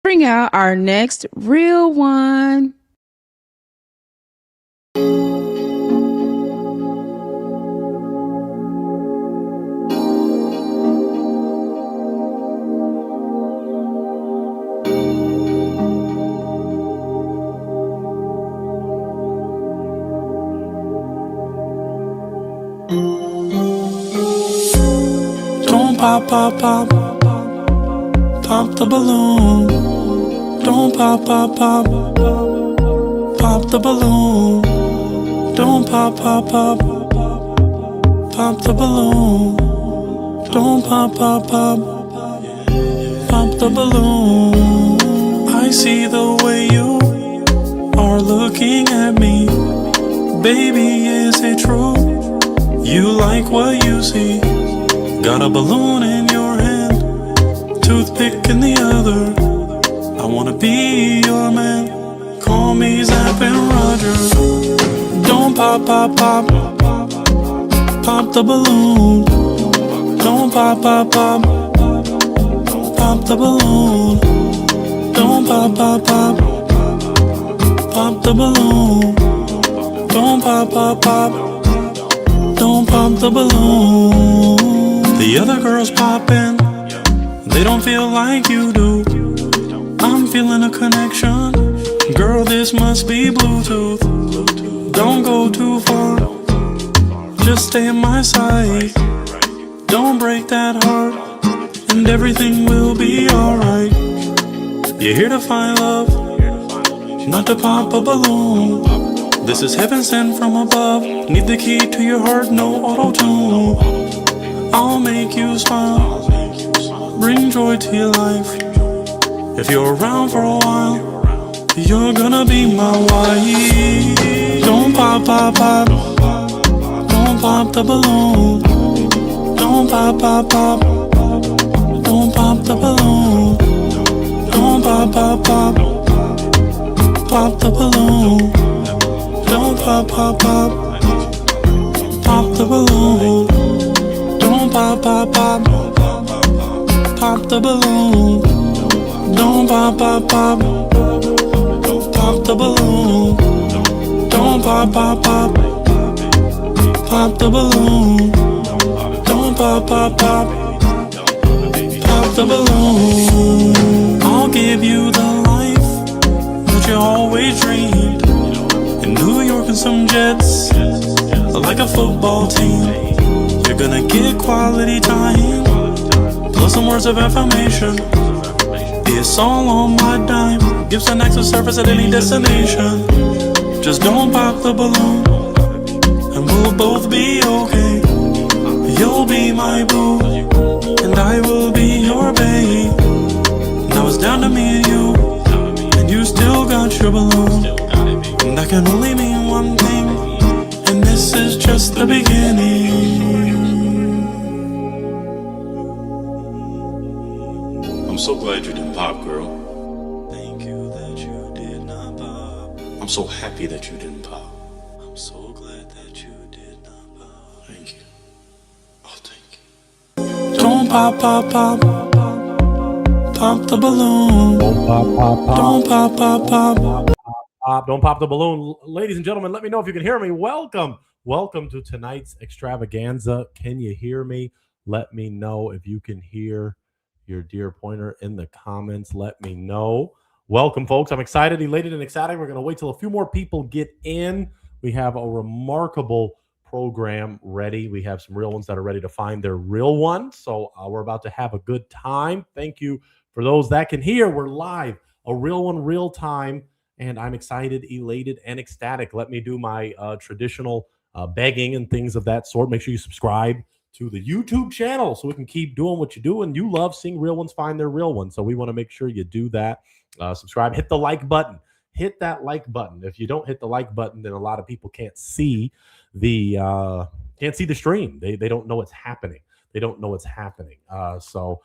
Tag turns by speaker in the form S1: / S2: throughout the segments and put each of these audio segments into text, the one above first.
S1: Bring out our next real one.
S2: Don't pop, pop, pop, pop the balloon. Don't pop, pop, pop, pop the balloon. Don't pop, pop, pop, pop the balloon. Don't pop, pop, pop, pop the balloon. I see the way you are looking at me. Baby, is it true? You like what you see? Got a balloon in your hand, toothpick in the other. I wanna be your man. Call me Zapp and Roger. Don't pop, pop, pop, pop the balloon. Don't pop, pop, pop, pop the balloon. Don't pop, pop, pop, pop the balloon. Don't pop, pop, pop, don't pop the balloon. The other girls poppin', they don't feel like you do. I'm feeling a connection, girl, this must be Bluetooth. Don't go too far, just stay in my sight. Don't break that heart, and everything will be alright. You're here to find love, not to pop a balloon. This is heaven sent from above. Need the key to your heart, no auto-tune. I'll make you smile, bring joy to your life. If you're around for a while, you're gonna be my wife. Don't pop, pop, pop, don't pop the balloon. Don't pop, pop, pop, don't pop the balloon. Don't pop, pop, pop, pop the balloon. Don't pop, pop, pop, pop the balloon. Don't pop, pop, pop, pop the balloon. Don't pop, pop, pop, pop the balloon. Don't pop, pop, pop, pop the balloon. Don't pop, pop, pop, pop the balloon. I'll give you the life that you always dreamed. In New York and some jets, like a football team. You're gonna get quality time, plus some words of affirmation. It's all on my dime, gives an access service at any destination. Just don't pop the balloon, and we'll both be okay. You'll be my boo, and I will be your babe. Now it's down to me and you, and you still got your balloon. And that can only mean one thing, and this is just the beginning.
S3: I'm so glad you didn't pop, girl.
S2: Thank you that you did not pop.
S3: I'm so happy that you didn't pop.
S2: I'm so glad that you did not pop.
S3: Thank you. Oh, thank you.
S2: Don't pop, pop, pop, pop the balloon.
S4: Don't pop, pop, pop.
S2: Don't pop, pop, pop.
S4: Don't pop the balloon. Ladies and gentlemen, let me know if you can hear me. Welcome to tonight's extravaganza. Can you hear me? Let me know if you can hear your dear pointer in the comments. Let me know. Welcome, folks. I'm excited, elated, and ecstatic. We're going to wait till a few more people get in. We have a remarkable program ready. We have some real ones that are ready to find their real one. So we're about to have a good time. Thank you for those that can hear. We're live, a real one, real time. And I'm excited, elated, and ecstatic. Let me do my traditional begging and things of that sort. Make sure you subscribe to the YouTube channel so we can keep doing what you do. And you love seeing real ones find their real ones. So we want to make sure you do that. Subscribe, hit the like button. Hit that like button. If you don't hit the like button, then a lot of people can't see the stream. They don't know it's happening. They don't know it's happening. So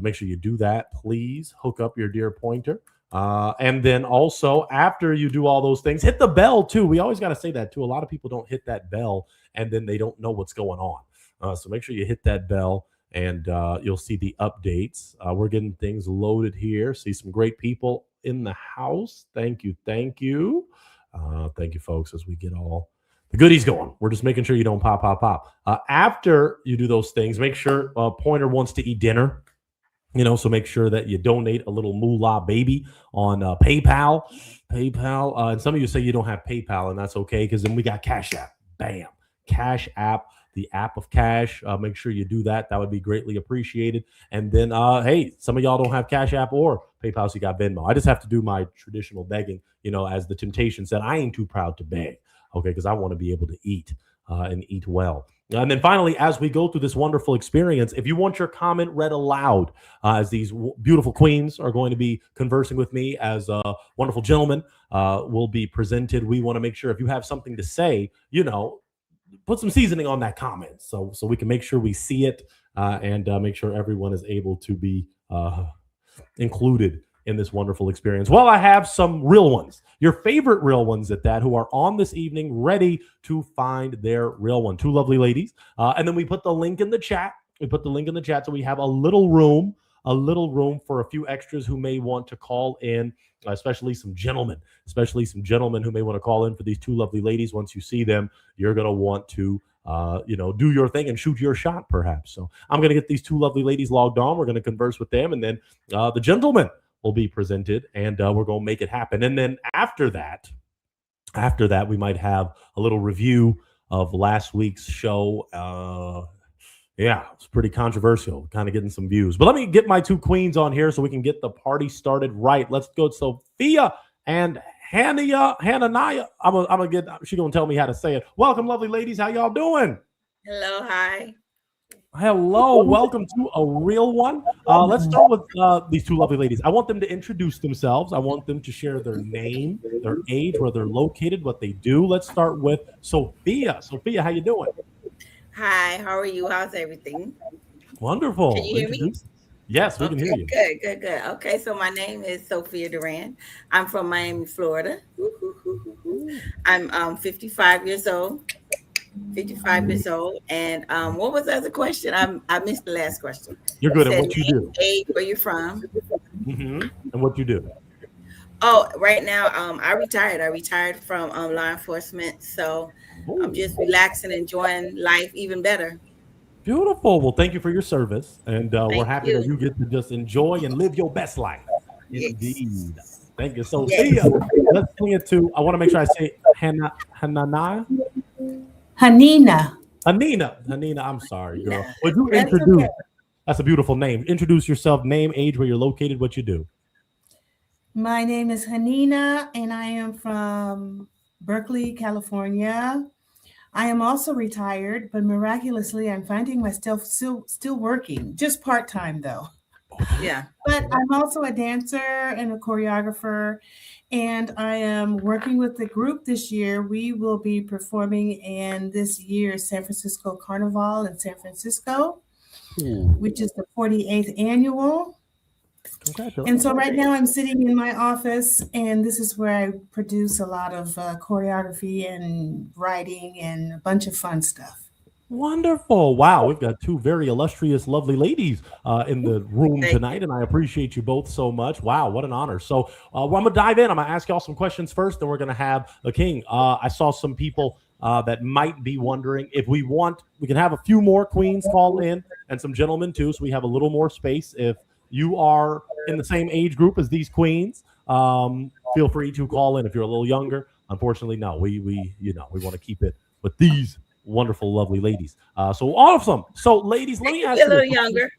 S4: make sure you do that. Please hook up your dear pointer. And then also, after you do all those things, hit the bell too. We always got to say that too. A lot of people don't hit that bell and then they don't know what's going on. So make sure you hit that bell and you'll see the updates. We're getting things loaded here. See some great people in the house. Thank you. Thank you, folks, as we get all the goodies going. We're just making sure you don't pop. After you do those things, make sure Pointer wants to eat dinner. So make sure that you donate a little moolah baby on PayPal. And some of you say you don't have PayPal, and that's okay, because then we got Cash App. Bam. Cash App, the app of cash. Make sure you do that. That would be greatly appreciated. And then, hey, some of y'all don't have Cash App or PayPal, so you got Venmo. I just have to do my traditional begging, as the Temptation said, I ain't too proud to beg, okay, because I want to be able to eat and eat well. And then finally, as we go through this wonderful experience, if you want your comment read aloud, as these beautiful queens are going to be conversing with me, as wonderful gentlemen will be presented, we want to make sure if you have something to say, put some seasoning on that comment so we can make sure we see it and make sure everyone is able to be included in this wonderful experience. Well, I have some real ones, your favorite real ones at that, who are on this evening ready to find their real one. Two lovely ladies. And then we put the link in the chat. So we have a little room for a few extras who may want to call in, especially some gentlemen who may want to call in for these two lovely ladies. Once you see them, you're going to want to do your thing and shoot your shot, perhaps. So I'm going to get these two lovely ladies logged on. We're going to converse with them, and then the gentlemen will be presented, and we're going to make it happen. And then after that, we might have a little review of last week's show. It's pretty controversial, kind of getting some views. But let me get my two queens on here so we can get the party started right. Let's go, Sophia and Hananiah. She's gonna tell me how to say it. Welcome, lovely ladies. How y'all doing?
S5: Hello, hi.
S4: Hello, welcome to a real one. Let's start with these two lovely ladies. I want them to introduce themselves. I want them to share their name, their age, where they're located, what they do. Let's start with Sophia. Sophia, how you doing?
S5: Hi, how are you? How's everything?
S4: Wonderful.
S5: Can you hear me?
S4: Yes, we can hear you.
S5: Good. Okay, so my name is Sophia Duran. I'm from Miami, Florida. I'm 55 years old. And what was the other question? I missed the last question.
S4: You're good. And what you do?
S5: Age, where you from?
S4: Mm-hmm. And what you do?
S5: Oh, right now, I retired. I retired from law enforcement, so I'm just relaxing, enjoying life even better.
S4: Beautiful. Well, thank you for your service, and we're happy that you get to just enjoy and live your best life.
S5: Yes.
S4: Indeed. Thank you, Sophia. Yes. Let's bring it to. I want to make sure I say Hananiah.
S6: Hanina.
S4: I'm sorry, girl. Would you introduce? That's a beautiful name. Introduce yourself, name, age, where you're located, what you do.
S6: My name is Hanina, and I am from Berkeley, California. I am also retired, but miraculously, I'm finding myself still working, just part-time though.
S5: Yeah.
S6: But I'm also a dancer and a choreographer, and I am working with the group this year. We will be performing in this year's San Francisco Carnival in San Francisco, which is the 48th annual. And so right now I'm sitting in my office, and this is where I produce a lot of choreography and writing and a bunch of fun stuff.
S4: Wonderful. Wow. We've got two very illustrious, lovely ladies in the room tonight, and I appreciate you both so much. Wow. What an honor. So I'm going to dive in. I'm going to ask y'all some questions first, then we're going to have the king. I saw some people that might be wondering if we can have a few more queens call in and some gentlemen too, so we have a little more space. If you are in the same age group as these queens, feel free to call in. If you're a little younger, unfortunately, no, we want to keip it with these wonderful, lovely ladies. So awesome. So, ladies, let me ask you.
S5: A little younger.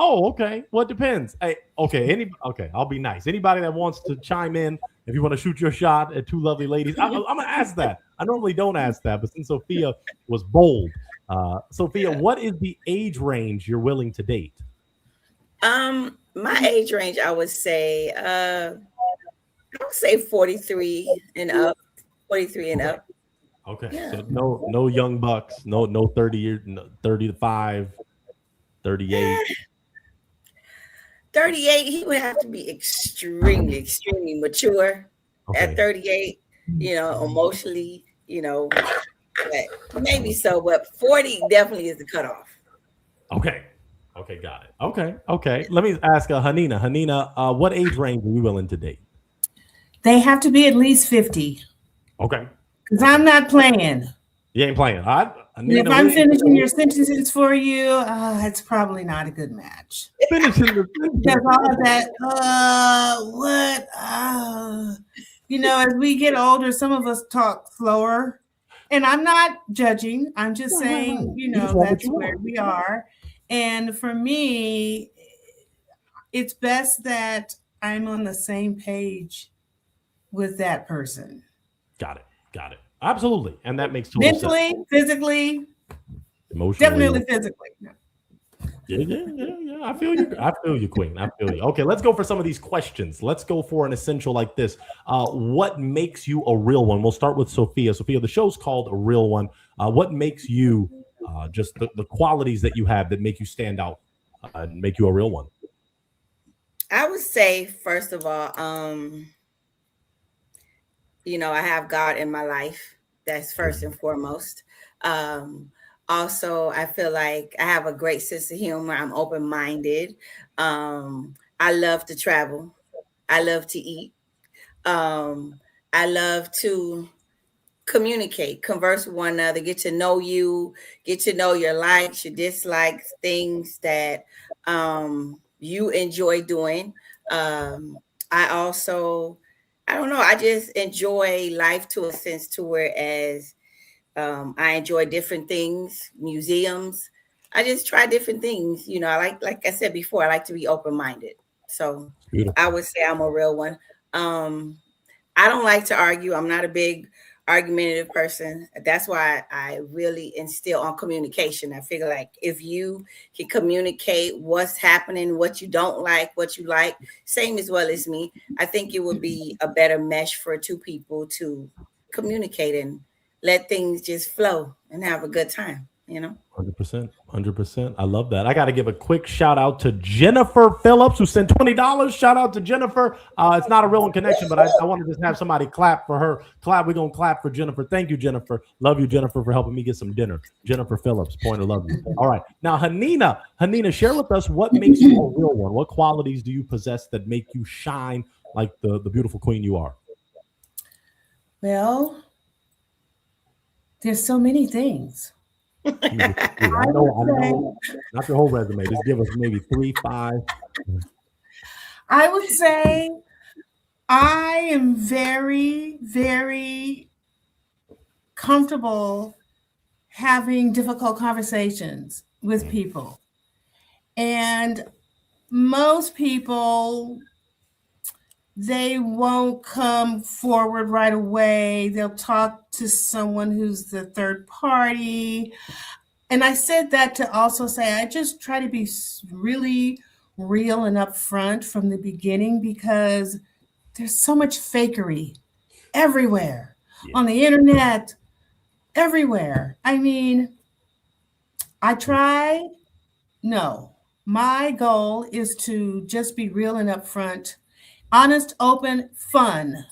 S4: Okay. Well, it depends. Hey, okay. I'll be nice. Anybody that wants to chime in, if you want to shoot your shot at two lovely ladies, I'm gonna ask that. I normally don't ask that, but since Sophia was bold, Sophia, what is the age range you're willing to date?
S5: My age range, I would say 43 and up. 43 and up.
S4: Okay, yeah. So no young bucks, no 35, 38.
S5: 38, he would have to be extremely mature. Okay. At 38, emotionally, but maybe so. But 40 definitely is the cutoff.
S4: Okay. Okay, got it. Okay. Let me ask Hanina. Hanina, what age range are you willing to date?
S6: They have to be at least 50.
S4: Okay.
S6: Because I'm not playing.
S4: You ain't playing.
S6: If I'm finishing your sentences for you, it's probably not a good match.
S4: Finishing the
S6: Because all of that, as we get older, some of us talk slower. And I'm not judging. I'm just saying, that's where we are. And for me, it's best that I'm on the same page with that person.
S4: Got it. Absolutely. And that makes total sense.
S6: Mentally, physically,
S4: emotionally.
S6: Definitely physically.
S4: Yeah. I feel you, Queen. I feel you. Okay, let's go for some of these questions. Let's go for an essential like this. What makes you a real one? We'll start with Sophia. Sophia, the show's called A Real One. What makes you just the qualities that you have that make you stand out and make you a real one?
S5: I would say, first of all, I have God in my life. That's first and foremost. Also, I feel like I have a great sense of humor. I'm open-minded. I love to travel. I love to eat. I love to communicate, converse with one another, get to know you, get to know your likes, your dislikes, things that you enjoy doing. I don't know. I just enjoy life to a sense to whereas I enjoy different things, museums. I just try different things. I like I said before, I like to be open-minded. So beautiful. I would say I'm a real one. I don't like to argue. I'm not a big argumentative person. That's why I really instill on communication. I figure like if you can communicate what's happening, what you don't like, what you like, same as well as me, I think it would be a better mesh for two people to communicate and let things just flow and have a good time,
S4: 100%. I love that. I got to give a quick shout out to Jennifer Phillips, who sent $20. Shout out to Jennifer. It's not a real one connection, but I want to just have somebody clap for her. We're going to clap for Jennifer. Thank you, Jennifer. Love you, Jennifer, for helping me get some dinner. Jennifer Phillips, point of love you. All right. Now, Hanina, share with us what makes you a real one. What qualities do you possess that make you shine like the beautiful queen you are?
S6: Well, there's so many things.
S4: I know. Not your whole resume. Just give us maybe 3, 5.
S6: I would say I am very, very comfortable having difficult conversations with people. And most people, they won't come forward right away. They'll talk to someone who's the third party. And I said that to also say, I just try to be really real and upfront from the beginning because there's so much fakery everywhere, on the internet, everywhere. I mean, my goal is to just be real and upfront, honest, open, fun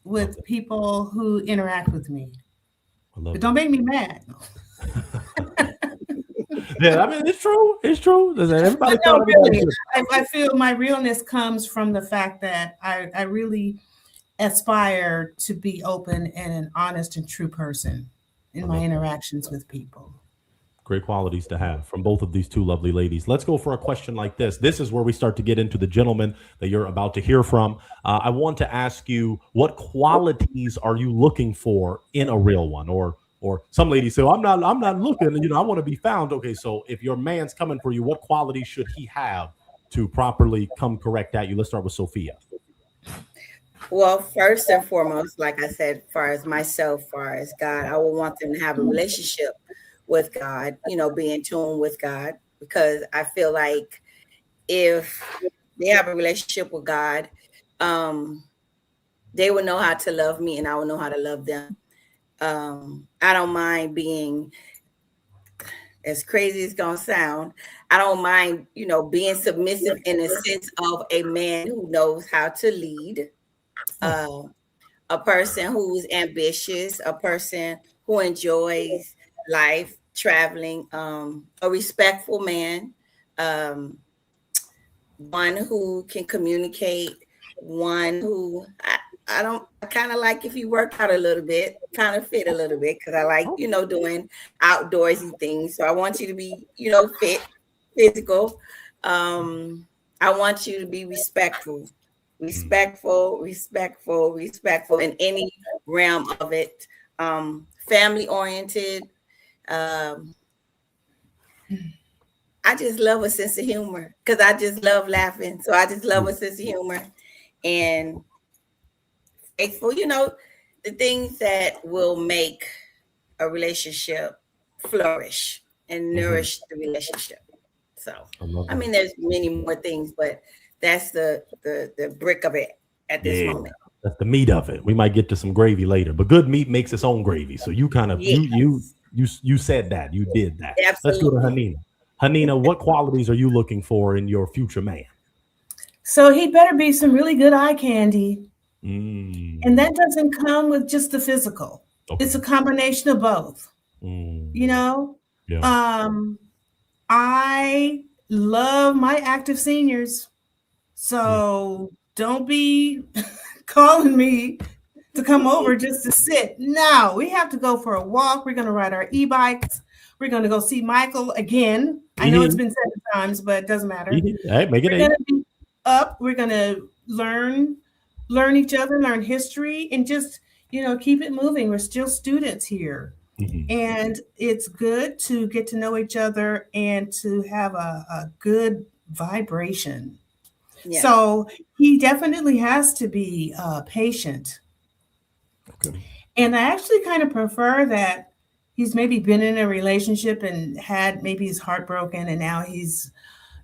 S6: with people who interact with me. But don't make me mad.
S4: Yeah, I mean, it's true. Everybody
S6: really, I feel my realness comes from the fact that I really aspire to be open and an honest and true person in my interactions with people.
S4: Great qualities to have from both of these two lovely ladies. Let's go for a question like this. This is where we start to get into the gentleman that you're about to hear from. I want to ask you, what qualities are you looking for in a real one? Or some ladies say, I'm not looking, I want to be found. Okay, so if your man's coming for you, what qualities should he have to properly come correct at you? Let's start with Sophia.
S5: Well, first and foremost, like I said, far as myself, far as God, I would want them to have a relationship with God, be in tune with God, because I feel like if they have a relationship with God, they will know how to love me and I will know how to love them. I don't mind being, as crazy as it's gonna sound, I don't mind, being submissive in the sense of a man who knows how to lead, a person who's ambitious, a person who enjoys life, traveling, a respectful man, one who can communicate, one who I kind of like if you work out a little bit, kind of fit a little bit, because I like, doing outdoorsy things. So I want you to be, fit, physical. I want you to be respectful in any realm of it. Family oriented. I just love a sense of humor because I just love laughing. So I just love a sense of humor and faithful, the things that will make a relationship flourish and nourish the relationship. So, I mean, there's many more things, but that's the brick of it at this moment.
S4: That's the meat of it. We might get to some gravy later, but good meat makes its own gravy. So you kind of, you said that, you did that.
S5: Absolutely.
S4: Let's go to Hanina. Hanina, what qualities are you looking for in your future man?
S6: So he better be some really good eye candy. And that doesn't come with just the physical. Okay. It's a combination of both. Yeah. I love my active seniors. So don't be calling me to come over just to sit. No, we have to go for a walk. We're going to ride our e-bikes. We're going to go see Michael again. I know it's been 7 times, but it doesn't matter.
S4: Hey, make it
S6: We're going to be up. We're going to learn each other, learn history, and just, keep it moving. We're still students here. And it's good to get to know each other and to have a good vibration. Yeah. So he definitely has to be patient. Okay. And I actually kind of prefer that he's maybe been in a relationship and had maybe his heart broken, and now he's,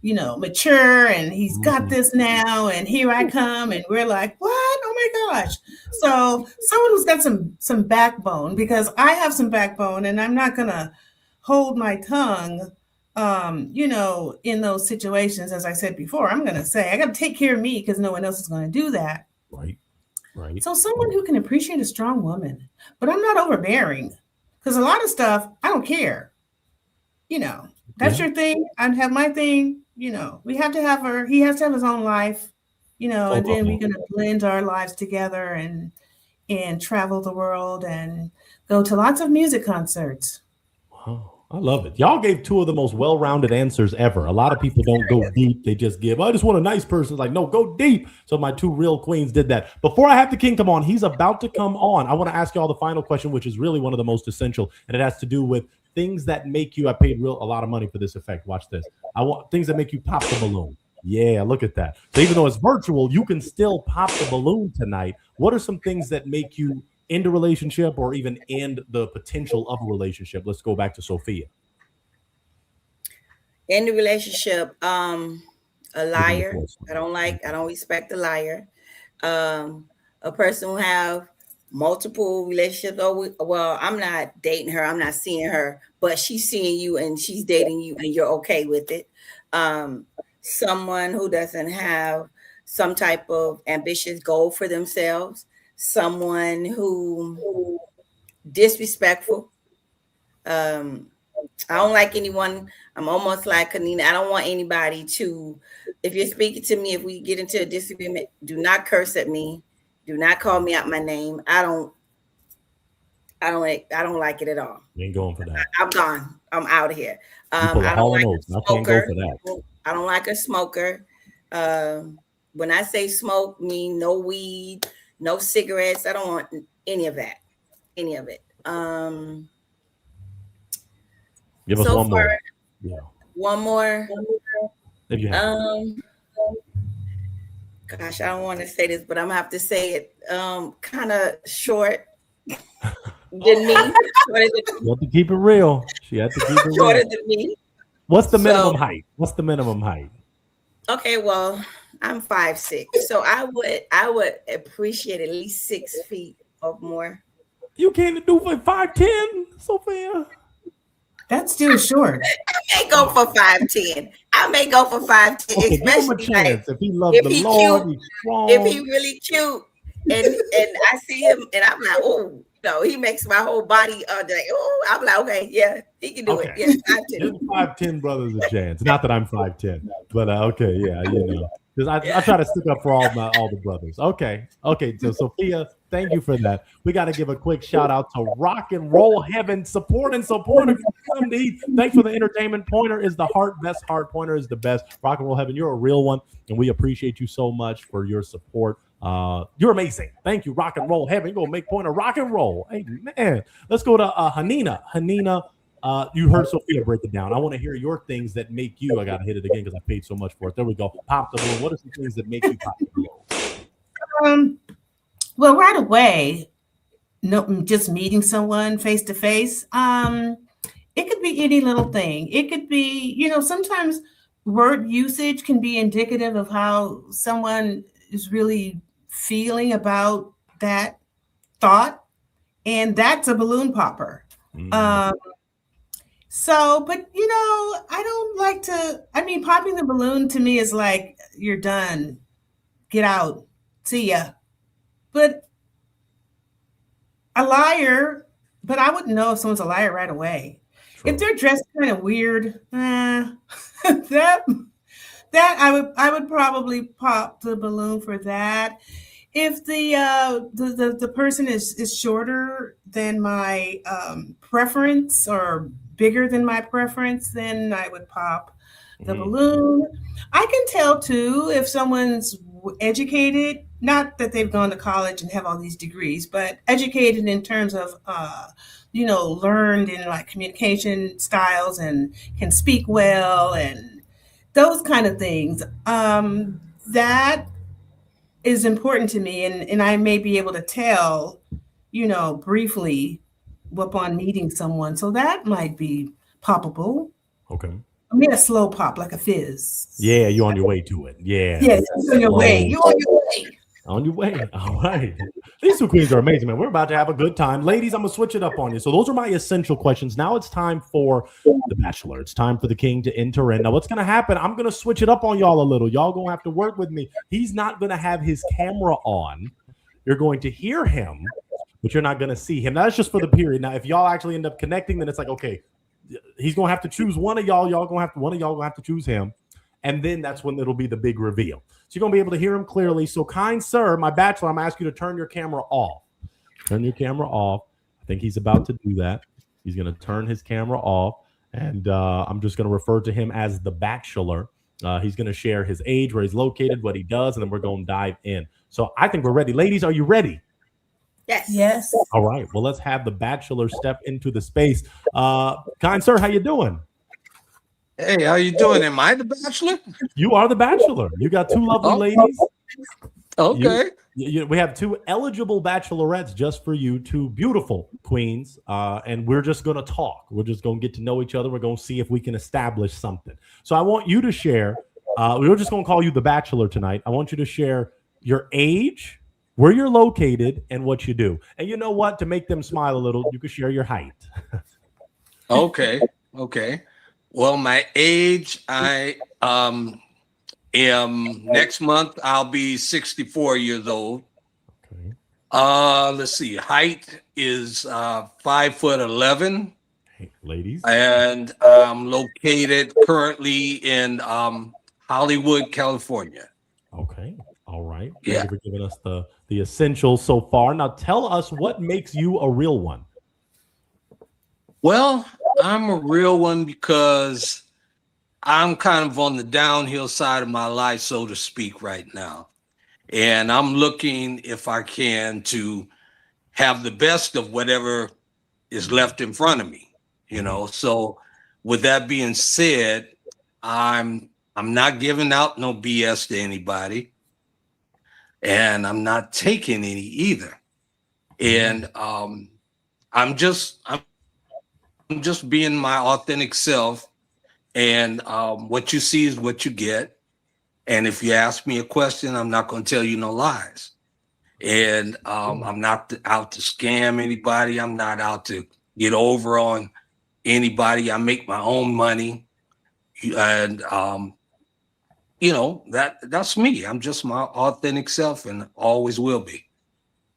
S6: mature and he's got this now, and here I come, and we're like, what? Oh my gosh. So someone who's got some backbone, because I have some backbone, and I'm not gonna hold my tongue, in those situations. As I said before, I'm gonna say I gotta take care of me because no one else is gonna do that.
S4: Right.
S6: So someone who can appreciate a strong woman, but I'm not overbearing, because a lot of stuff I don't care. That's your thing. I have my thing. We have to have her. He has to have his own life. And then we're gonna blend our lives together and travel the world and go to lots of music concerts.
S4: Wow. I love it. Y'all gave 2 of the most well-rounded answers ever. A lot of people don't go deep. They just give, I just want a nice person. Like, no, go deep. So my 2 real queens did that. Before I have the king come on, he's about to come on. I want to ask y'all the final question, which is really one of the most essential. And it has to do with things that make you, I paid a lot of money for this effect. Watch this. I want things that make you pop the balloon. Yeah, look at that. So even though it's virtual, you can still pop the balloon tonight. What are some things that make you end a relationship or even end the potential of a relationship? Let's go back to Sophia.
S5: In the relationship, a liar. I don't respect a liar. A person who have multiple relationships. Well, I'm not dating her. I'm not seeing her, but she's seeing you and she's dating you and you're okay with it. Someone who doesn't have some type of ambitious goal for themselves. Someone who disrespectful. I don't like anyone. I'm almost like Hanina. I don't want anybody to, if you're speaking to me, if we get into a disagreement, do not curse at me. Do not call me out my name. I don't like it at all.
S4: You ain't going for that.
S5: I'm gone. I'm out of here. I don't like a smoker. I can't go for that. I don't like a smoker. When I say smoke, mean no weed, no cigarettes. I don't want any of that. Any of it.
S4: Give us one more. Yeah.
S5: One more.
S4: If you have.
S5: Gosh, I don't want to say this, but I'm gonna have to say it. Kind of short than me.
S4: You have to keep it real. She had to keep it
S5: shorter
S4: real.
S5: than me.
S4: What's the minimum height? What's the minimum height?
S5: Okay, well, I'm 5'6", so I would appreciate at least 6 feet or more.
S4: You can't do for 5'10", Sophia.
S6: That's still short.
S5: I may go for 5'10". I may go for 5'10",
S4: okay,
S5: especially
S4: like, if he loves the Lord,
S5: cute, if he really cute, and I see him and I'm like, oh, he makes my whole body like, oh, I'm like, okay, yeah, he can do it.
S4: Okay.
S5: Yeah, 5'10".
S4: Give 5'10" brothers a chance. Not that I'm 5'10", but okay, yeah, you know. 'Cause I try to stick up for all the brothers. Okay. So Sophia, thank you for that. We got to give a quick shout out to Rock and Roll Heaven. Support if you come to eat. Thanks for the entertainment. Pointer is the heart. Best heart. Pointer is the best. Rock and Roll Heaven, you're a real one, and we appreciate you so much for your support. You're amazing. Thank you, Rock and Roll Heaven. You're gonna make Pointer rock and roll. Hey man, let's go to Hanina. Hanina. You heard Sophia break it down. I want to hear your things that make you. I got to hit it again because I paid so much for it. There we go. Pop the balloon. What are some things that make you pop the balloon?
S6: Well, right away, just meeting someone face to face. It could be any little thing. It could be, sometimes word usage can be indicative of how someone is really feeling about that thought, and that's a balloon popper. But I don't like to, popping the balloon to me is like, you're done, get out, see ya. But a liar, but I wouldn't know if someone's a liar right away. True. If they're dressed kind of weird, that I would probably pop the balloon for that. If the person is shorter than my preference or bigger than my preference, then I would pop the balloon. I can tell too if someone's educated, not that they've gone to college and have all these degrees, but educated in terms of learned in like communication styles and can speak well and those kind of things. That is important to me, and I may be able to tell, briefly upon meeting someone. So that might be poppable.
S4: Okay.
S6: A slow pop, like a fizz.
S4: Yeah, you're on your way to it. Yeah.
S6: Yes, you're on your way. You're on your way.
S4: On your way. All right. These two queens are amazing, man. We're about to have a good time. Ladies, I'm going to switch it up on you. So those are my essential questions. Now it's time for the Bachelor. It's time for the king to enter in. Now what's going to happen, I'm going to switch it up on y'all a little. Y'all going to have to work with me. He's not going to have his camera on. You're going to hear him, but you're not going to see him. That's just for the period. Now, if y'all actually end up connecting, then it's like, okay, he's going to have to choose one of y'all. One of y'all going to have to choose him. And then that's when it'll be the big reveal. So you're going to be able to hear him clearly. So kind sir, my Bachelor, I'm going to ask you to turn your camera off. Turn your camera off. I think he's about to do that. He's going to turn his camera off. And I'm just going to refer to him as the Bachelor. He's going to share his age, where he's located, what he does, and then we're going to dive in. So I think we're ready. Ladies, are you ready?
S5: Yes.
S4: All right. Well, let's have the Bachelor step into the space. Kind sir, how you doing?
S7: Hey, how you doing? Am I the Bachelor?
S4: You are the Bachelor. You got two lovely ladies.
S7: Okay.
S4: We have two eligible bachelorettes just for you, two beautiful queens, and we're just going to talk. We're just going to get to know each other. We're going to see if we can establish something. So I want you to share. We're just going to call you the Bachelor tonight. I want you to share your age, where you're located, and what you do. And you know what? To make them smile a little, you can share your height.
S7: Okay. Well, my age, I am next month. I'll be 64 years old.
S4: Okay.
S7: Let's see. Height is 5'11".
S4: Hey, ladies.
S7: And I'm located currently in Hollywood, California.
S4: Okay. All right.
S7: Yeah.
S4: Thank you for giving us the essentials so far. Now tell us what makes you a real one.
S7: Well, I'm a real one because I'm kind of on the downhill side of my life, so to speak, right now. And I'm looking, if I can, to have the best of whatever is left in front of me, So with that being said, I'm not giving out no BS to anybody, and I'm not taking any either. And I'm just being my authentic self, and what you see is what you get. And if you ask me a question, I'm not going to tell you no lies. And I'm not out to scam anybody. I'm not out to get over on anybody. I make my own money, and that's me. I'm just my authentic self, and always will be.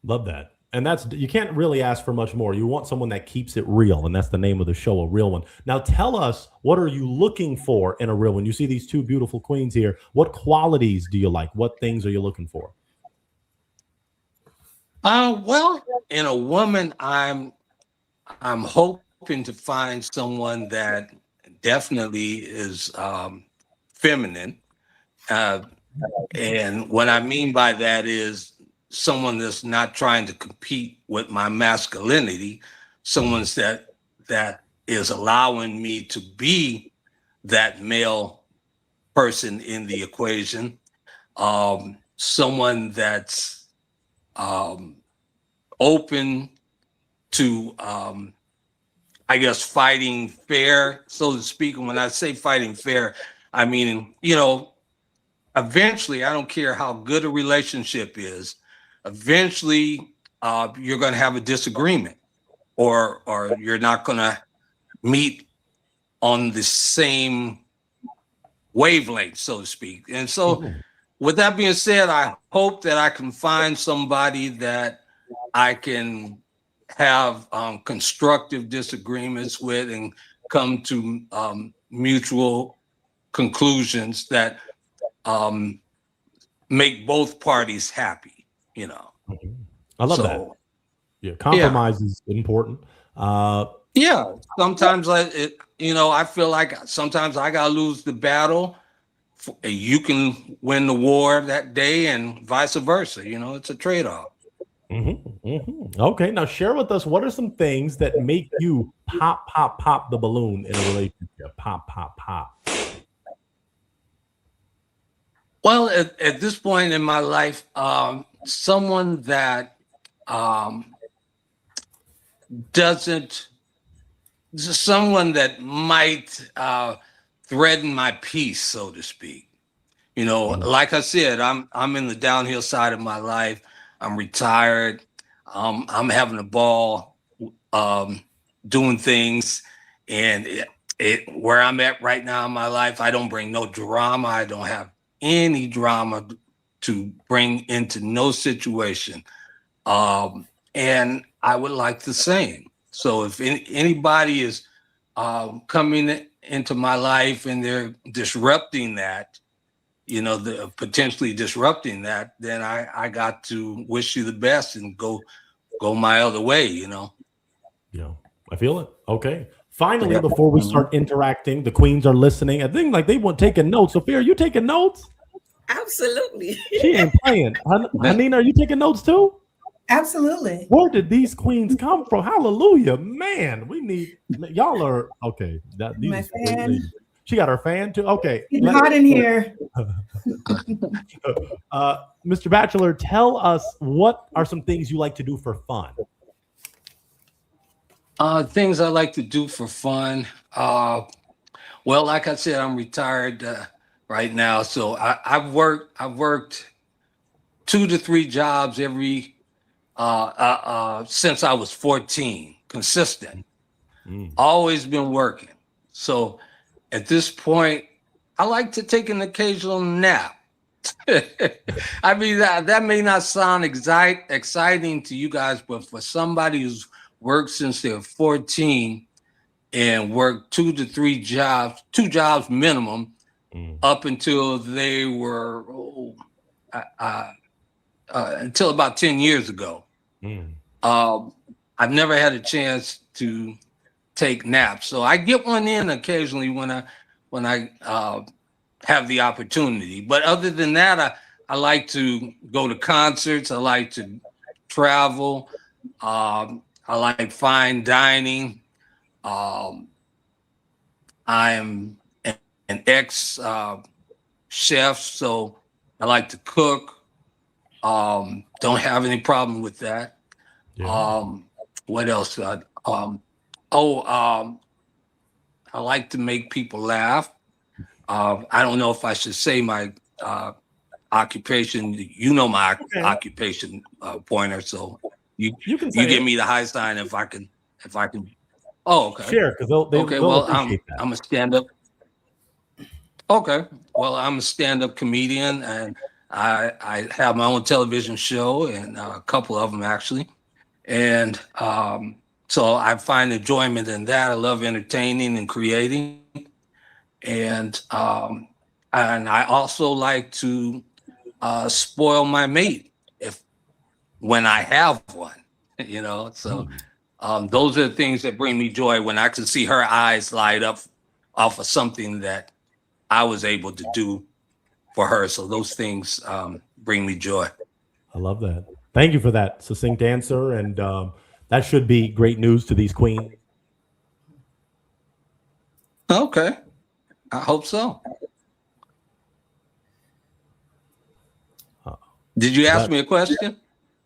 S4: Love that. And that's, you can't really ask for much more. You want someone that keeps it real, and that's the name of the show, A Real One. Now tell us, what are you looking for in a real one? You see these two beautiful queens here. What qualities do you like? What things are you looking for?
S7: Well, in a woman, I'm hoping to find someone that definitely is feminine. And what I mean by that is someone that's not trying to compete with my masculinity, someone that is allowing me to be that male person in the equation, someone that's open to, I guess, fighting fair, so to speak. And when I say fighting fair, I mean, eventually, I don't care how good a relationship is, eventually you're going to have a disagreement, or you're not going to meet on the same wavelength, so to speak. And so with that being said, I hope that I can find somebody that I can have constructive disagreements with and come to mutual conclusions that make both parties happy,
S4: I love that. Yeah, compromise is important.
S7: Yeah, sometimes I feel like sometimes I gotta lose the battle. You can win the war that day, and vice versa. It's a trade-off.
S4: Okay, now share with us, what are some things that make you pop the balloon in a relationship? Pop.
S7: Well, at this point in my life, someone that someone that might threaten my peace, so to speak. Like I said, I'm in the downhill side of my life. I'm retired. I'm having a ball doing things, and where I'm at right now in my life, I don't bring no drama. I don't have any drama to bring into no situation. And I would like the same. So if anybody is coming into my life and they're disrupting that, potentially disrupting that, then I got to wish you the best and go my other way, Yeah,
S4: I feel it. Okay. Finally, before we start interacting, the queens are listening. I think they want taking notes. Sophia, are you taking notes?
S5: Absolutely.
S4: She ain't playing. Hanina, are you taking notes too?
S6: Absolutely.
S4: Where did these queens come from? Hallelujah, man. We need y'all are okay.
S6: My fan.
S4: She got her fan too. Okay.
S6: It's hot in here.
S4: Mr. Bachelor, tell us, what are some things you like to do for fun?
S7: Things I like to do for fun. Well, like I said, I'm retired right now, so I've worked 2 to 3 jobs every since I was 14, consistent. Always been working. So at this point, I like to take an occasional nap. I mean, that may not sound exciting to you guys, but for somebody who's worked since they're 14 and worked 2 to 3 jobs, 2 jobs minimum, up until they were until about 10 years ago. I've never had a chance to take naps, so I get one in occasionally when I have the opportunity. But other than that, I like to go to concerts. I like to travel. I like fine dining. I am an ex chef, so I like to cook. Don't have any problem with that. What else? I like to make people laugh. I don't know if I should say my occupation. My occupation, Pointer. So you give me the high sign if I can. Oh, okay.
S4: Share, because they'll
S7: I'm a stand-up. Okay. Well, I'm a stand-up comedian, and I have my own television show, and a couple of them actually. And so I find enjoyment in that. I love entertaining and creating. And I also like to spoil my mate when I have one, you know. So those are the things that bring me joy, when I can see her eyes light up off of something that I was able to do for her. So those things bring me joy.
S4: I love that. Thank you for that succinct answer. And that should be great news to these queens.
S7: Okay. I hope so. Did you ask me a question?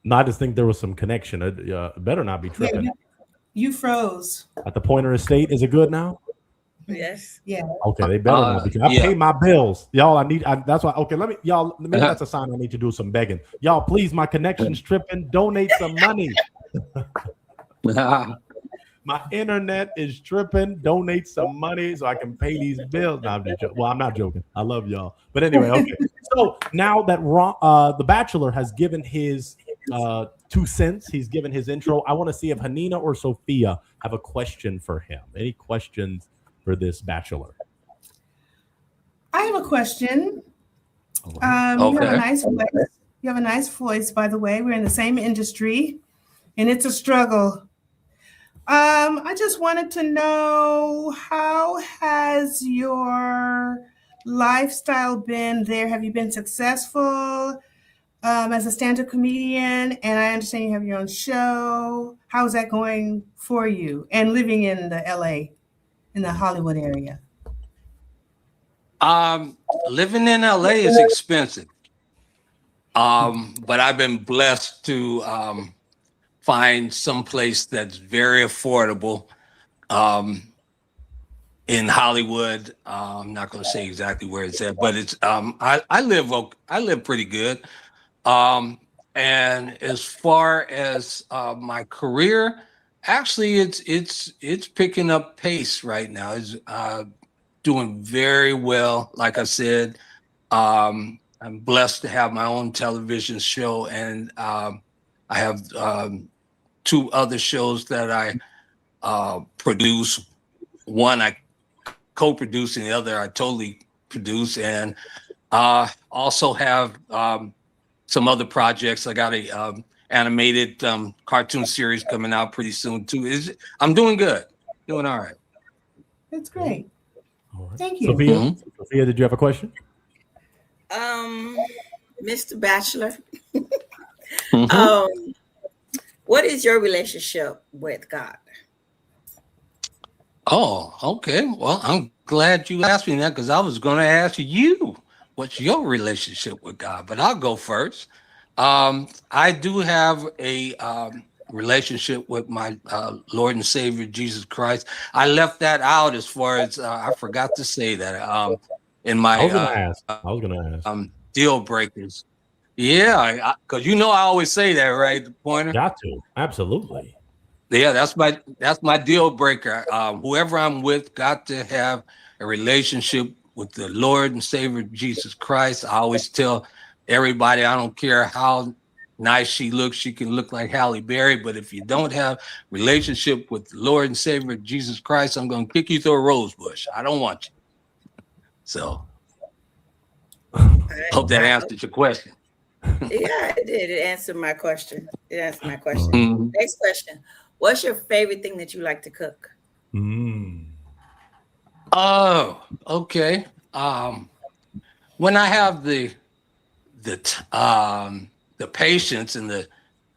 S4: No, I just think there was some connection. It better not be tripping.
S6: Yeah, you froze.
S4: At the Pointer Estate, is it good now?
S5: Yes.
S6: Yeah.
S4: Okay, they better not, because I pay my bills, y'all. That's why. Okay, maybe that's a sign I need to do some begging. Y'all, please, my connection's tripping. Donate some money. My internet is tripping. Donate some money so I can pay these bills. No, I'm not joking. I love y'all. But anyway, okay. So now that The Bachelor has given his 2 cents, he's given his intro. I want to see if Hanina or Sophia have a question for him. Any questions for this Bachelor?
S6: I have a question.
S4: Right.
S6: You have a nice voice. You have a nice voice, by the way. We're in the same industry, and it's a struggle. I just wanted to know, how has your lifestyle been there? Have you been successful as a stand-up comedian? And I understand you have your own show. How is that going for you? And living in the LA, in the Hollywood area?
S7: Living in LA is expensive. But I've been blessed to find some place that's very affordable in Hollywood. I'm not going to say exactly where it's at, but it's I live pretty good. And as far as my career, actually it's picking up pace right now. It's doing very well. Like I said, I'm blessed to have my own television show, and I have 2 other shows that I produce. One I co-produce, and the other I totally produce. And also have some other projects. I got a animated cartoon series coming out pretty soon too. I'm doing good, doing all right.
S6: That's great.
S4: All right.
S6: Thank you.
S4: Sophia, Sophia, did you have a question?
S5: Mr. Bachelor,
S7: Mhm.
S5: what is your relationship with God?
S7: Oh, okay. Well, I'm glad you asked me that, because I was going to ask you, what's your relationship with God? But I'll go first. I do have a relationship with my Lord and Savior, Jesus Christ. I left that out as far as I forgot to say that in my
S4: I was gonna ask.
S7: Deal breakers. Yeah, because I always say that, right, Pointer?
S4: Got to. Absolutely.
S7: Yeah, that's my deal breaker. Whoever I'm with got to have a relationship with the Lord and Savior Jesus Christ. I always tell everybody, I don't care how nice she looks, she can look like Halle Berry, but if you don't have relationship with the Lord and Savior Jesus Christ, I'm going to kick you through a rose bush. I don't want you. So hope that answered your question.
S5: Yeah, it did. It answered my question.
S7: Mhm.
S5: Next question. What's your favorite thing that you like to cook?
S7: Oh, okay. When I have the patience and the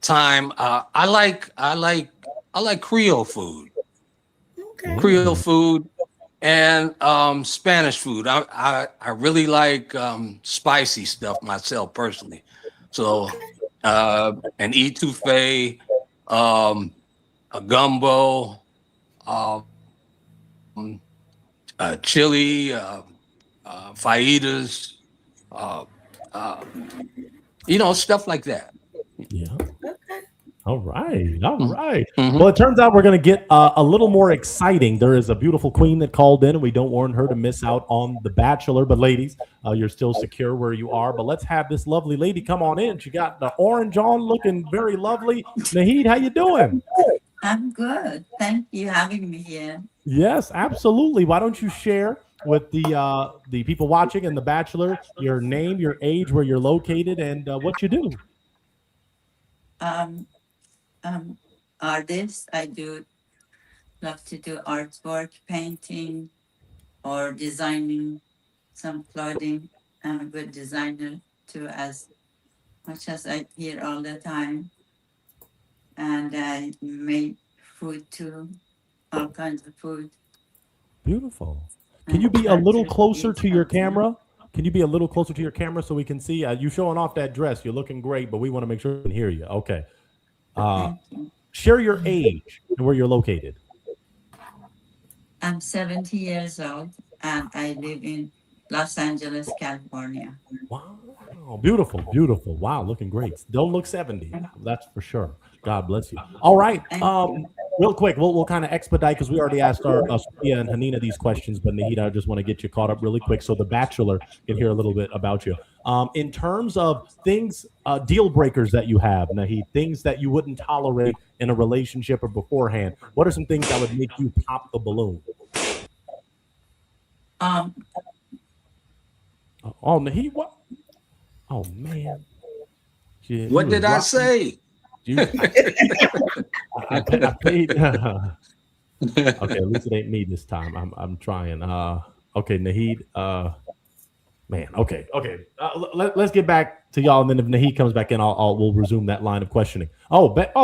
S7: time, I like Creole food.
S5: Okay.
S7: Creole food and Spanish food. I really like spicy stuff myself personally. So an etouffee, a gumbo, chili, fajitas, stuff like that.
S4: Yeah.
S5: Okay.
S4: All right. All
S7: Mhm.
S4: right.
S7: Mhm.
S4: Well, it turns out we're going to get a little more exciting. There is a beautiful queen that called in, and we don't want her to miss out on The Bachelor. But, ladies, you're still secure where you are. But let's have this lovely lady come on in. She got the orange on, looking very lovely. Naheed, how you doing?
S8: I'm good. Thank you having me here.
S4: Yes, absolutely. Why don't you share with the people watching and The Bachelor your name, your age, where you're located, and what you do?
S8: Artist. I do love to do artwork, painting, or designing some clothing. I'm a good designer too, as much as I hear all the time. And I make food too, all kinds of food.
S4: Beautiful. Can
S8: and
S4: you be a
S8: try
S4: little
S8: to
S4: closer
S8: eat
S4: to your
S8: healthy.
S4: camera? Can you be a little closer to your camera so we can see? You showing off that dress. You're looking great, but we want to make sure we can hear you. Okay.
S8: Thank you.
S4: Share your age and where you're located.
S8: I'm 70 years old and I live in Los Angeles, California.
S4: Wow. Beautiful, beautiful. Wow, looking great. Don't look 70. That's for sure. God bless you. All right.
S8: Thank you.
S4: Real quick, we'll kind of expedite because we already asked our Sophia and Hanina these questions, but Nahid, I just want to get you caught up really quick so The Bachelor can hear a little bit about you. In terms of things, deal breakers that you have, Nahid, things that you wouldn't tolerate in a relationship or beforehand, what are some things that would make you pop the balloon? Oh, Nahid, what? Oh, man. Shit,
S7: What
S4: you
S7: did
S4: was
S7: I
S4: rocking.
S7: say?
S4: I paid. Okay, at least it ain't me this time. I'm trying. Okay, Nahid. Man. Okay. Let's get back to y'all, and then if Nahid comes back in, we'll resume that line of questioning.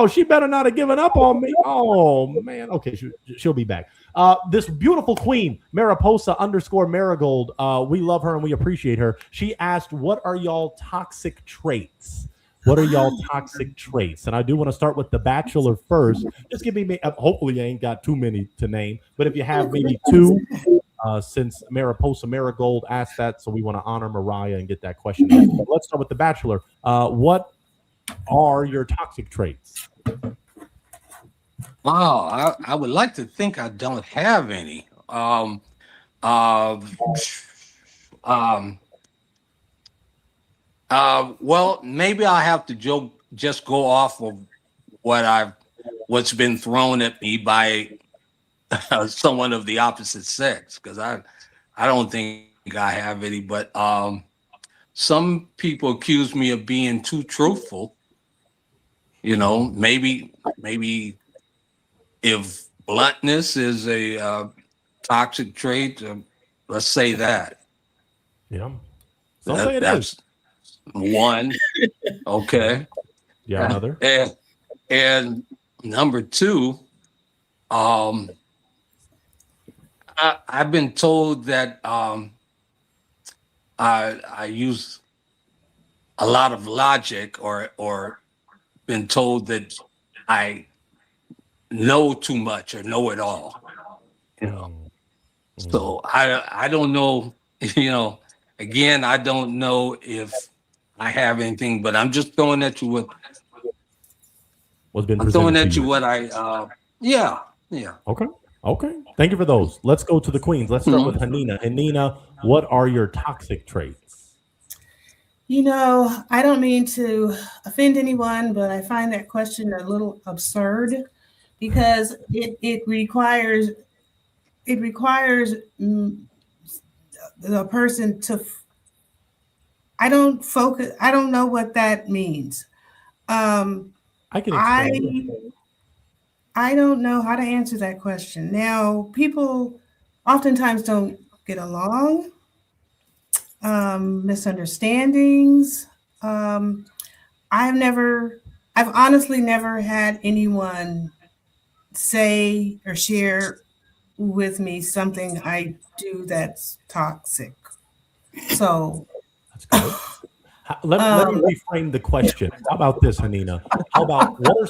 S4: She better not have given up on me. Oh man. Okay, she'll be back. This beautiful queen, Mariposa _Marigold. We love her and we appreciate her. She asked, "What are y'all toxic traits?" What are y'all toxic traits? And I do want to start with The Bachelor first. Just give me, hopefully you ain't got too many to name, but if you have maybe two, since Mariposa Marigold asked that, so we want to honor Mariah and get that question answered. Let's start with The Bachelor. What are your toxic traits?
S7: Wow, I would like to think I don't have any. Well, maybe I have to just go off of what's been thrown at me by someone of the opposite sex, because I don't think I have any. But some people accuse me of being too truthful. You know, maybe if bluntness is a toxic trait, let's say that.
S4: Yeah. Don't say it
S7: That's
S4: is.
S7: one. Okay.
S4: Yeah, another.
S7: And number two, I've been told that I use a lot of logic, or been told that I know too much or know it all. You know, so I don't know. You know, again, I don't know if I have anything, but I'm just throwing at you
S4: What's been
S7: I'm throwing
S4: presented
S7: at
S4: to
S7: you what I yeah.
S4: Okay. Thank you for those. Let's go to the queens. Let's start with Hanina. Hanina, what are your toxic traits?
S6: You know, I don't mean to offend anyone, but I find that question a little absurd because it requires the person to. I don't know what that means.
S4: I can explain.
S6: I don't know how to answer that question. Now, people oftentimes don't get along, misunderstandings. I've honestly never had anyone say or share with me something I do that's toxic. So
S4: That's good. Let me reframe the question. How about this, Hanina? How about what are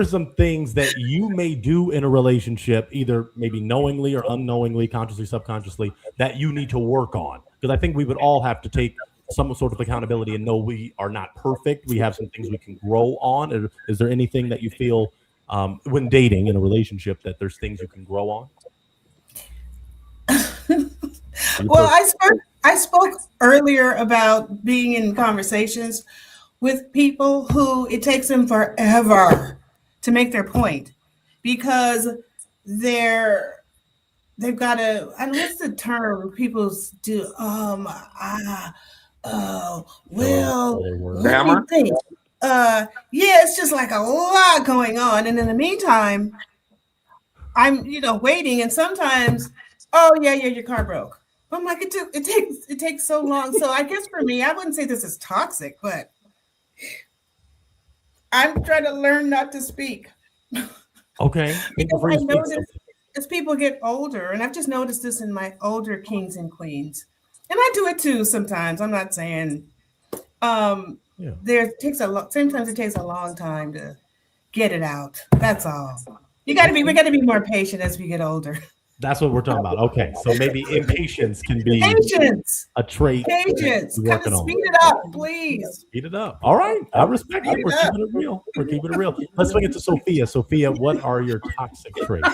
S4: some things that you may do in a relationship, either maybe knowingly or unknowingly, consciously, subconsciously, that you need to work on? Because I think we would all have to take some sort of accountability and know we are not perfect. We have some things we can grow on. Is there anything that you feel when dating in a relationship that there's things you can grow on?
S6: Well, I spoke earlier about being in conversations with people who it takes them forever to make their point because they've got to, and what's the term people do? Well, let me
S7: Grammar?
S6: think. Yeah, it's just like a lot going on, and in the meantime, I'm waiting, and sometimes, oh yeah, your car broke. I'm like, it takes so long. So I guess for me, I wouldn't say this is toxic, but I'm trying to learn not to speak.
S4: Okay.
S6: Because I notice as people get older, and I've just noticed this in my older kings and queens, and I do it too sometimes. I'm not saying sometimes it takes a long time to get it out. That's all. We got to be more patient as we get older.
S4: That's what we're talking about. Okay, so maybe impatience can be a trait.
S6: Patience. Kind of speed it up, please.
S4: Speed it up. All right, I respect it. We're keeping it real. We're keeping it real. Let's bring it to Sophia. Sophia, what are your toxic traits?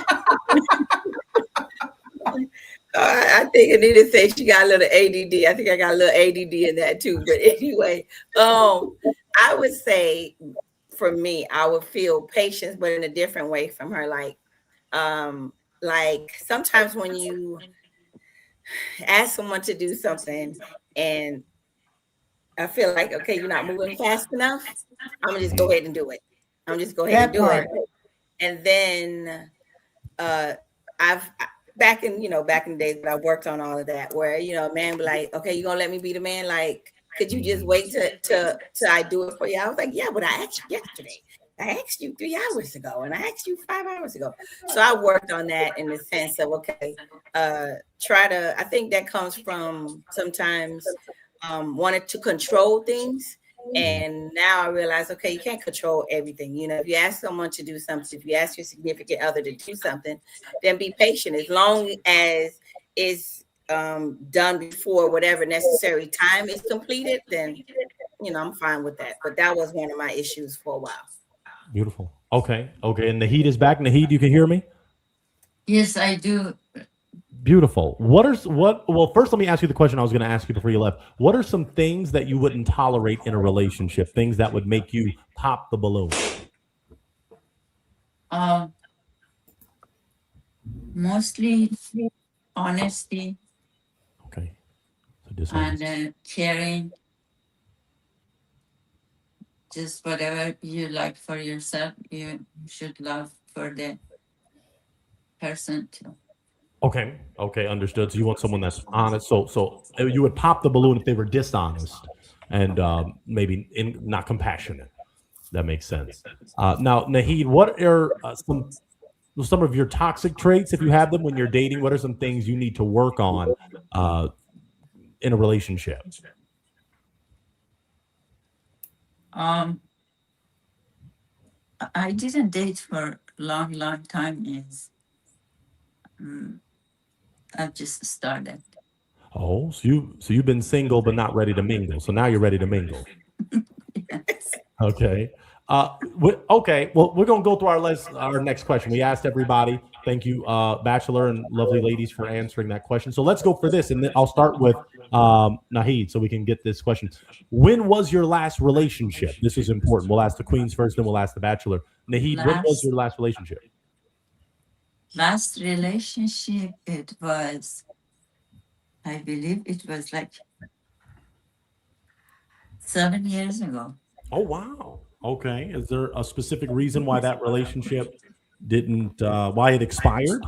S5: I think Anita said she got a little ADD. I think I got a little ADD in that too. But anyway, I would say for me, I would feel patience, but in a different way from her. Like sometimes when you ask someone to do something and I feel like, okay, you're not moving fast enough, I'm gonna just go ahead and do it. It. And then back in the days when I worked on all of that, where a man be like, okay, you gonna let me be the man? Like, could you just wait till I do it for you? I was like, yeah, but I asked you yesterday. I asked you 3 hours ago, and I asked you 5 hours ago. So I worked on that in the sense of, okay, I think that comes from sometimes wanting to control things. And now I realize, okay, you can't control everything. If you ask someone to do something, if you ask your significant other to do something, then be patient. As long as it's done before whatever necessary time is completed, then, I'm fine with that. But that was one of my issues for a while.
S4: Beautiful. Okay. And Naheed is back. Naheed, you can hear me?
S8: Yes, I do.
S4: Beautiful. Well, first let me ask you the question I was going to ask you before you left. What are some things that you wouldn't tolerate in a relationship? Things that would make you pop the balloon?
S8: Mostly honesty.
S4: Okay. So
S8: and caring. Just whatever you like for yourself, you should love for the person too.
S4: Okay, understood. So you want someone that's honest. So you would pop the balloon if they were dishonest and maybe not compassionate. That makes sense. Now, Naheed, what are some of your toxic traits, if you have them when you're dating? What are some things you need to work on in a relationship?
S8: I didn't date for a long time. I've just started.
S4: Oh, so you've been single but not ready to mingle. So now you're ready to mingle.
S8: Yes.
S4: Okay. Okay. Well, we're gonna go through our next question. We asked everybody. Thank you, Bachelor and lovely ladies, for answering that question. So let's go for this, and then I'll start with Naheed, so we can get this question. When was your last relationship? This is important. We'll ask the queens first, then we'll ask the Bachelor. Naheed, when was your last relationship?
S8: Last relationship, it was, I believe it was like 7 years ago.
S4: Oh, wow. Okay. Is there a specific reason why that relationship didn't, why it expired?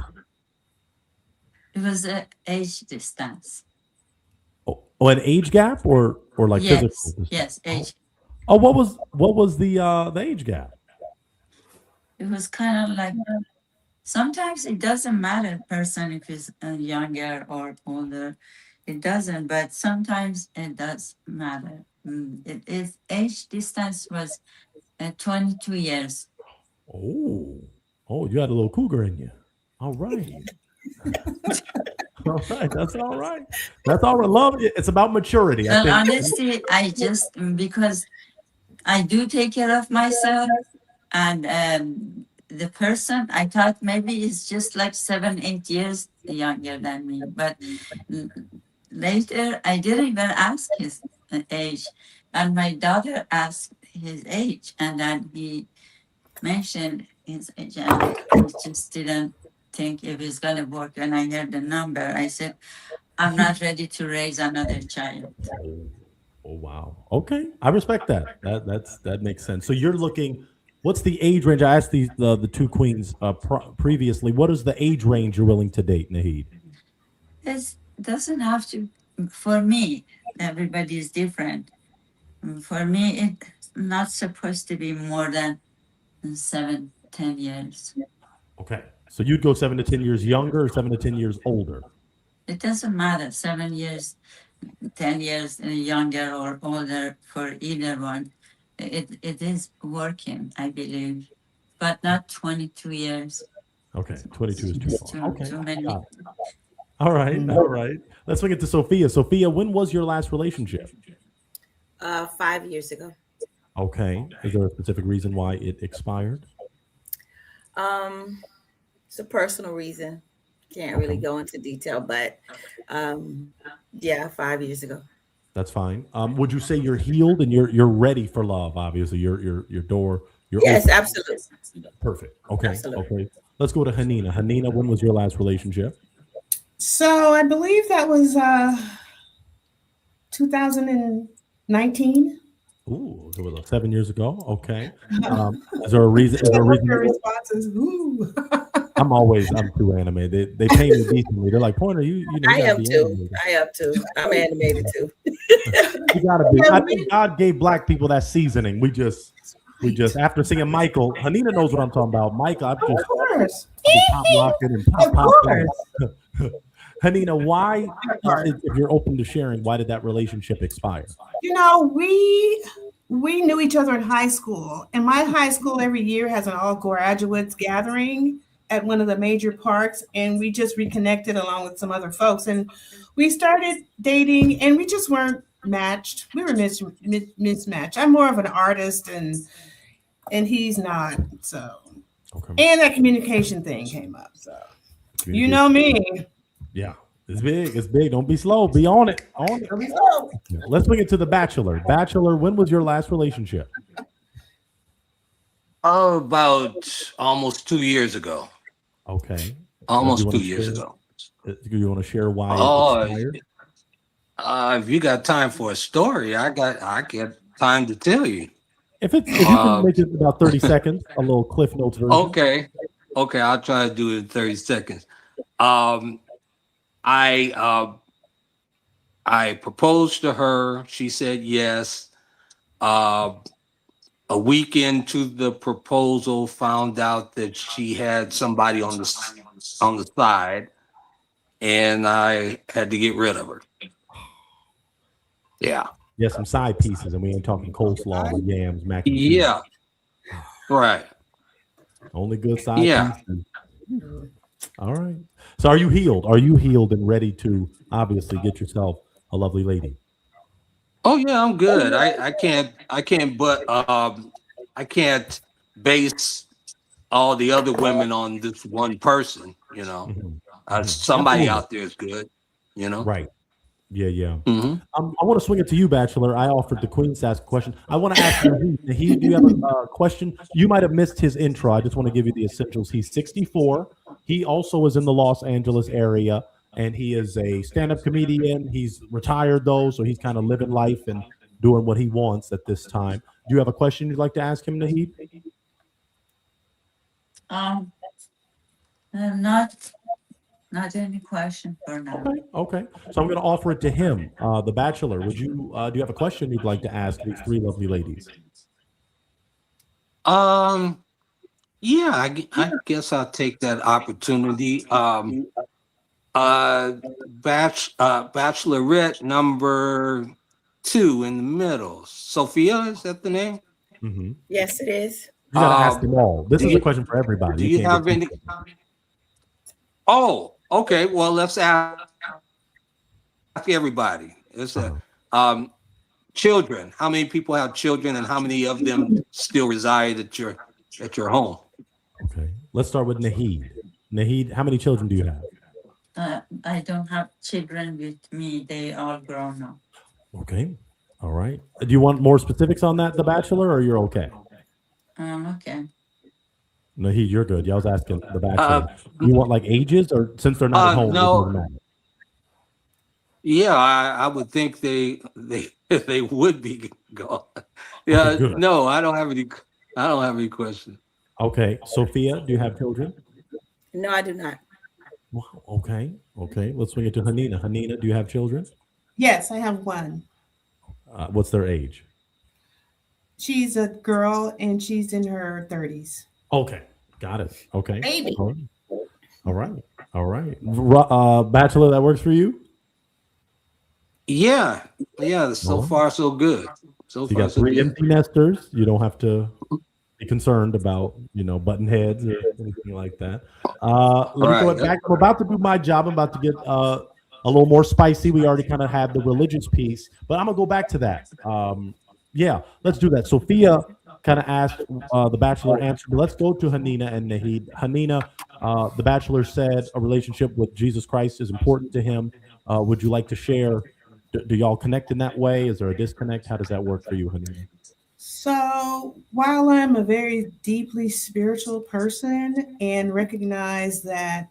S8: It was an age distance.
S4: Oh, an age gap or like
S8: yes,
S4: physical distance?
S8: Yes, age.
S4: Oh, what was the age gap?
S8: It was kind of like, sometimes it doesn't matter person if it's younger or older. It doesn't, but sometimes it does matter. Age distance was 22 years.
S4: Oh, you had a little cougar in you. All right. All right, that's all right. That's all right. Love, it's about maturity. I
S8: Well,
S4: think.
S8: honestly, I just because I do take care of myself, and the person I thought maybe is just like 7, 8 years younger than me, but later I didn't even ask his age, and my daughter asked his age, and then he mentioned his age, and I just didn't think if it's gonna work. And I heard the number, I said, I'm not ready to raise another child.
S4: Oh wow. Okay, I respect that. That makes sense. So you're looking. What's the age range? I asked the two queens previously. What is the age range you're willing to date, Naheed?
S8: It doesn't have to. For me, everybody is different. For me, it's not supposed to be more than 7, 10 years.
S4: Okay, so you'd go 7 to 10 years younger, or 7 to 10 years older.
S8: It doesn't matter. 7 years, 10 years younger or older for either one. It is working, I believe, but not 22 years.
S4: Okay, 22 is too far. Okay,
S8: Too many.
S4: got it. All right, all right. Let's swing it to Sophia. Sophia, when was your last relationship?
S5: 5 years ago.
S4: Okay, is there a specific reason why it expired?
S5: It's a personal reason. Can't really go into detail, but yeah, 5 years ago.
S4: That's fine. Would you say you're healed and you're ready for love? Obviously, your door.
S5: Yes,
S4: open.
S5: absolutely.
S4: Perfect. Okay.
S5: Absolutely.
S4: Okay. Let's go to Hanina. Hanina, when was your last relationship?
S6: So I believe that was 2019.
S4: Ooh, so it was 7 years ago. Okay. Is there a reason? Is there a reason?
S6: Your responses. Ooh.
S4: I'm too animated. They pay me decently. They're like, Pointer, you know,
S5: I am too. I'm animated too.
S4: You gotta be. I think God gave black people that seasoning. We just after singing Michael, Hanina knows what I'm talking about. Michael, I'm just
S6: Of course.
S4: pop rocking and pop
S6: Of
S4: popping.
S6: course.
S4: Hanina, why, if you're open to sharing, why did that relationship expire?
S6: You know, we knew each other in high school, and my high school every year has an all graduates gathering at one of the major parks, and we just reconnected along with some other folks, and we started dating, and we just weren't matched. We were mismatched. I'm more of an artist, and he's not. So,
S4: Okay.
S6: and that communication thing came up. So, you know me.
S4: Yeah, it's big. It's big. Don't be slow. Be on it. On it. Let's bring it to the Bachelor. Bachelor, when was your last relationship?
S7: Oh, about almost 2 years ago.
S4: Okay.
S7: Almost
S4: You
S7: 2
S4: wanna
S7: years
S4: share-
S7: ago.
S4: Do you want to share why
S7: Oh,
S4: it expired?
S7: If you got time for a story, I got time to tell you.
S4: If you can make it about 30 seconds, a little Cliff Notes version.
S7: Okay, I'll try to do it in 30 seconds. I proposed to her. She said yes. A week into the proposal, found out that she had somebody on the side, and I had to get rid of her. Yeah.
S4: Yeah, some side pieces, and we ain't talking coleslaw or yams, mac and cheese.
S7: Yeah. Right.
S4: Only good side
S7: Yeah.
S4: pieces. All right. So are you healed? Are you healed and ready to obviously get yourself a lovely lady?
S7: Oh yeah, I'm good. I can't base all the other women on this one person, you know. Somebody out there is good, you know.
S4: Right. Yeah.
S7: Mhm.
S4: I want to swing it to you, Bachelor. I offered the Queens to ask a question. I want to ask you, do you have a question? You might have missed his intro. I just want to give you the essentials. He's 64. He also is in the Los Angeles area, and he is a stand-up comedian. He's retired, though, so he's kind of living life and doing what he wants at this time. Do you have a question you'd like to ask him, Naheed?
S8: Not any question for now.
S4: Okay. So I'm going to offer it to him, the Bachelor. Would you do you have a question you'd like to ask these three lovely ladies?
S7: Yeah, I guess I'll take that opportunity. Bachelorette number 2 in the middle. Sophia, is that the name?
S4: Mm-hmm.
S5: Yes, it is.
S4: You got to ask them all. This is a question for everybody.
S7: Do you have any? Oh, Okay, well, let's ask everybody. It's children. How many people have children, and how many of them still reside at your home?
S4: Okay. Let's start with Nahid. Nahid, how many children do you have?
S8: I don't have children with me. They all grown up.
S4: Okay. All right. Do you want more specifics on that, The Bachelor, or you're okay?
S8: Okay.
S4: Nahid, you're good. Yeah, I was asking The Bachelor. You want like ages, or since they're not at home?
S7: No.
S4: It doesn't matter?
S7: Yeah, I would think they would be gone. Yeah,
S4: Okay,
S7: no, I don't have any questions.
S4: Okay. Sophia, do you have children?
S5: No, I do not.
S4: Wow. Okay. Okay. Let's swing it to Hanina. Hanina, do you have children?
S6: Yes, I have one.
S4: What's their age?
S6: She's a girl and she's in her 30s.
S4: Okay. Got it. Okay.
S5: Baby.
S4: All right. All right. Bachelor, that works for you?
S7: Yeah. So far, so good. So
S4: You
S7: far,
S4: got
S7: so
S4: 3
S7: good.
S4: empty nesters. You don't have to be concerned about, button heads or anything like that. Let me throw it back. I'm about to do my job. I'm about to get a little more spicy. We already kind of had the religious piece, but I'm gonna go back to that. Yeah, let's do that. Sophia kind of asked the Bachelor answer, but let's go to Hanina and Nahid. Hanina, the Bachelor said a relationship with Jesus Christ is important to him. Would you like to share? Do y'all connect in that way? Is there a disconnect? How does that work for you, Hanina?
S6: So while I'm a very deeply spiritual person and recognize that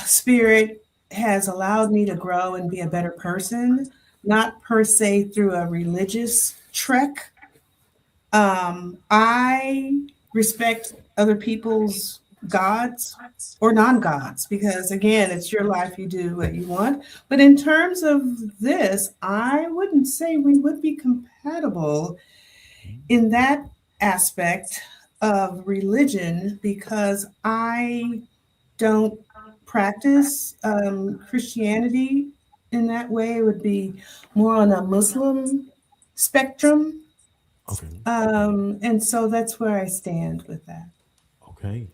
S6: spirit has allowed me to grow and be a better person, not per se through a religious trek, I respect other people's gods or non-gods, because again, it's your life, you do what you want. But in terms of this, I wouldn't say we would be compatible in that aspect of religion, because I don't practice Christianity in that way. It would be more on a Muslim spectrum.
S4: Okay.
S6: And so that's where I stand with that.
S4: Okay.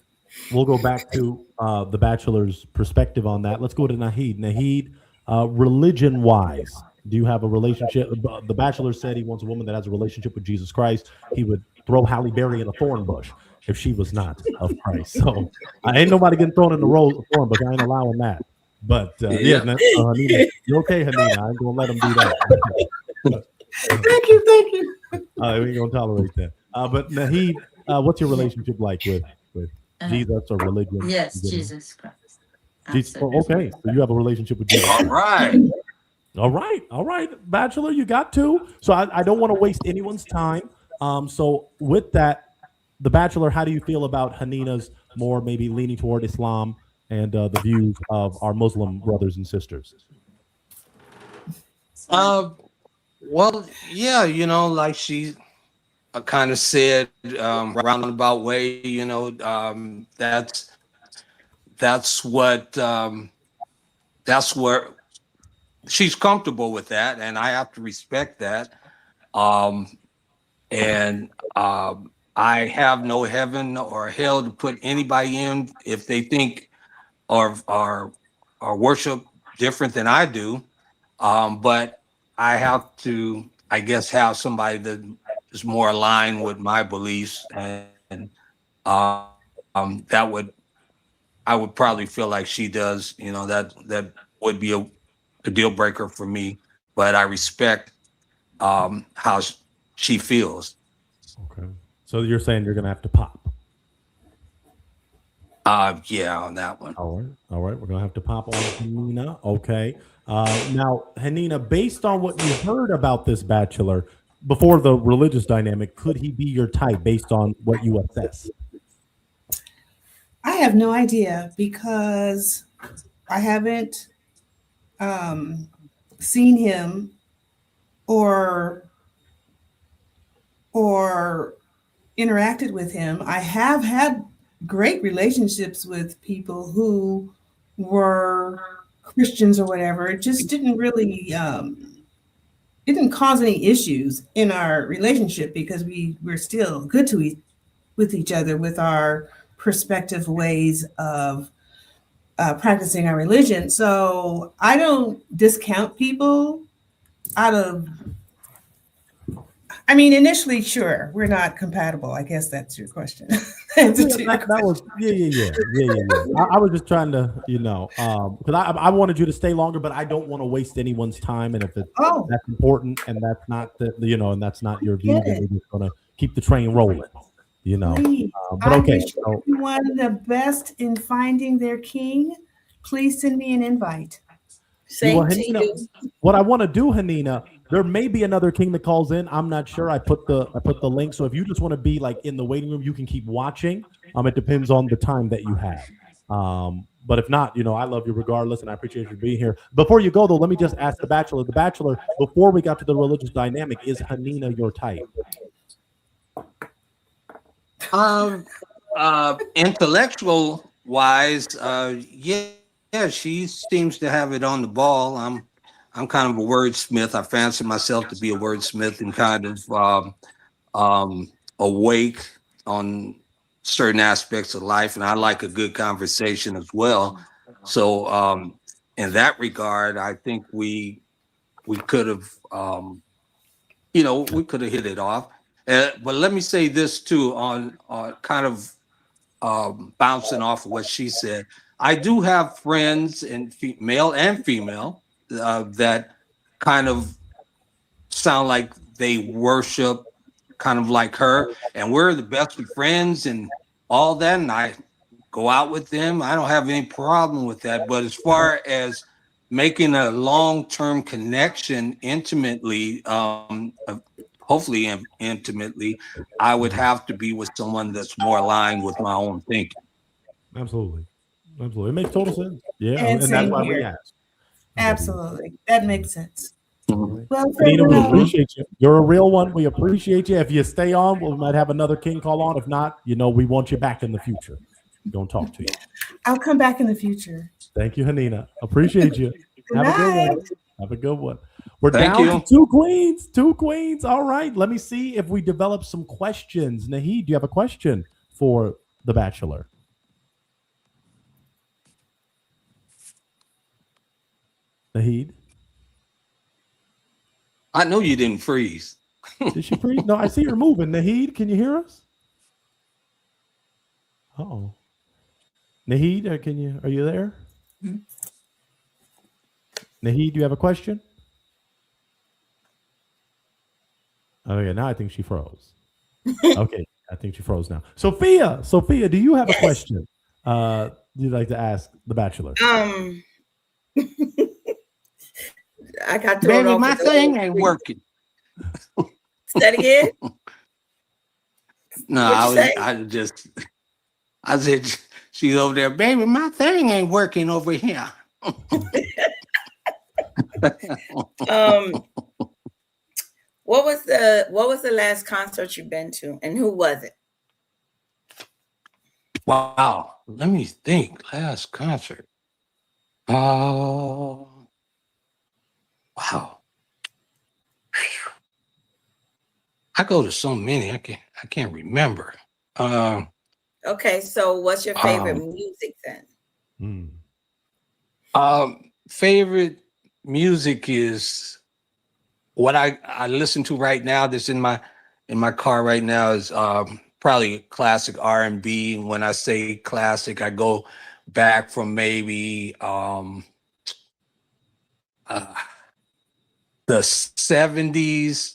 S4: We'll go back to the Bachelor's perspective on that. Let's go to Nahid. Nahid, religion-wise, do you have a relationship? The Bachelor said he wants a woman that has a relationship with Jesus Christ. He would throw Halle Berry in a thorn bush if she was not of Christ. So I ain't nobody getting thrown in the thorn bush. I ain't allowing that. But Hanina, you okay, Hanina? I ain't gonna let him do that.
S6: Thank you.
S4: We ain't gonna tolerate that. But Nahid, what's your relationship like with Jesus or religion?
S8: Yes, Jesus Christ.
S4: Okay, so you have a relationship with Jesus. All right, Bachelor, you got to. So I don't want to waste anyone's time. So with that, the Bachelor, how do you feel about Hanina's more maybe leaning toward Islam and the views of our Muslim brothers and sisters?
S7: Well, yeah, like she kind of said, roundabout way, that's where she's comfortable with that, and I have to respect that. I have no heaven or hell to put anybody in if they think or worship different than I do. But I have to, I guess, have somebody that is more aligned with my beliefs, and I would probably feel like she does. That would be a deal breaker for me. But I respect how she feels.
S4: Okay. So you're saying you're gonna have to pop?
S7: Yeah, on that one.
S4: All right. We're gonna have to pop on Hanina. Okay. Now, Hanina, based on what you heard about this Bachelor before the religious dynamic, could he be your type based on what you assess?
S6: I have no idea, because I haven't seen him or interacted with him. I have had great relationships with people who were Christians or whatever. It just didn't really it didn't cause any issues in our relationship, because we're still good with each other with our perspective ways of practicing our religion. So I don't discount people out of, I mean, initially, sure, we're not compatible. I guess that's your question. Answer to your
S4: That was yeah. I was just trying to, because I wanted you to stay longer, but I don't want to waste anyone's time. And if
S6: Oh,
S4: that's important and that's not and that's not your view,
S6: get
S4: then
S6: it.
S4: we're just gonna keep the train rolling.
S6: Please.
S4: But
S6: I
S4: okay.
S6: wish
S4: So,
S6: everyone the best in finding their king. Please send me an invite.
S5: Same
S4: well,
S5: to
S4: Hanina,
S5: you.
S4: what I want to do, Hanina, there may be another king that calls in. I'm not sure. I put the link. So if you just want to be like in the waiting room, you can keep watching. It depends on the time that you have. But if not, I love you regardless, and I appreciate you being here. Before you go, though, let me just ask the Bachelor. The Bachelor, before we got to the religious dynamic, is Hanina your type?
S7: Intellectual wise, yeah, she seems to have it on the ball. I'm kind of a wordsmith. I fancy myself to be a wordsmith and kind of awake on certain aspects of life, and I like a good conversation as well. So in that regard, I think we could have we could have hit it off. But let me say this too, on kind of bouncing off of what she said. I do have friends, and male and female, that kind of sound like they worship kind of like her, and we're the best of friends and all that, and I go out with them. I don't have any problem with that. But as far as making a long-term connection intimately, hopefully intimately, I would have to be with someone that's more aligned with my own thinking.
S4: Absolutely. It makes total sense. Yeah,
S6: And
S4: that's
S6: same
S4: why we
S6: here.
S4: asked.
S6: Absolutely. That makes sense.
S7: Mhm.
S6: Well,
S4: Nina, we
S6: Fernando,
S4: appreciate you. You're a real one. We appreciate you. If you stay on, we might have another king call on. If not, we want you back in the future. We're gonna talk to you.
S6: I'll come back in the future.
S4: Thank you, Hanina. Appreciate you.
S6: Good
S4: Have a good
S6: night.
S4: one. Have a good one. We're
S7: Thank
S4: down
S7: you.
S4: to two queens. Two queens. All right. Let me see if we develop some questions. Nahid, do you have a question for the Bachelor? Nahid?
S7: I know you didn't freeze.
S4: Did she freeze? No, I see her moving. Nahid, can you hear us? Oh. Nahid, are you there?
S8: Hmm?
S4: Nahid, do you have a question? Oh yeah, now I think she froze. Okay, I think she froze now. Sophia, do you have a question? You'd like to ask the Bachelor?
S5: I got thrown
S7: Baby,
S5: off
S7: my
S5: with the
S7: thing
S5: whole
S7: ain't
S5: thing.
S7: working.
S5: Say that again.
S7: No,
S5: What'd you say?
S7: I said, she's over there, baby, my thing ain't working over here.
S5: What was the last concert you've been to, and who was it?
S7: Wow. Let me think. Last concert. Oh, wow. I go to so many. I can't remember.
S5: Okay, so what's your favorite
S7: Um,
S5: music then?
S7: Favorite music is what I listen to right now. That's in my car right now is probably classic R&B. And when I say classic, I go back from maybe the 70s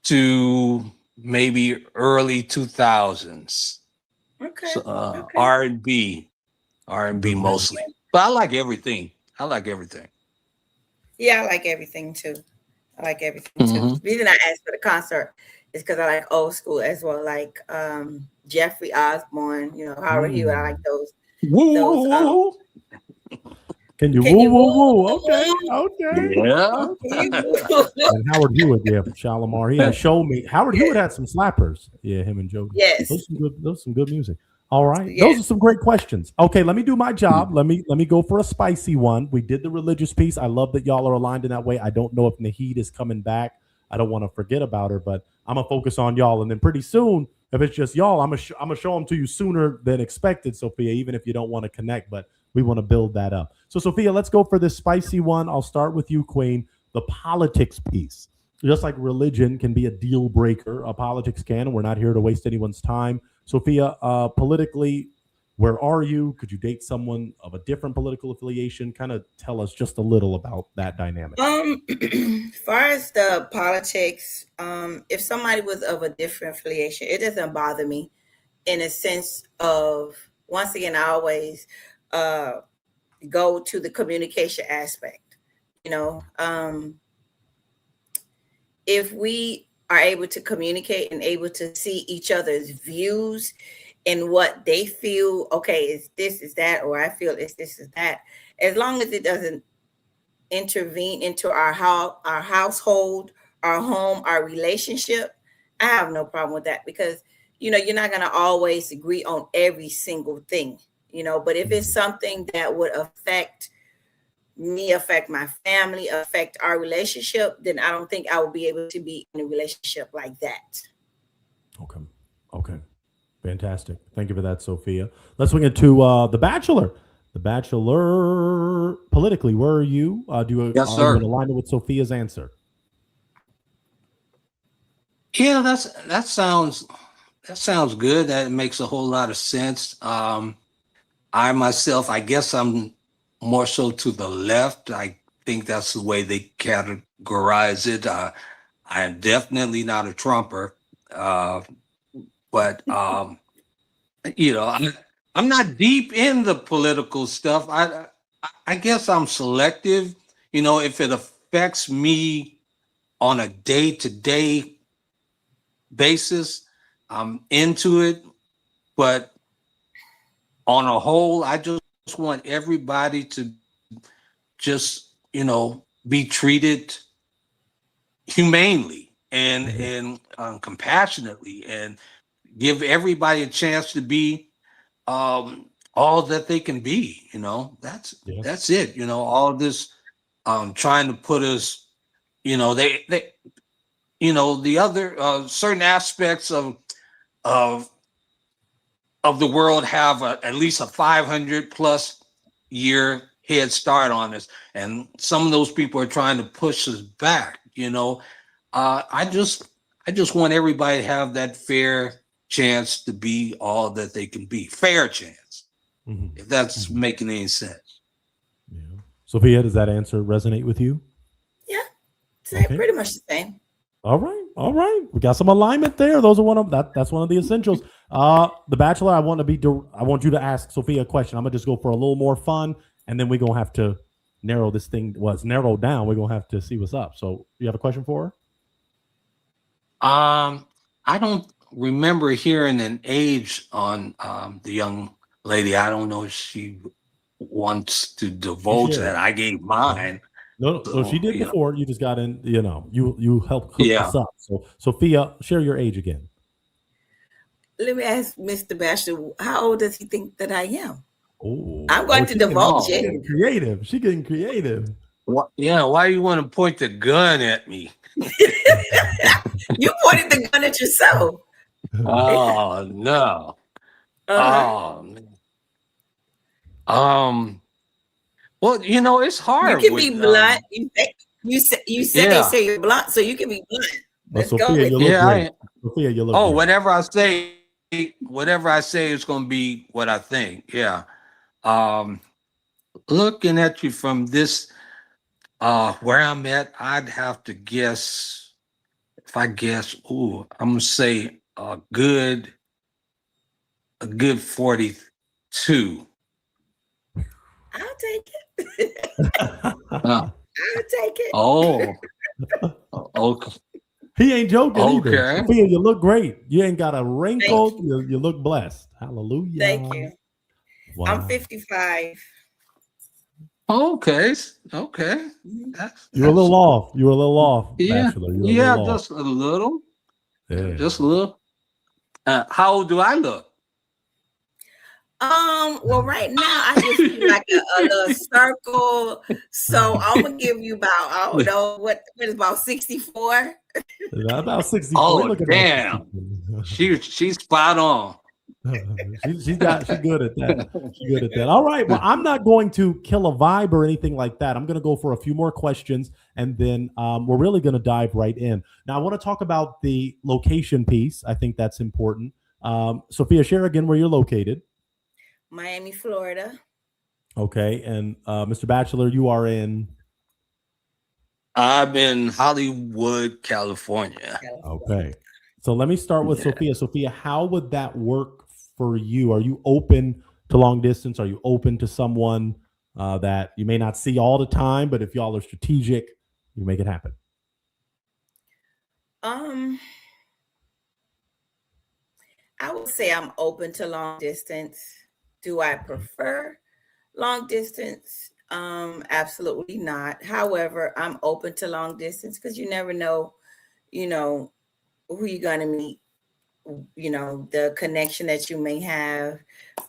S7: to maybe early 2000s.
S5: Okay.
S7: So,
S5: Okay.
S7: R&B mostly. But I like everything.
S5: Yeah, I like everything too. The reason I asked for the concert is because I like old school as well, like Jeffrey Osborne, Howard Hewitt. I like those.
S7: Woo!
S4: Can you
S5: Can
S4: woo
S5: you
S4: woo
S5: woo?
S4: woo? Okay.
S7: Yeah.
S5: Can you woo?
S4: And Howard Hewitt, yeah, from Shalimar. He had show me. Howard Hewitt had some slappers. Yeah, him and Jody.
S5: Yes.
S4: Those are some good music. All right.
S5: Yes.
S4: Those are some great questions. Okay, let me do my job. Let me go for a spicy one. We did the religious piece. I love that y'all are aligned in that way. I don't know if Nahid is coming back. I don't want to forget about her, but I'm gonna focus on y'all. And then pretty soon, if it's just y'all, I'm gonna show them to you sooner than expected, Sophia, even if you don't want to connect. But we want to build that up. So Sophia, let's go for this spicy one. I'll start with you, Queen. The politics piece. Just like religion can be a deal breaker, politics can. We're not here to waste anyone's time. Sophia, politically, where are you? Could you date someone of a different political affiliation? Kind of tell us just a little about that dynamic.
S5: As far as the politics, if somebody was of a different affiliation, it doesn't bother me in a sense of, once again, I always go to the communication aspect. You know, if we are able to communicate and able to see each other's views and what they feel, okay, is this, is that, or I feel it's this, is that, as long as it doesn't intervene into our household, our home, our relationship, I have no problem with that, because, you know, you're not going to always agree on every single thing, you know, but if it's something that would affect me, affect my family, affect our relationship, then I don't think I will be able to be in a relationship like that.
S4: Okay. Fantastic. Thank you for that, Sophia. Let's swing it to The Bachelor. The Bachelor, politically, where are you?
S7: Yes,
S4: are
S7: sir.
S4: you in alignment with Sophia's answer?
S7: Yeah, that sounds good. That makes a whole lot of sense. I myself, I guess I'm more so to the left. I think that's the way they categorize it. I am definitely not a Trumper, but you know, I'm not deep in the political stuff. I guess I'm selective. You know, if it affects me on a day-to-day basis, I'm into it. But on a whole, I just want everybody to just, you know, be treated humanely and compassionately, and give everybody a chance to be all that they can be. You know, that's it. You know, all this trying to put us, you know, they you know, the other certain aspects of the world have at least a 500+ year head start on us, and some of those people are trying to push us back. You know, I just want everybody to have that fair chance to be all that they can be. Fair chance, if that's making any sense.
S4: Yeah. Sophia, does that answer resonate with you?
S5: Yeah,
S4: Okay.
S5: pretty much the same.
S4: All right. We got some alignment there. Those are that's one of the essentials. The Bachelor, I want you to ask Sophia a question. I'm gonna just go for a little more fun, and then we're gonna have to narrow this thing. Well, it's narrowed down. We're gonna have to see what's up. So, you have a question for her?
S7: I don't remember hearing an age on the young lady. I don't know if she wants to divulge that. I gave mine.
S4: No, she did
S7: you
S4: before. You just got in, you know, you helped hook us up. So, Sophia, share your age again.
S5: Let me ask Mr. Bachelor, how old does he think that I am?
S4: Oh,
S5: I'm going to divulge it.
S4: She getting creative.
S7: What? Yeah, why you want to point the gun at me?
S5: You pointed the gun at yourself.
S7: Oh no. Oh man. Well, you know, it's hard.
S5: You can be blunt. You said they say you're blunt, so you can be blunt. Let's
S4: Sophia,
S5: go with
S4: you
S5: it.
S4: look great. Sophia, you look great.
S7: whatever I say is going to be what I think. Yeah. Looking at you from this, where I'm at, I'd have to guess. If I guess, I'm gonna say a good 42.
S5: I'll take it. I'll take it.
S7: Oh, okay.
S4: He ain't joking either.
S7: Okay.
S4: Sophia, you look great. You ain't got a wrinkle. You look blessed. Hallelujah.
S5: Thank you.
S4: Wow.
S5: I'm 55.
S7: Okay.
S4: You're a little off.
S7: Yeah.
S4: Bachelor.
S7: Yeah, just a little.
S4: Yeah.
S7: Just a little. How old do I look?
S5: Well, right now I just feel like a little circle. So I'm gonna give you about, I don't know, what is about 64.
S4: About 64.
S7: Oh, damn. She's spot on.
S4: She's good at that. She's good at that. All right. Well, I'm not going to kill a vibe or anything like that. I'm going to go for a few more questions, and then we're really going to dive right in. Now, I want to talk about the location piece. I think that's important. Sophia, share again where you're located.
S5: Miami, Florida.
S4: Okay. And Mr. Bachelor, you are in?
S7: I'm in Hollywood, California.
S4: Okay. So let me start with Sophia. Sophia, how would that work for you? Are you open to long distance? Are you open to someone that you may not see all the time, but if y'all are strategic, you make it happen?
S5: I would say I'm open to long distance. Do I prefer long distance? Absolutely not. However, I'm open to long distance because you never know, who you're going to meet, the connection that you may have,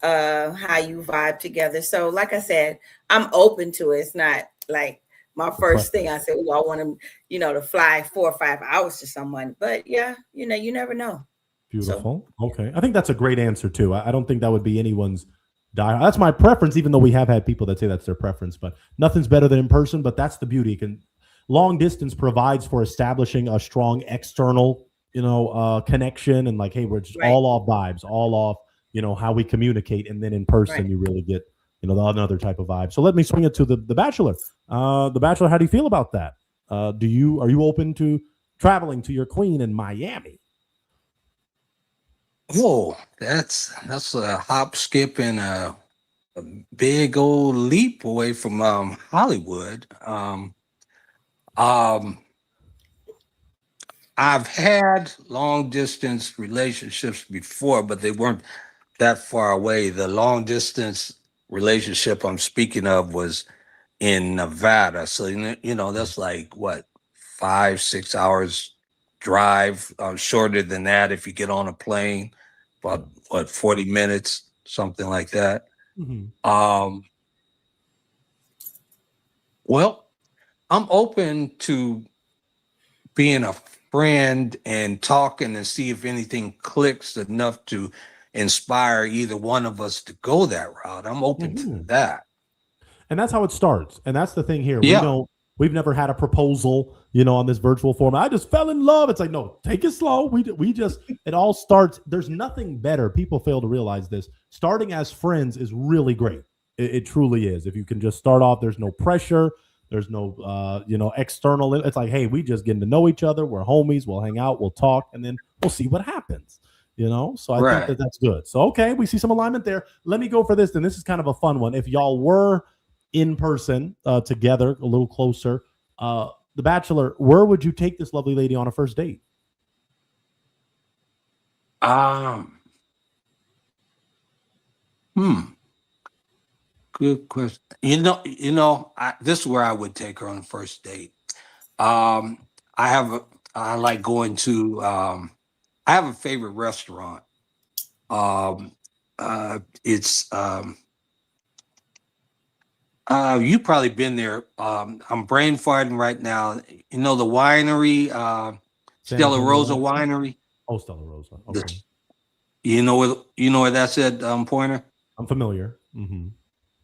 S5: how you vibe together. So like I said, I'm open to it. It's not like my first thing I said, I want to, to fly 4 or 5 hours to someone. But yeah, you never know.
S4: Beautiful. So, okay. I think that's a great answer too. I don't think that would be anyone's that's my preference, even though we have had people that say that's their preference, but nothing's better than in person. But that's the beauty. Long distance provides for establishing a strong external, connection, and like, hey, we're just all off vibes, all off, how we communicate. And then in person, you really get, another type of vibe. So let me swing it to the Bachelor. The Bachelor, how do you feel about that? Are you open to traveling to your queen in Miami?
S7: Whoa, that's a hop, skip, and a big old leap away from Hollywood. I've had long distance relationships before, but they weren't that far away. The long distance relationship I'm speaking of was in Nevada. So, that's like what, 5-6 hours drive, shorter than that if you get on a plane, about 40 minutes, something like that.
S4: Mm-hmm.
S7: Well, I'm open to being a friend and talking and see if anything clicks enough to inspire either one of us to go that route. I'm open to that.
S4: And that's how it starts. And that's the thing here.
S7: Yeah.
S4: We've never had a proposal, on this virtual format. I just fell in love. It's like, no, take it slow. It all starts. There's nothing better. People fail to realize this. Starting as friends is really great. It truly is. If you can just start off, there's no pressure. There's no, external. It's like, hey, we just getting to know each other. We're homies. We'll hang out. We'll talk. And then we'll see what happens, So I think that's good. So, okay, we see some alignment there. Let me go for this. Then this is kind of a fun one. If y'all were in person together, a little closer, The Bachelor, where would you take this lovely lady on a first date?
S7: Good question. This is where I would take her on the first date. I like going to, I have a favorite restaurant. It's, you've probably been there. I'm brain farting right now. The winery, Stella Rosa Winery.
S4: Oh, Stella Rosa. Okay.
S7: You know where that's at, Pointer?
S4: I'm familiar. Mm-hmm.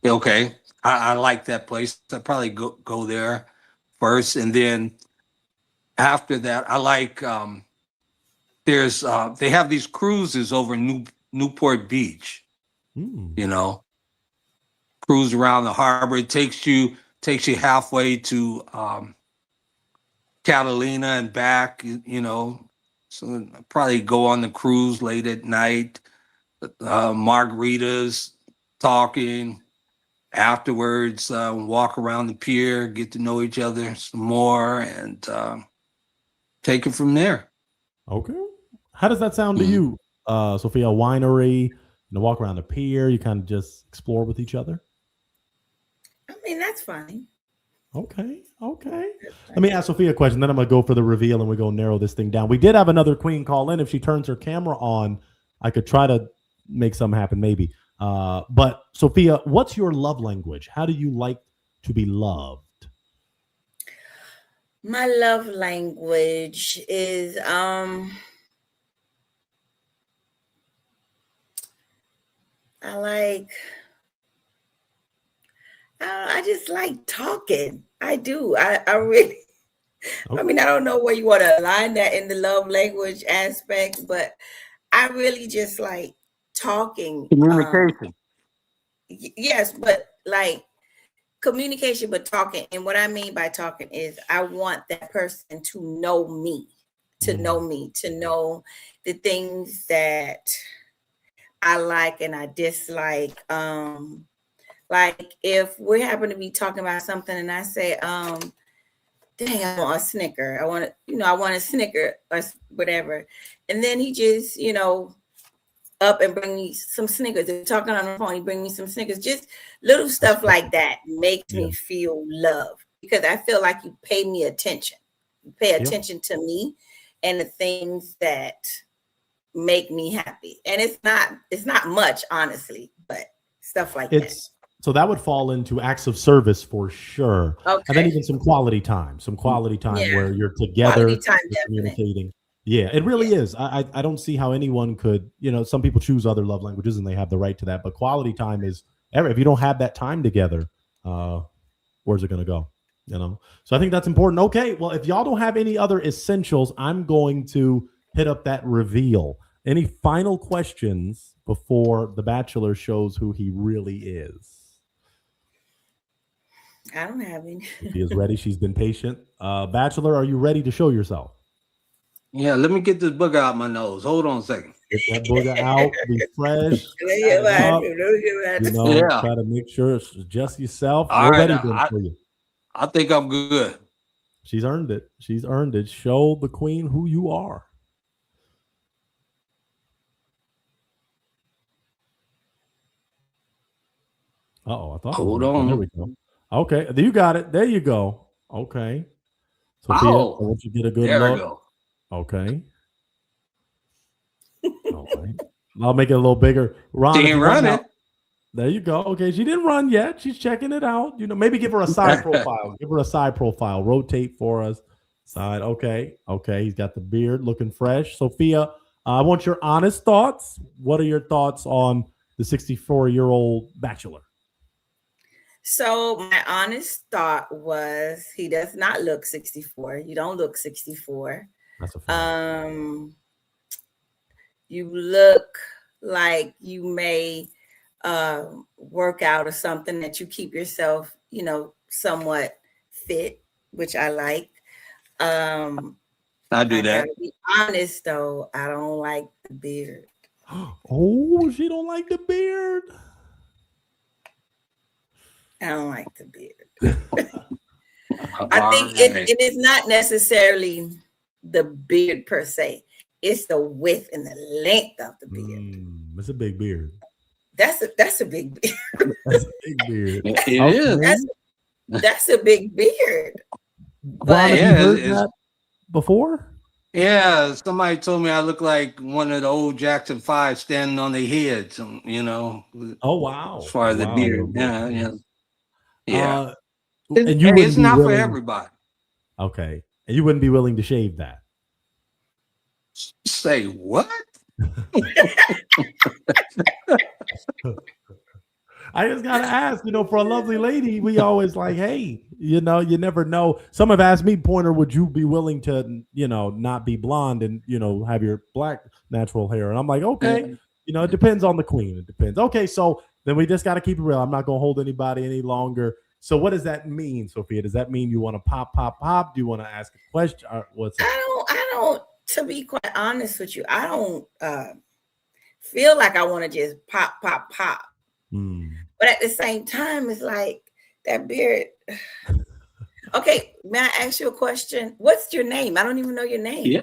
S7: Okay. I like that place. I'd probably go there first. And then after that, I like, they have these cruises over Newport Beach, cruise around the harbor. It takes you halfway to Catalina and back, so I'd probably go on the cruise late at night, margaritas, talking. Afterwards, walk around the pier, get to know each other some more, and take it from there.
S4: Okay. How does that sound to you, Sophia? Winery, walk around the pier, you kind of just explore with each other?
S5: I mean, that's fine.
S4: Okay. Let me ask Sophia a question, then I'm going to go for the reveal and we're going to narrow this thing down. We did have another queen call in. If she turns her camera on, I could try to make something happen maybe. But Sophia, what's your love language? How do you like to be loved?
S5: My love language is I like. I just like talking. I do. I really. I mean, I don't know where you want to align that in the love language aspect, but I really just like talking.
S7: Communication.
S5: Yes, but like communication, but talking. And what I mean by talking is I want that person to know me, to know the things that I like and I dislike. Like if we happen to be talking about something and I say, dang, I want a Snicker. I want a Snicker or whatever. And then he just, up and bring me some Snickers. If we're talking on the phone, he bring me some Snickers. Just little stuff like that makes me feel love because I feel like you pay me attention. You pay attention to me and the things that make me happy. And it's not much, honestly, but stuff like that.
S4: So that would fall into acts of service for sure.
S5: Okay.
S4: And then even some quality time where you're together,
S5: Quality time,
S4: you're communicating. Yeah, it really is. I don't see how anyone could, some people choose other love languages and they have the right to that. But quality time is, if you don't have that time together, where's it going to go? So I think that's important. Okay, well, if y'all don't have any other essentials, I'm going to hit up that reveal. Any final questions before the Bachelor shows who he really is?
S5: I don't have any.
S4: She is ready. She's been patient. Bachelor, are you ready to show yourself?
S7: Yeah, let me get this booger out my nose. Hold on a second.
S4: Get that booger out. Be fresh. Try to make sure it's just yourself.
S7: All
S4: We're
S7: right,
S4: ready for you.
S7: I think I'm good.
S4: She's earned it. She's earned it. Show the queen who you are. Uh-oh, I thought.
S7: Hold on.
S4: There we go. Okay, you got it. There you go. Okay. Sophia, I want you to get a good
S7: there
S4: look.
S7: We go.
S4: Okay. All right. I'll make it a little bigger. Ron,
S7: she ain't running.
S4: There you go. Okay, she didn't run yet. She's checking it out. Maybe give her a side profile. Give her a side profile. Rotate for us. Side. Okay. He's got the beard looking fresh. Sophia, I want your honest thoughts. What are your thoughts on the 64-year-old Bachelor?
S5: So my honest thought was he does not look 64. You don't look 64.
S4: That's a fact.
S5: You look like you may work out or something, that you keep yourself, somewhat fit, which I like.
S7: I do that.
S5: To be honest though, I don't like the beard.
S4: Oh, she don't like the beard.
S5: I don't like the beard. I think it is not necessarily the beard per se. It's the width and the length of the beard.
S4: It's a big beard.
S5: That's a big beard.
S4: That's a big beard.
S7: It is.
S5: That's a big beard.
S4: Ron, have you heard that before?
S7: Yeah, somebody told me I look like one of the old Jackson 5 standing on their heads.
S4: Oh wow!
S7: As far as the beard, yeah.
S4: And it's
S7: not for everybody.
S4: Okay, and you wouldn't be willing to shave that?
S7: Say what?
S4: I just gotta ask, for a lovely lady, we always like, hey, you never know. Some have asked me, Pointer, would you be willing to, not be blonde and, have your black natural hair? And I'm like, okay, it depends on the queen. It depends. Okay, so then we just got to keep it real. I'm not gonna hold anybody any longer. So what does that mean, Sophia? Does that mean you want to pop? Do you want to ask a question? Or what's that?
S5: I don't. To be quite honest with you, I don't feel like I want to just pop. But at the same time, it's like that beard. Okay, may I ask you a question? What's your name? I don't even know your name.
S7: Yeah.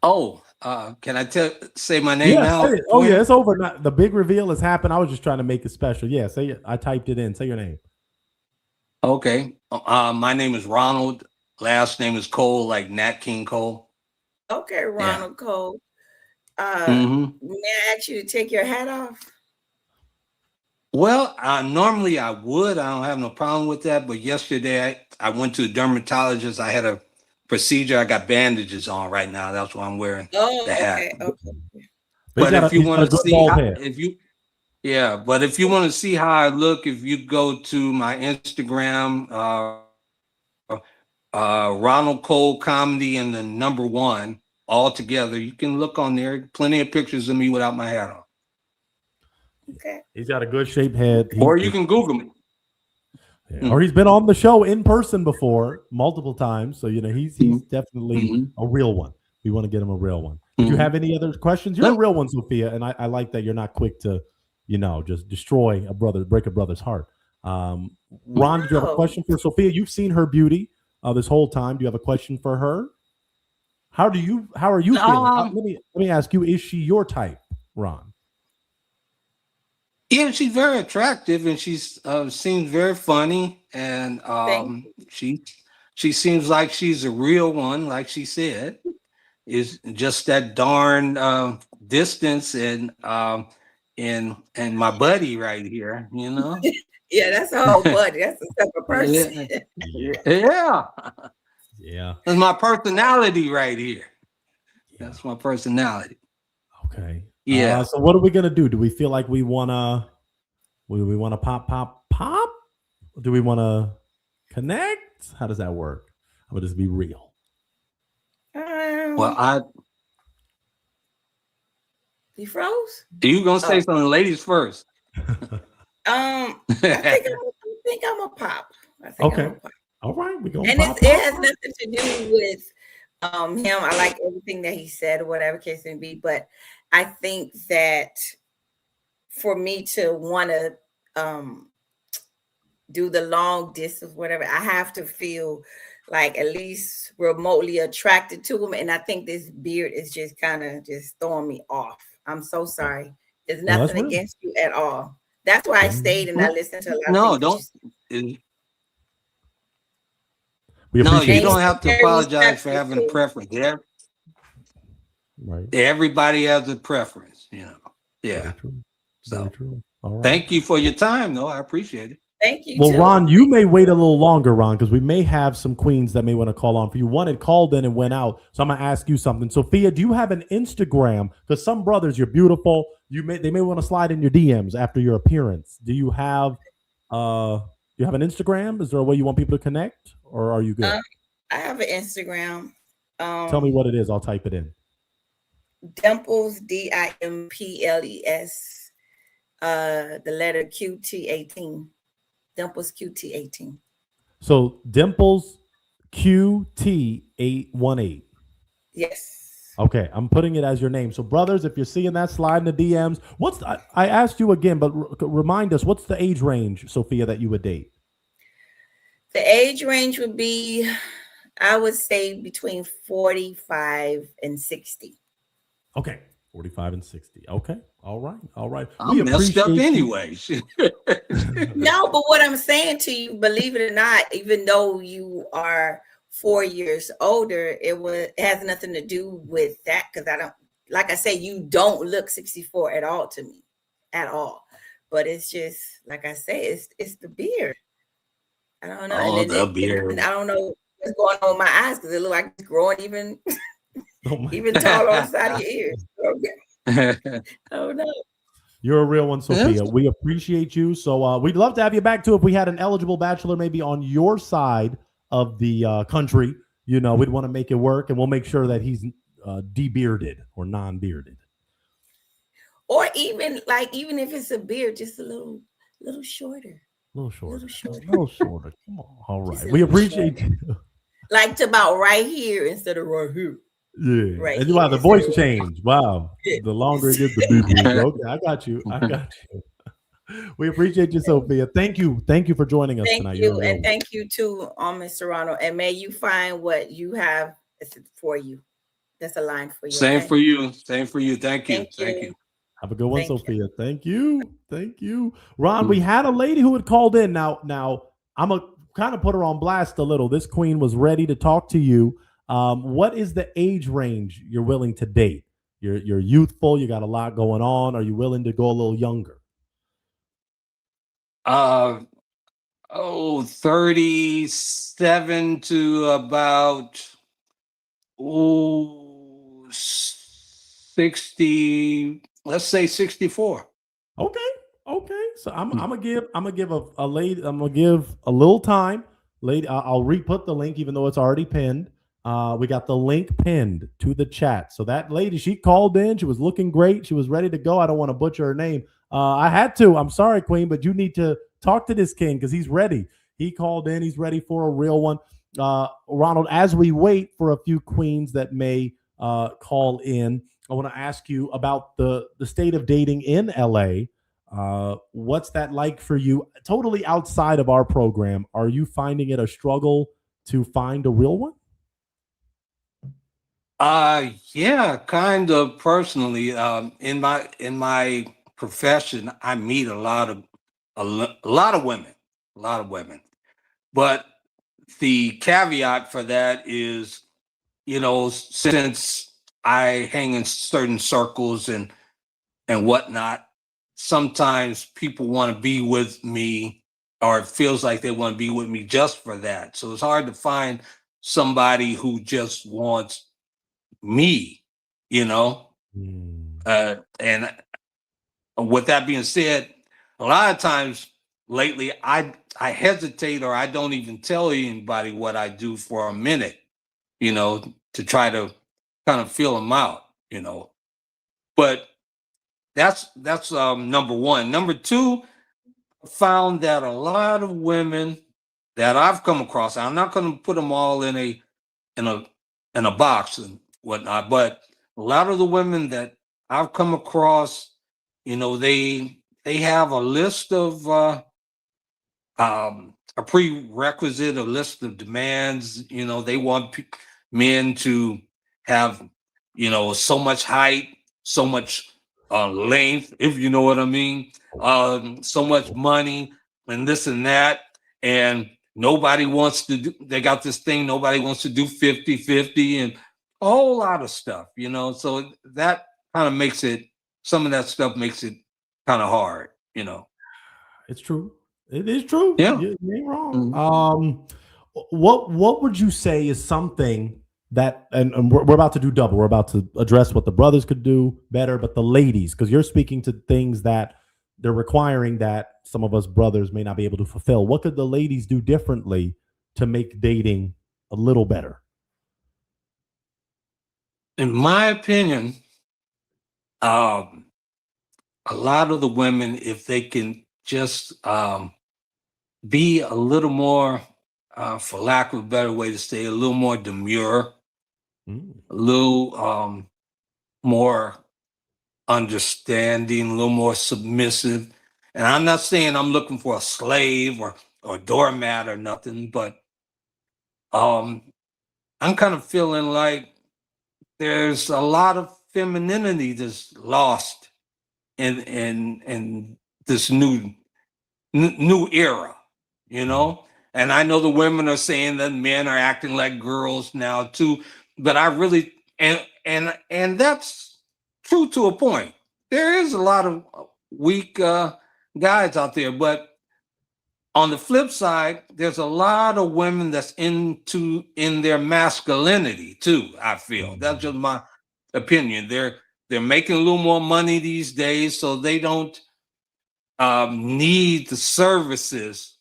S7: Oh, can I say my name now?
S4: Oh yeah, it's over. The big reveal has happened. I was just trying to make it special. Yeah, say it. I typed it in. Say your name.
S7: Okay. My name is Ronald. Last name is Cole, like Nat King Cole.
S5: Okay, Ronald Cole. May I ask you to take your hat off?
S7: Well, normally I would. I don't have no problem with that. But yesterday I went to a dermatologist. I had a procedure. I got bandages on right now. That's why I'm wearing the hat.
S5: Okay.
S7: But if you
S4: he's got a
S7: want to
S4: good
S7: see
S4: bald
S7: how,
S4: head.
S7: but if you want to see how I look, if you go to my Instagram, Ronald Cole Comedy and the #1 all together, you can look on there. Plenty of pictures of me without my hat on.
S5: Okay.
S4: He's got a good shaped head.
S7: Or you can Google me.
S4: Yeah. Or he's been on the show in person before multiple times. So, he's definitely
S7: Mm-hmm.
S4: a real one. We want to get him a real one. Did you have any other questions? You're a real one, Sophia. And I like that you're not quick to, just destroy break a brother's heart. Ron, did you have a question for Sophia? You've seen her beauty this whole time. Do you have a question for her? How are you feeling? Let me ask you, is she your type, Ron?
S7: Yeah, she's very attractive, and she's seems very funny, and she seems like she's a real one, like she said. Is just that darn distance and my buddy right here,
S5: Yeah, that's a whole buddy. That's a separate person.
S7: Yeah. That's my personality right here. Yeah. That's my personality.
S4: Okay.
S7: Yeah.
S4: So what are we gonna do? Do we feel like we wanna pop? Or do we wanna connect? How does that work? How would this be real?
S5: You froze?
S7: You gonna say something, ladies first?
S5: I think I'm a pop.
S4: Okay. All right, we go.
S5: And it has nothing to do with him. I like everything that he said, or whatever case may be. But I think that for me to want to do the long distance, whatever, I have to feel like at least remotely attracted to him. And I think this beard is just kind of just throwing me off. I'm so sorry. There's nothing against you at all. That's why I stayed and I listened to a lot of things.
S7: You don't have to apologize for having a preference. Yeah.
S4: Right.
S7: Everybody has a preference, Yeah.
S4: Very true.
S7: So
S4: true. All right.
S7: Thank you for your time, though. I appreciate it.
S5: Thank you.
S4: Well, Ron, you may wait a little longer, Ron, because we may have some queens that may want to call on for you. One had called in and went out, so I'm gonna ask you something. Sophia, do you have an Instagram? Because some brothers, you're beautiful. They may want to slide in your DMs after your appearance. Do you have an Instagram? Is there a way you want people to connect, or are you good?
S5: I have an Instagram.
S4: Tell me what it is. I'll type it in.
S5: Dimples, Dimples. The letter QT18. Dimples QT18.
S4: So Dimples QT818.
S5: Yes.
S4: Okay, I'm putting it as your name. So brothers, if you're seeing that, slide in the DMs. I asked you again, but remind us, what's the age range, Sophia, that you would date?
S5: The age range would be, I would say, between 45 and 60.
S4: Okay, 45 and 60. Okay, all right.
S7: I'm messed up anyway.
S5: No, but what I'm saying to you, believe it or not, even though you are 4 years older, it has nothing to do with that, because I don't, like I say, you don't look 64 at all to me, at all. But it's just, like I say, it's the beard. I don't know.
S7: Oh, the beard.
S5: I don't know what's going on with my eyes, because it looks like it's growing even taller on the side of your ears. I don't know.
S4: You're a real one, Sophia. We appreciate you. So we'd love to have you back too if we had an eligible bachelor maybe on your side of the country. We'd want to make it work, and we'll make sure that he's de-bearded or non-bearded.
S5: Or even if it's a beard, just a little shorter.
S4: A little shorter. Come on. All right. We appreciate you.
S5: Like to about right here instead of right here.
S4: Yeah.
S5: Right.
S4: And wow, the voice change. Wow. The longer it gets, the bigger. Okay, I got you. We appreciate you, Sophia. Thank you. Thank you for joining us tonight.
S5: Thank you. And thank you too, Mr. Serrano. And may you find what you have for you. That's a line for you.
S7: Same for you. Same for you. Thank you. Thank you.
S4: Have a good one, Sophia. Thank you. Ron, we had a lady who had called in. Now I'm going to kind of put her on blast a little. This queen was ready to talk to you. What is the age range you're willing to date? You're youthful. You got a lot going on. Are you willing to go a little younger?
S7: 37 to about 60, let's say 64.
S4: Okay. So I'm gonna give a lady. I'm gonna give a little time. Lady, I'll re-put the link, even though it's already pinned. We got the link pinned to the chat. So that lady, she called in. She was looking great. She was ready to go. I don't want to butcher her name. I had to. I'm sorry, Queen, but you need to talk to this king because he's ready. He called in. He's ready for a real one. Ronald, as we wait for a few queens that may call in, I want to ask you about the state of dating in LA. What's that like for you? Totally outside of our program, are you finding it a struggle to find a real one?
S7: Yeah, kind of personally. In my profession, I meet a lot of women. But the caveat for that is, since I hang in certain circles and whatnot, sometimes people want to be with me, or it feels like they want to be with me just for that. So it's hard to find somebody who just wants me, and with that being said, a lot of times lately I hesitate, or I don't even tell anybody what I do for a minute, to try to kind of feel them out, but that's number one. Number two, found that a lot of women that I've come across, I'm not going to put them all in a box and whatnot, but a lot of the women that I've come across, they have a list of a prerequisite, a list of demands. They want men to have, so much height, so much length, if you know what I mean, so much money, and this and that. And nobody wants to do, they got this thing, nobody wants to do 50-50 and a whole lot of stuff, so that kind of makes it, some of that stuff makes it kind of hard,
S4: It's true. It is true.
S7: Yeah.
S4: You ain't wrong. What would you say is something that, and we're about to do double. We're about to address what the brothers could do better, but the ladies, because you're speaking to things that they're requiring that some of us brothers may not be able to fulfill. What could the ladies do differently to make dating a little better?
S7: In my opinion, a lot of the women, if they can just be a little more, for lack of a better way to say, a little more demure, a little more understanding, a little more submissive. And I'm not saying I'm looking for a slave or doormat or nothing, but I'm kind of feeling like there's a lot of femininity that's lost in this new era, And I know the women are saying that men are acting like girls now too, but I really and that's true to a point. There is a lot of weak guys out there, but on the flip side, there's a lot of women that's in their masculinity too. I feel that's just my opinion. They're making a little more money these days, so they don't need the services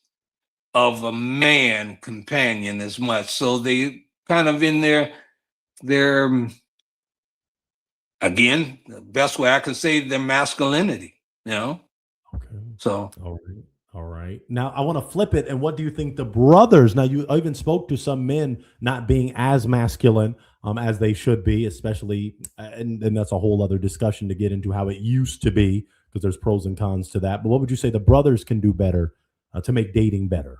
S7: of a man companion as much. So they kind of in their again, the best way I can say, their masculinity. Okay. So.
S4: All right. Now I want to flip it. And what do you think the brothers? Now you even spoke to some men not being as masculine as they should be, especially, and that's a whole other discussion to get into how it used to be, because there's pros and cons to that. But what would you say the brothers can do better to make dating better?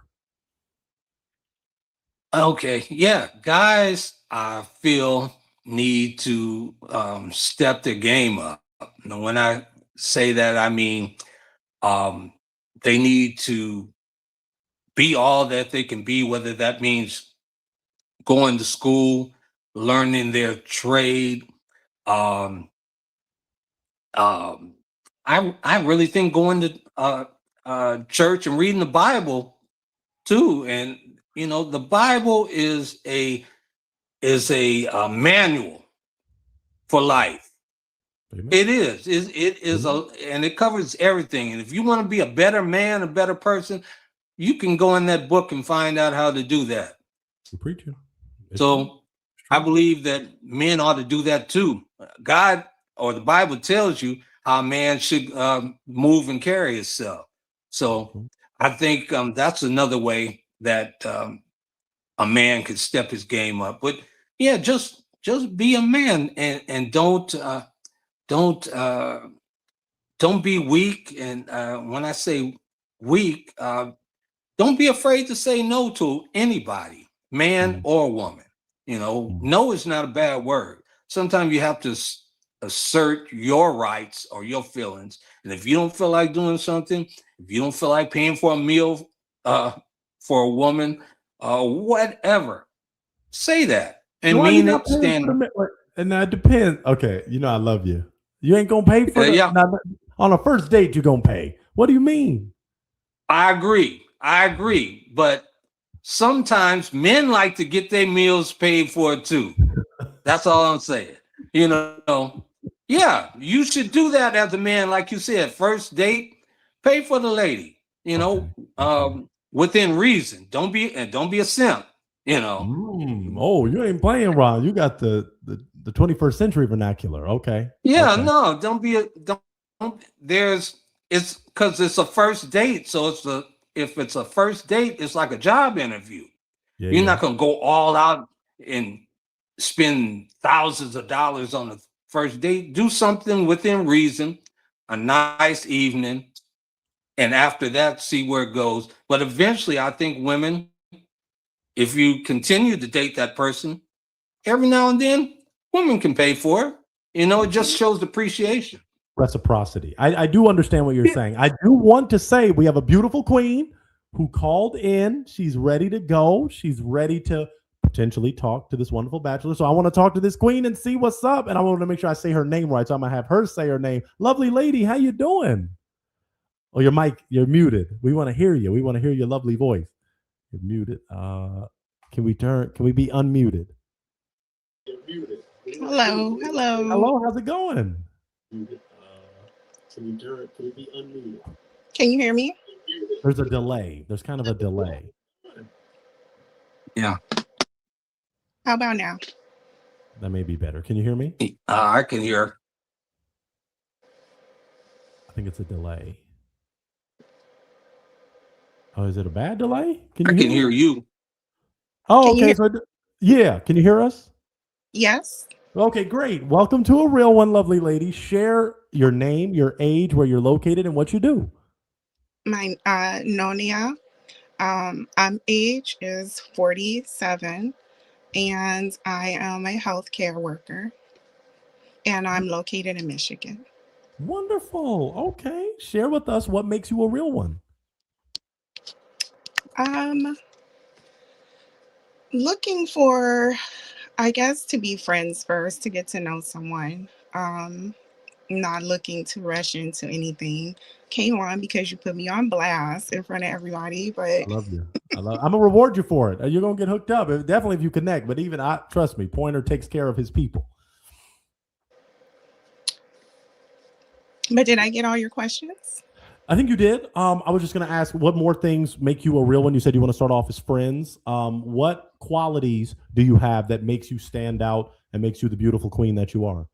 S7: Okay. Yeah. Guys, I feel need to step their game up. Now, when I say that, I mean, they need to be all that they can be, whether that means going to school, learning their trade. I really think going to church and reading the Bible too. And the Bible is a manual for life.
S4: Amen.
S7: It is. It is and it covers everything. And if you want to be a better man, a better person, you can go in that book and find out how to do that.
S4: You're preaching. It's
S7: So
S4: true.
S7: I believe that men ought to do that too. God or the Bible tells you how a man should move and carry himself. So I think that's another way that a man could step his game up. But yeah, just be a man and don't be weak. And when I say weak, don't be afraid to say no to anybody, man or woman. You know, no is not a bad word. Sometimes you have to assert your rights or your feelings. And if you don't feel like doing something, if you don't feel like paying for a meal for a woman, whatever, say that and
S4: Why you
S7: mean
S4: not
S7: it.
S4: paying
S7: Stand
S4: for the and that depends. Okay, you know I love you. You ain't gonna pay for
S7: yeah.
S4: now, on a first date. You're gonna pay. What do you mean?
S7: I agree. But sometimes men like to get their meals paid for too. That's all I'm saying. You know, yeah, you should do that as a man, like you said. First date, pay for the lady. You know, within reason. Don't be a simp. You know.
S4: Oh, you ain't playing, Ron. You got the 21st century vernacular. Okay.
S7: Yeah,
S4: Okay.
S7: no, don't. It's because it's a first date. So if it's a first date, it's like a job interview.
S4: Yeah,
S7: You're not gonna go all out and spend thousands of dollars on the first date. Do something within reason, a nice evening, and after that, see where it goes. But eventually, I think women, if you continue to date that person, every now and then, women can pay for it. You know, it just shows appreciation.
S4: Reciprocity. I do understand what you're saying. I do want to say we have a beautiful queen who called in. She's ready to go. She's ready to potentially talk to this wonderful bachelor. So I want to talk to this queen and see what's up. And I want to make sure I say her name right. So I'm gonna have her say her name. Lovely lady, how you doing? Oh, your mic, you're muted. We want to hear you. We want to hear your lovely voice. You're muted. Can we be unmuted?
S9: Hello.
S4: Hello, how's it going?
S9: Can we be unmuted? Can you hear me?
S4: There's a delay. There's kind of a delay.
S7: Yeah.
S9: How about now?
S4: That may be better. Can you hear me?
S7: I can hear.
S4: I think it's a delay. Oh, is it a bad delay?
S7: I can hear you.
S4: Oh,
S9: Can you
S4: okay. Yeah. Can you hear us?
S9: Yes.
S4: Okay, great. Welcome to A Real One, lovely lady. Share your name, your age, where you're located, and what you do.
S9: My Nonia. I'm age is 47 and I am a healthcare worker and I'm located in Michigan.
S4: Wonderful. Okay. Share with us what makes you a real one.
S9: Looking for, I guess, to be friends first, to get to know someone. Not looking to rush into anything. Came on because you put me on blast in front of everybody, but
S4: I love you. I'm gonna reward you for it. You're gonna get hooked up. Definitely if you connect. But even trust me, Pointer takes care of his people.
S9: But did I get all your questions?
S4: I think you did. I was just going to ask, what more things make you a real one? You said you want to start off as friends. What qualities do you have that makes you stand out and makes you the beautiful queen that you are?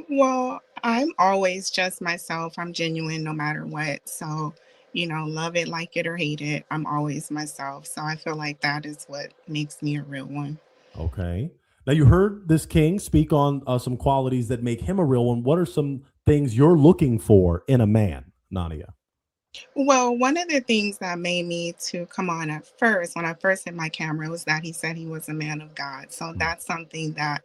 S9: Well, I'm always just myself. I'm genuine no matter what. So, love it, like it, or hate it. I'm always myself. So I feel like that is what makes me a real one.
S4: Okay. Now, you heard this king speak on some qualities that make him a real one. What are some things you're looking for in a man, Nadia?
S9: Well, one of the things that made me to come on at first, when I first hit my camera, was that he said he was a man of God. So that's something that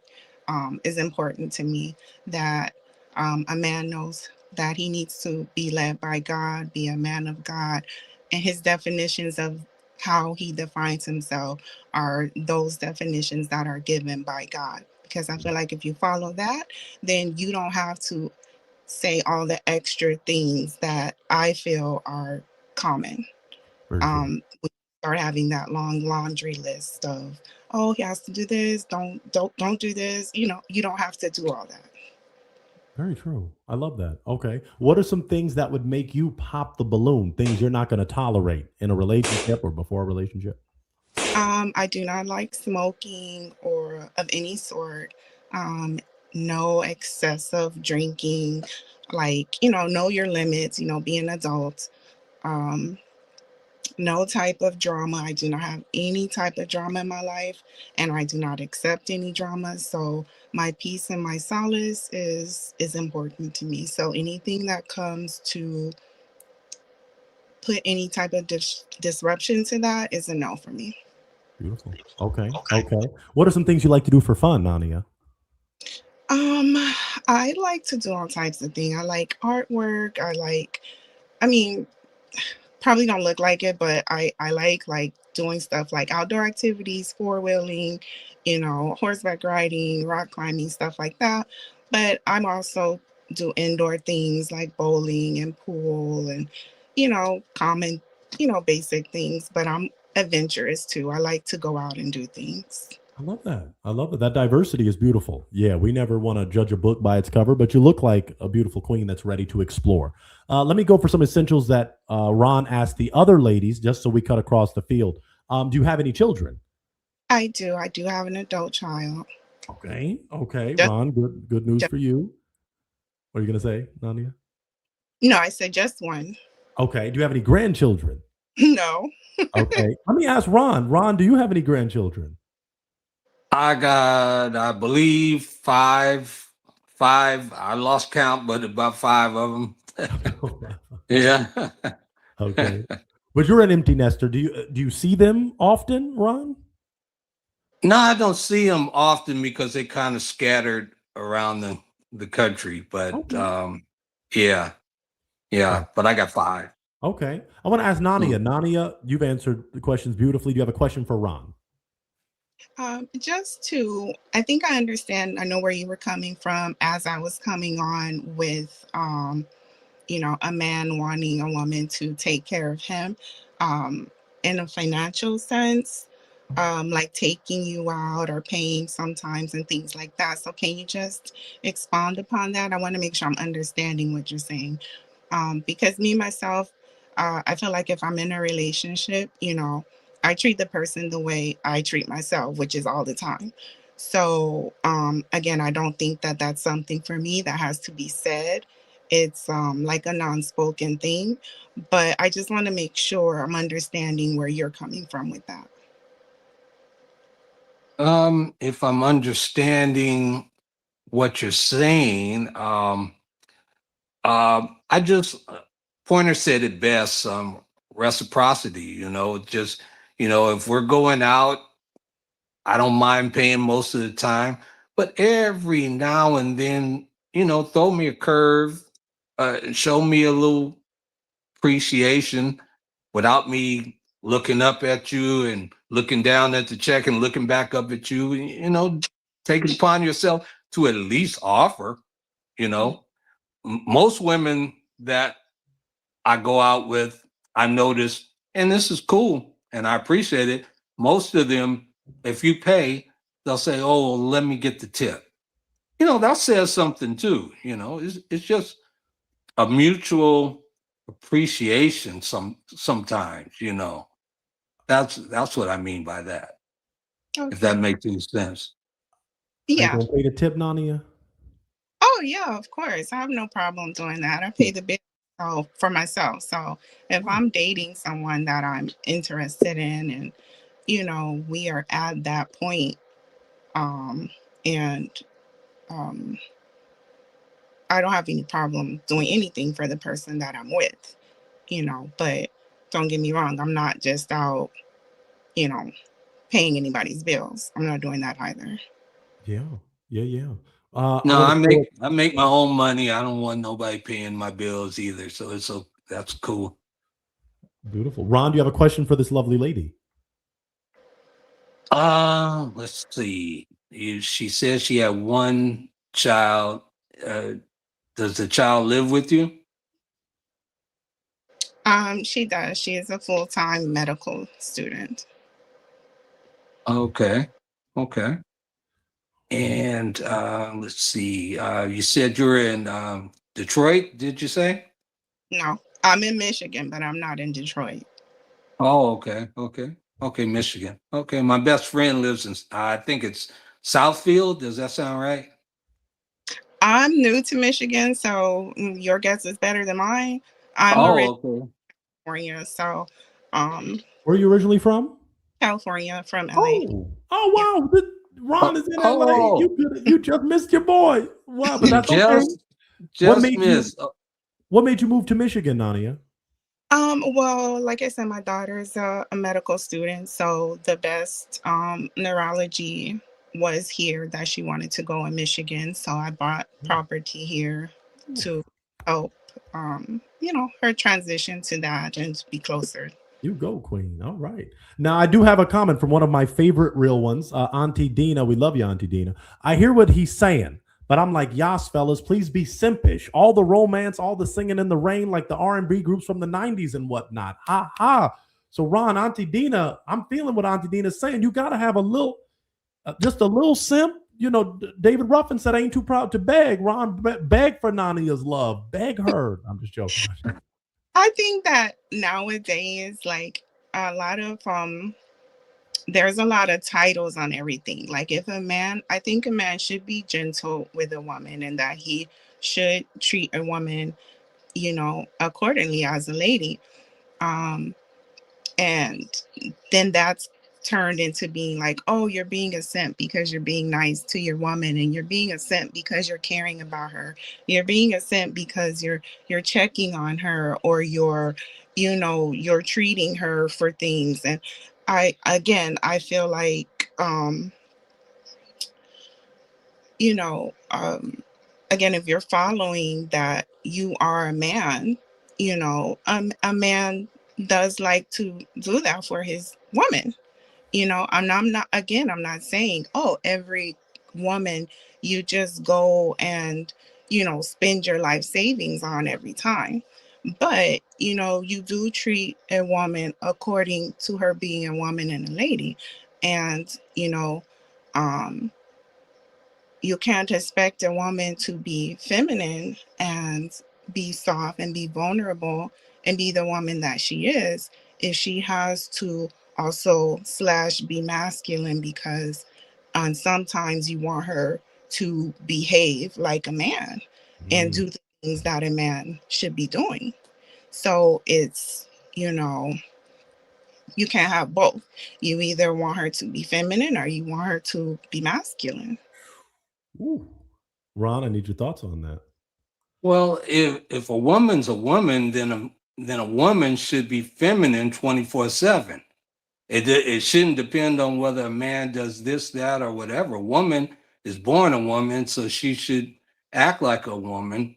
S9: is important to me, that a man knows that he needs to be led by God, be a man of God, and his definitions of how he defines himself are those definitions that are given by God. Because I feel like if you follow that, then you don't have to say all the extra things that I feel are common. We start having that long laundry list of, oh, he has to do this, don't do this. You don't have to do all that.
S4: Very true. I love that. Okay. What are some things that would make you pop the balloon? Things you're not going to tolerate in a relationship or before a relationship?
S9: I do not like smoking or of any sort. Um, no excessive drinking, like, know your limits, be an adult. Um, no type of drama. I do not have any type of drama in my life, and I do not accept any drama. So my peace and my solace is important to me. So anything that comes to put any type of disruption to that is a no for me.
S4: Beautiful. Okay. Okay. What are some things you like to do for fun, Nania?
S9: Um, I like to do all types of things. I like artwork. I mean, probably don't look like it, but I like doing stuff like outdoor activities, four-wheeling, horseback riding, rock climbing, stuff like that. But I'm also do indoor things like bowling and pool and, common, basic things. But I'm adventurous too. I like to go out and do things.
S4: I love that. I love it. That diversity is beautiful. Yeah, we never want to judge a book by its cover, but you look like a beautiful queen that's ready to explore. Let me go for some essentials that Ron asked the other ladies, just so we cut across the field. Do you have any children?
S9: I do. I do have an adult child.
S4: Okay. Okay.
S9: Just,
S4: Ron, good news
S9: just
S4: for you. What are you going to say, Nania?
S9: no, I said just one.
S4: Okay. Do you have any grandchildren?
S9: No.
S4: Okay. Let me ask Ron. Ron, do you have any grandchildren?
S7: I got, I believe, five. I lost count, but about 5 of them. Yeah.
S4: Okay. But you're an empty nester. Do you see them often, Ron?
S7: No, I don't see them often because they kind of scattered around the country. But yeah. But I got 5.
S4: Okay. I want to ask Nania. Nania, you've answered the questions beautifully. Do you have a question for Ron?
S9: I think I understand. I know where you were coming from as I was coming on with, a man wanting a woman to take care of him, in a financial sense, like taking you out or paying sometimes and things like that. So can you just expound upon that? I want to make sure I'm understanding what you're saying. Because me, myself, I feel like if I'm in a relationship, I treat the person the way I treat myself, which is all the time. So, again, I don't think that that's something for me that has to be said. It's like a non-spoken thing, but I just want to make sure I'm understanding where you're coming from with that.
S7: If I'm understanding what you're saying, I just Pointer said it best. Reciprocity. Just if we're going out, I don't mind paying most of the time, but every now and then, throw me a curve, show me a little appreciation without me looking up at you and looking down at the check and looking back up at you. Take it upon yourself to at least offer. Most women that I go out with, I notice, and this is cool and I appreciate it. Most of them, if you pay, they'll say, "Oh, well, let me get the tip." That says something too. It's just a mutual appreciation. Sometimes, that's what I mean by that.
S9: Okay.
S7: If that makes any sense.
S4: Are you
S9: Yeah.
S4: going to pay the tip, Nania?
S9: Oh, yeah, of course. I have no problem doing that. I pay the bill for myself. So if I'm dating someone that I'm interested in and, we are at that point, and I don't have any problem doing anything for the person that I'm with, but don't get me wrong. I'm not just out, paying anybody's bills. I'm not doing that either.
S4: Yeah.
S7: No, I make my own money. I don't want nobody paying my bills either. So that's cool.
S4: Beautiful. Ron, do you have a question for this lovely lady?
S7: Let's see. She says she had one child. Does the child live with you?
S9: She does. She is a full-time medical student.
S7: Okay. And let's see. You said you're in Detroit, did you say?
S9: No, I'm in Michigan, but I'm not in Detroit.
S7: Oh, okay, okay, okay, Michigan. Okay, my best friend lives in, I think it's Southfield. Does that sound right?
S9: I'm new to Michigan, so your guess is better than mine. I'm
S7: Oh,
S9: originally
S7: okay.
S9: California, so um,
S4: Where are you originally from?
S9: California from LA.
S4: Oh, wow. Ron is in LA.
S7: Oh,
S4: You just missed your boy. Wow, but that's okay.
S7: just
S4: made
S7: missed.
S4: What made you move to Michigan, Nania?
S9: Well, like I said, my daughter's a medical student, so the best neurology was here that she wanted to go in Michigan. So I bought property here to help, her transition to that and to be closer.
S4: You go, Queen. All right. Now, I do have a comment from one of my favorite real ones, Auntie Dina. We love you, Auntie Dina. I hear what he's saying, but I'm like, yas, fellas, please be simpish. All the romance, all the singing in the rain, like the R&B groups from the 90s and whatnot. Ha, ha. So, Ron, Auntie Dina, I'm feeling what Auntie Dina's saying. You got to have a little, just a little simp. You know, David Ruffin said, I ain't too proud to beg. Ron, beg for Nania's love. Beg her. I'm just joking.
S9: I think that nowadays, like a lot of there's a lot of titles on everything. Like I think a man should be gentle with a woman and that he should treat a woman, accordingly as a lady. And then that's turned into being like, oh, you're being a simp because you're being nice to your woman, and you're being a simp because you're caring about her. You're being a simp because you're checking on her, or you're treating her for things. And I feel like again, if you're following that you are a man, a man does like to do that for his woman. I'm not saying, oh, every woman you just go and, spend your life savings on every time. But, you do treat a woman according to her being a woman and a lady. And, you can't expect a woman to be feminine and be soft and be vulnerable and be the woman that she is if she has to also / be masculine, because sometimes you want her to behave like a man and do the things that a man should be doing. So it's, you can't have both. You either want her to be feminine or you want her to be masculine.
S4: Ooh. Ron, I need your thoughts on that.
S7: Well, if a woman's a woman, then a woman should be feminine 24/7. It shouldn't depend on whether a man does this, that, or whatever. A woman is born a woman, so she should act like a woman,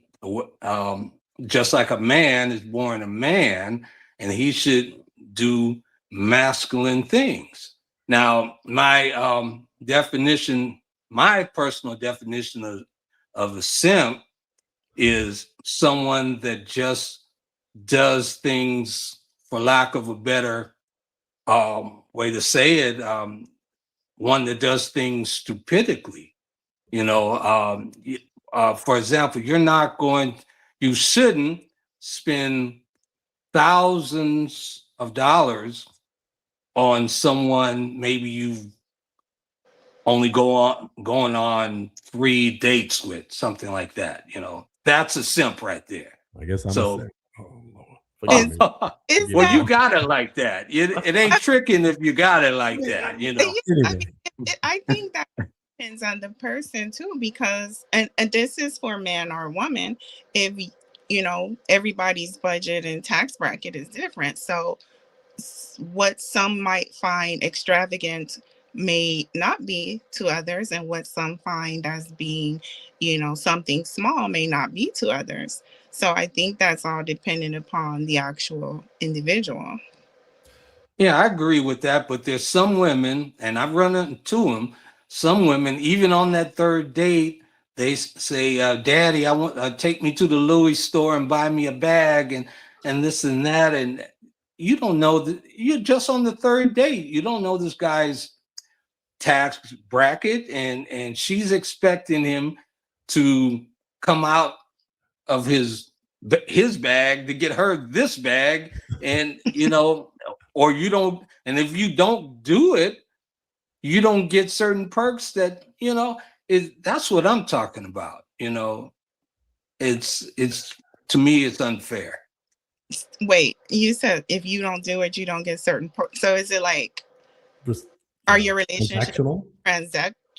S7: just like a man is born a man, and he should do masculine things. Now, my personal definition of a simp is someone that just does things, for lack of a better way to say it, one that does things stupidly. For example, you shouldn't spend thousands of dollars on someone maybe you've only going on 3 dates with, something like that. That's a simp right there.
S4: I guess I'm
S7: so.
S4: A simp. Oh,
S7: Well, you got it like that. It ain't tricking if you got it like that.
S9: I think that depends on the person too, because and this is for man or woman. If everybody's budget and tax bracket is different, so what some might find extravagant may not be to others, and what some find as being, something small may not be to others. So I think that's all dependent upon the actual individual.
S7: Yeah, I agree with that. But there's some women, and I've run into them, some women, even on that third date, they say, Daddy, I want take me to the Louis store and buy me a bag and this and that. And you don't know that you're just on the third date. You don't know this guy's tax bracket, and she's expecting him to come out of his bag to get her this bag, and or you don't, and if you don't do it, you don't get certain perks that that's what I'm talking about. It's to me, it's unfair.
S9: Wait, you said if you don't do it, you don't get certain so is it like, are your relationships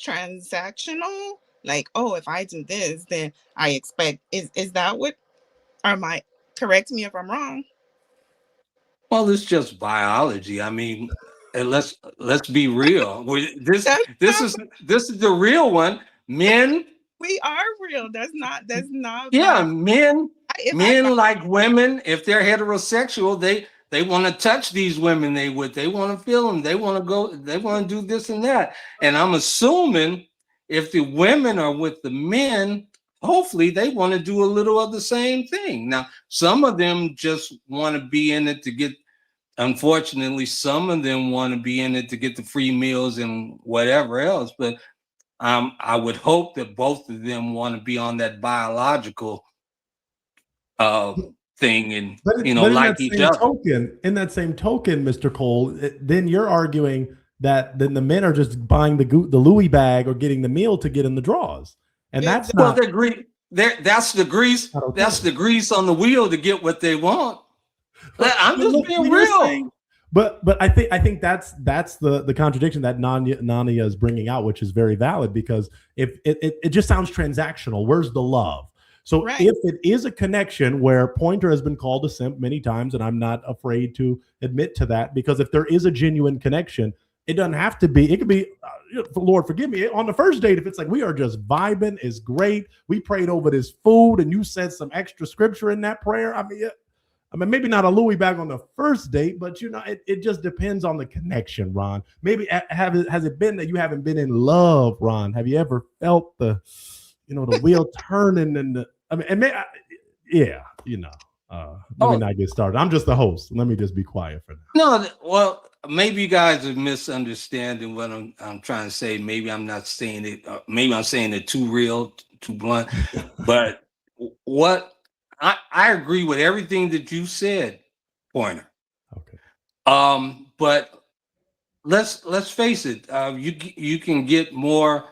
S9: transactional? Like, oh, if I do this, then I expect, is that what, correct me if I'm wrong?
S7: Well, it's just biology. I mean, and let's be real. This is the real one. Men,
S9: we are real. That's not
S7: yeah, men like women. If they're heterosexual, they want to touch these women they want to feel them, they want to do this and that. And I'm assuming if the women are with the men, hopefully they want to do a little of the same thing. Now, some of them just want to be in it to get, unfortunately, some of them want to be in it to get the free meals and whatever else. But I would hope that both of them want to be on that biological thing, and like each other.
S4: In that same token, Mr. Cole, then you're arguing that then the men are just buying the Louis bag or getting the meal to get in the draws, and that's not.
S7: Well, that's the grease. That's the grease on the wheel to get what they want. I'm just being real.
S4: But I think that's the contradiction that Nania is bringing out, which is very valid, because if it just sounds transactional. Where's the love? So if it is a connection where Pointer has been called a simp many times, and I'm not afraid to admit to that, because if there is a genuine connection, it doesn't have to be. It could be, Lord forgive me, on the first date, if it's like we are just vibing, it's great. We prayed over this food, and you said some extra scripture in that prayer. I mean, maybe not a Louis bag on the first date, but it just depends on the connection, Ron. Maybe has it been that you haven't been in love, Ron? Have you ever felt the wheel turning and let me not get started. I'm just the host. Let me just be quiet for now.
S7: No, well, maybe you guys are misunderstanding what I'm trying to say. Maybe I'm not saying it. Maybe I'm saying it too real, too blunt. But what I agree with everything that you said, Pointer.
S4: Okay.
S7: But let's face it. You can get more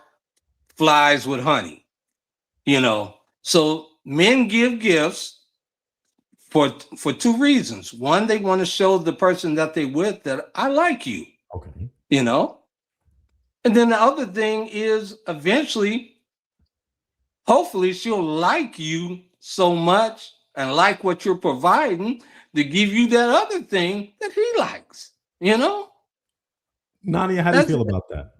S7: flies with honey. So men give gifts for two reasons. One, they want to show the person that they with that I like you.
S4: Okay.
S7: And then the other thing is eventually, hopefully she'll like you so much and like what you're providing to give you that other thing that he likes.
S4: Nania, how do you feel about that?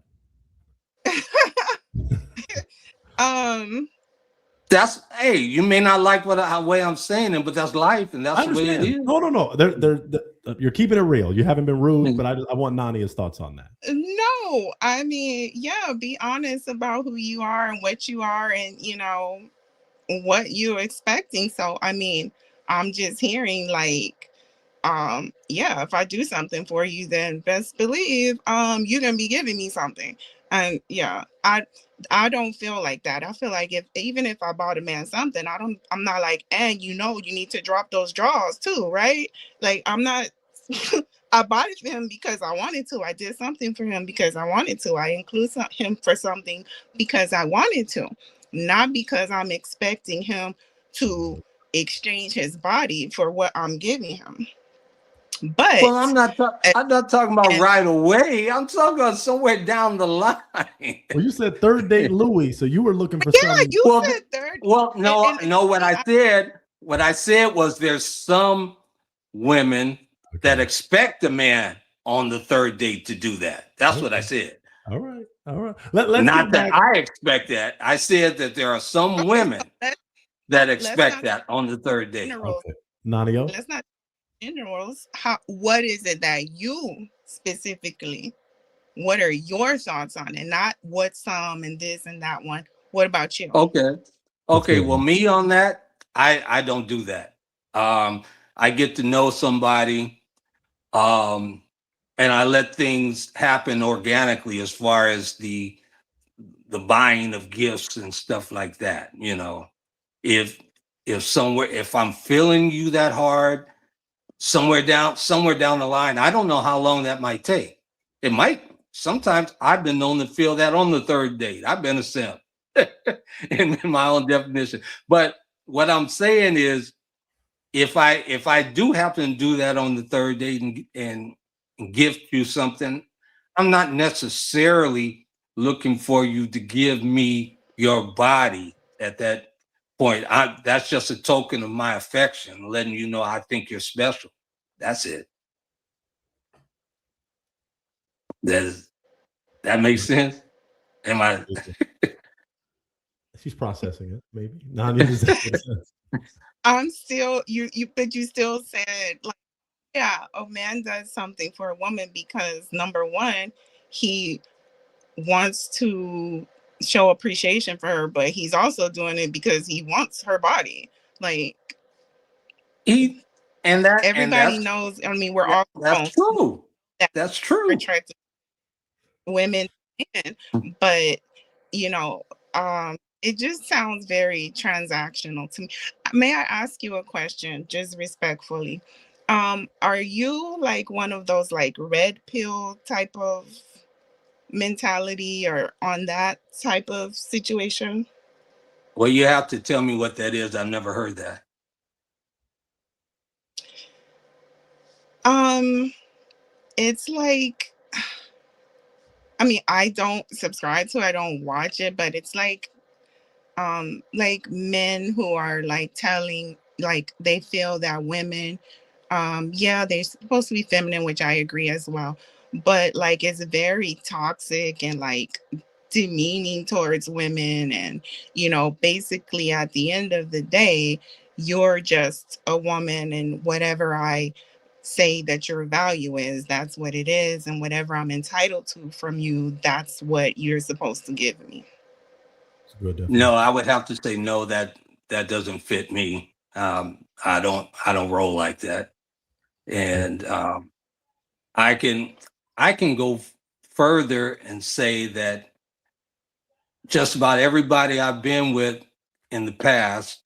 S7: You may not like the way I'm saying it, but that's life, and that's the way it is.
S4: No. You're keeping it real. You haven't been rude, but I want Nania's thoughts on that.
S9: No, I mean, be honest about who you are and what you are, and what you're expecting. So, I mean, I'm just hearing like, if I do something for you, then best believe you're gonna be giving me something. And I don't feel like that. I feel like even if I bought a man something, I'm not like, and you need to drop those drawers too, right? Like, I'm not I bought it for him because I wanted to. I did something for him because I wanted to. I include him for something because I wanted to, not because I'm expecting him to exchange his body for what I'm giving him. But
S7: I'm not talking about right away. I'm talking about somewhere down the line.
S4: Well, you said third date Louis, so you were looking for something.
S9: Said third.
S7: Well, no, what I said was there's some women that expect a man on the third date to do that. That's what I said.
S4: All right. Let's
S7: not that I expect that. I said that there are some women that expect that on the third date.
S4: Okay. Nania?
S9: Let's not generals. What is it that you specifically, what are your thoughts on it? Not what some and this and that one. What about you?
S7: Okay. Well, me on that, I don't do that. I get to know somebody, and I let things happen organically as far as the buying of gifts and stuff like that. You know, if if I'm feeling you that hard, somewhere down the line, I don't know how long that might take. It might. Sometimes I've been known to feel that on the third date. I've been a simp in my own definition. But what I'm saying is, if I do happen to do that on the third date and gift you something, I'm not necessarily looking for you to give me your body at that point. That's just a token of my affection, letting you know I think you're special. That's it. That makes sense? Am I?
S4: She's processing it, maybe. No, does that make sense?
S9: I'm still but you still said, like, yeah, a man does something for a woman because, number one, he wants to show appreciation for her, but he's also doing it because he wants her body. Like, everybody knows. I mean, we're all
S7: that's true. That's true.
S9: Attracted women, but you know, it just sounds very transactional to me. May I ask you a question, just respectfully? Are you like one of those like red pill type of mentality, or on that type of situation?
S7: Well, you have to tell me what that is. I've never heard that.
S9: It's like, I mean, I don't subscribe to it, I don't watch it, but it's like men who are like telling, like, they feel that women, yeah, they're supposed to be feminine, which I agree as well, but like it's very toxic and like demeaning towards women, and you know, basically at the end of the day, you're just a woman, and whatever I say that your value is, that's what it is, and whatever I'm entitled to from you, that's what you're supposed to give me.
S7: No, I would have to say no, that doesn't fit me. I don't roll like that. And I can go further and say that just about everybody I've been with in the past,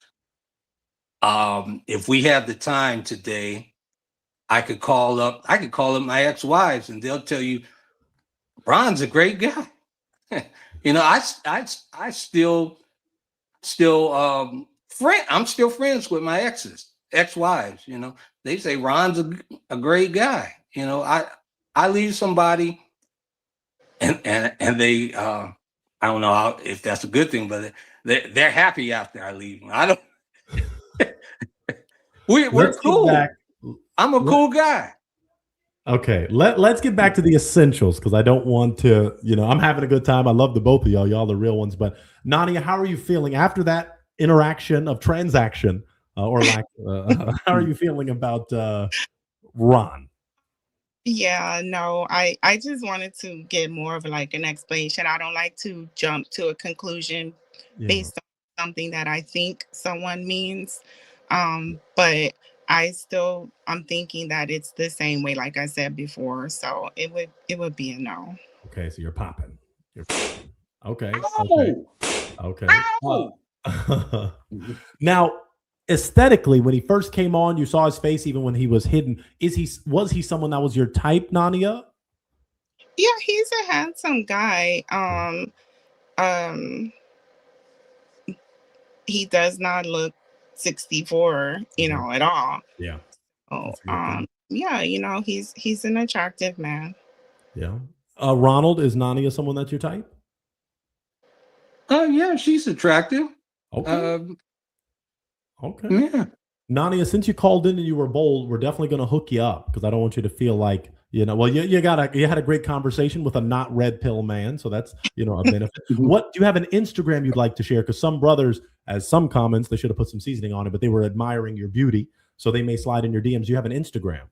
S7: if we had the time today, I could call up my ex-wives and they'll tell you, Ron's a great guy. You know, I still I'm still friends with my ex-wives, you know. They say Ron's a great guy. You know, I leave somebody and they I don't know if that's a good thing, but they're happy after I leave them. I don't we're cool. I'm a cool guy.
S4: Okay, let's get back to the essentials, because I don't want to, you know, I'm having a good time. I love the both of y'all. Y'all the real ones. But Nania, how are you feeling after that interaction of transaction or lack? How are you feeling about Ron?
S9: Yeah, no, I just wanted to get more of like an explanation. I don't like to jump to a conclusion based on something that I think someone means. But I'm thinking that it's the same way, like I said before. So it would be a no.
S4: Okay, so you're popping. Okay.
S7: Ow!
S4: Okay.
S7: Ow!
S4: Now, aesthetically, when he first came on, you saw his face even when he was hidden. Was he someone that was your type, Nania?
S9: Yeah, he's a handsome guy. He does not look 64, you know, at all.
S4: Yeah.
S9: Oh, yeah, you know, he's an attractive man.
S4: Yeah. Ronald, is Nania someone that's your type?
S7: Yeah, she's attractive.
S4: Okay. Okay.
S7: Yeah.
S4: Nania, since you called in and you were bold, we're definitely going to hook you up, because I don't want you to feel like, you know, well, you had a great conversation with a not red pill man, so that's, you know, a benefit. What do you have an Instagram you'd like to share? Because some brothers, as some comments, they should have put some seasoning on it, but they were admiring your beauty, so they may slide in your DMs. You have an Instagram?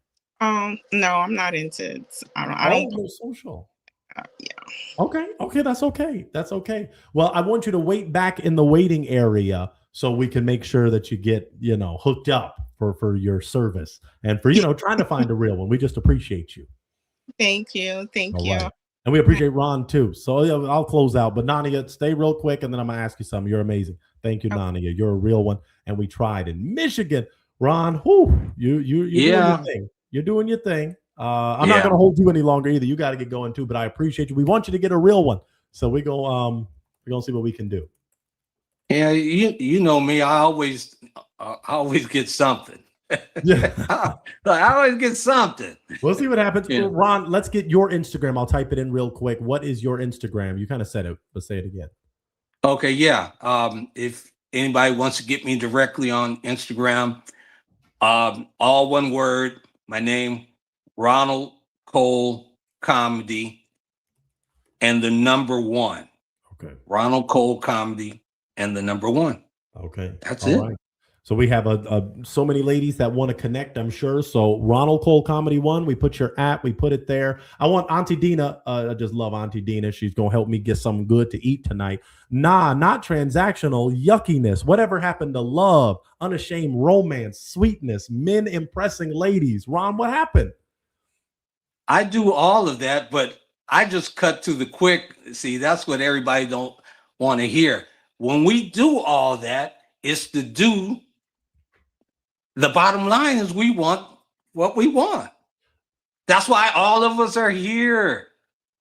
S9: No, I'm not into. I don't
S4: no social.
S9: Yeah.
S4: Okay, that's okay. That's okay. Well, I want you to wait back in the waiting area so we can make sure that you get, you know, hooked up for your service and for, you know, trying to find a real one. We just appreciate you.
S9: Thank you. Thank
S4: All
S9: you.
S4: right. And we appreciate Ron too. So yeah, I'll close out. But Nania, stay real quick, and then I'm gonna ask you something. You're amazing. Thank you,
S9: Okay.
S4: Nania. You're a real one. And we tried in Michigan. Ron, whew, you're doing your thing. You're doing your thing. I'm not gonna hold you any longer either. You got to get going too. But I appreciate you. We want you to get a real one. So we're gonna see what we can do.
S7: Yeah, you know me. I always get something.
S4: Yeah.
S7: I always get something.
S4: We'll see what happens.
S7: Yeah.
S4: Ron, let's get your Instagram. I'll type it in real quick. What is your Instagram? You kind of said it, but say it again.
S7: Okay, yeah. If anybody wants to get me directly on Instagram, all one word, my name, Ronald Cole Comedy, and the number 1.
S4: Okay.
S7: Ronald Cole Comedy and the number 1.
S4: Okay.
S7: That's
S4: All
S7: it.
S4: right. So we have so many ladies that want to connect, I'm sure. So Ronald Cole Comedy 1, we put your app, we put it there. I want Auntie Dina. I just love Auntie Dina. She's going to help me get something good to eat tonight. Nah, not transactional, yuckiness. Whatever happened to love, unashamed romance, sweetness, men impressing ladies? Ron, what happened?
S7: I do all of that, but I just cut to the quick. See, that's what everybody don't want to hear. When we do all that, it's to do. The bottom line is we want what we want. That's why all of us are here,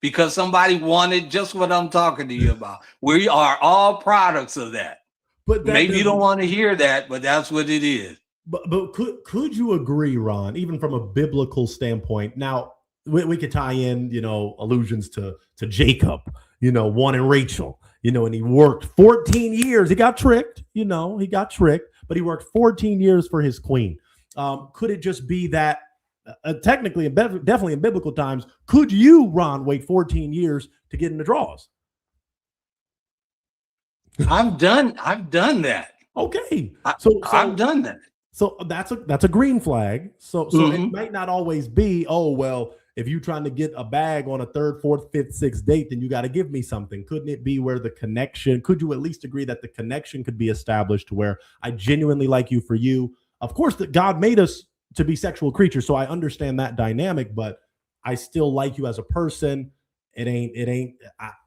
S7: because somebody wanted just what I'm talking to you about. We are all products of that.
S4: But
S7: maybe you don't want to hear that, but that's what it is.
S4: But could you agree, Ron, even from a biblical standpoint? Now we could tie in, allusions to Jacob, wanting Rachel, and he worked 14 years. He got tricked, but he worked 14 years for his queen. Could it just be that technically and definitely in biblical times, could you, Ron, wait 14 years to get in the draws?
S7: I've done that.
S4: Okay.
S7: I've done that.
S4: So that's a green flag. So it might not always be, oh, well, if you're trying to get a bag on a 3rd, 4th, 5th, 6th date, then you got to give me something. Couldn't it be where the connection, could you at least agree that the connection could be established to where I genuinely like you for you? Of course, that God made us to be sexual creatures, so I understand that dynamic, but I still like you as a person. And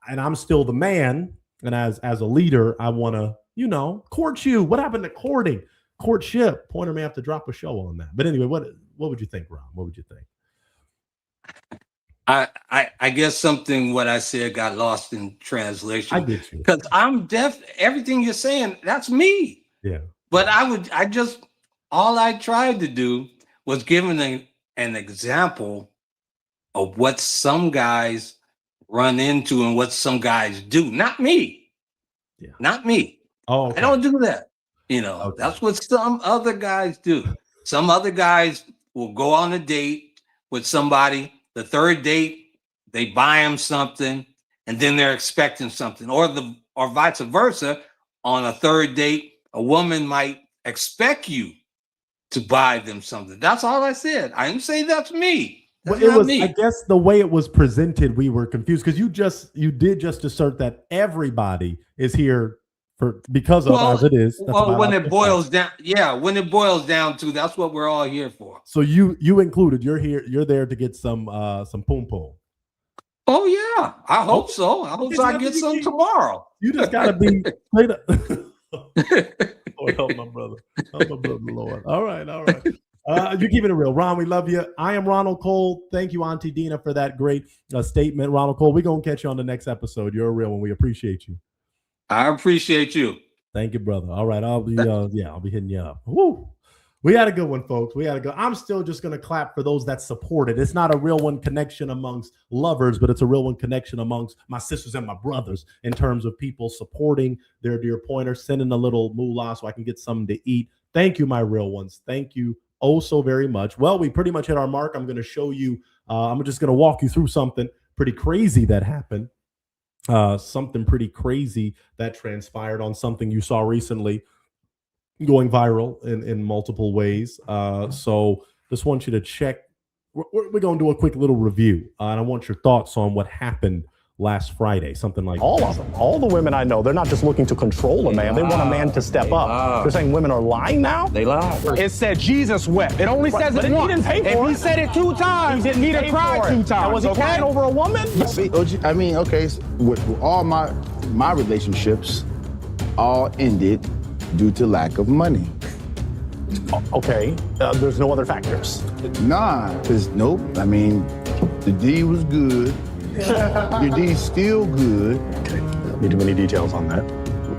S4: I'm still the man. And as a leader, I want to, court you. What happened to courting? Courtship. Pointer may have to drop a show on that. But anyway, what would you think, Ron? What would you think?
S7: I guess what I said got lost in translation.
S4: I get you.
S7: Because I'm deaf. Everything you're saying, that's me.
S4: Yeah.
S7: But all I tried to do was give an example of what some guys run into and what some guys do. Not me.
S4: Yeah.
S7: Not me.
S4: Oh, okay.
S7: I don't do that.
S4: Okay.
S7: That's what some other guys do. Some other guys will go on a date with somebody. The 3rd date, they buy them something, and then they're expecting something, or vice versa. On a 3rd date, a woman might expect you to buy them something. That's all I said. I didn't say that's me. That's not me.
S4: I guess the way it was presented, we were confused because you did just assert that everybody is here because of as it is.
S7: When it boils down, to that's what we're all here for.
S4: So you included, you're there to get some poom poom.
S7: Oh yeah, I hope so. I hope I get some tomorrow.
S4: You just gotta be straight up. Lord, help my brother. Help my brother, Lord. All right. You're keeping it real. Ron, we love you. I am Ronald Cole. Thank you, Auntie Dina, for that great statement. Ronald Cole, we're going to catch you on the next episode. You're a real one. We appreciate you.
S7: I appreciate you.
S4: Thank you, brother. All right. I'll be hitting you up. Woo. We had a good one, folks. We had a good. I'm still just going to clap for those that support it. It's not a real one connection amongst lovers, but it's a real one connection amongst my sisters and my brothers in terms of people supporting their dear pointer, sending a little moolah so I can get something to eat. Thank you, my real ones. Thank you oh so very much. Well, we pretty much hit our mark. I'm going to show you. I'm just going to walk you through something pretty crazy that happened. Something pretty crazy that transpired on something you saw recently going viral in multiple ways. So just want you to check. We're going to do a quick little review. And I want your thoughts on what happened last Friday, something like
S10: all of them. All the women I know, they're not just looking to control a man. They want a man to step up. They're saying women are lying now?
S11: They lie. It said Jesus wept. It only says it once.
S10: He didn't pay for it.
S11: He said it 2 times.
S10: He didn't
S11: He cried 2 times.
S10: And was he crying over a woman?
S12: See, I mean, okay, with all my relationships all ended due to lack of money.
S10: Okay, there's no other factors.
S12: Nah, because nope. I mean, the D was good. The D's still good.
S10: Okay, need too many details on that.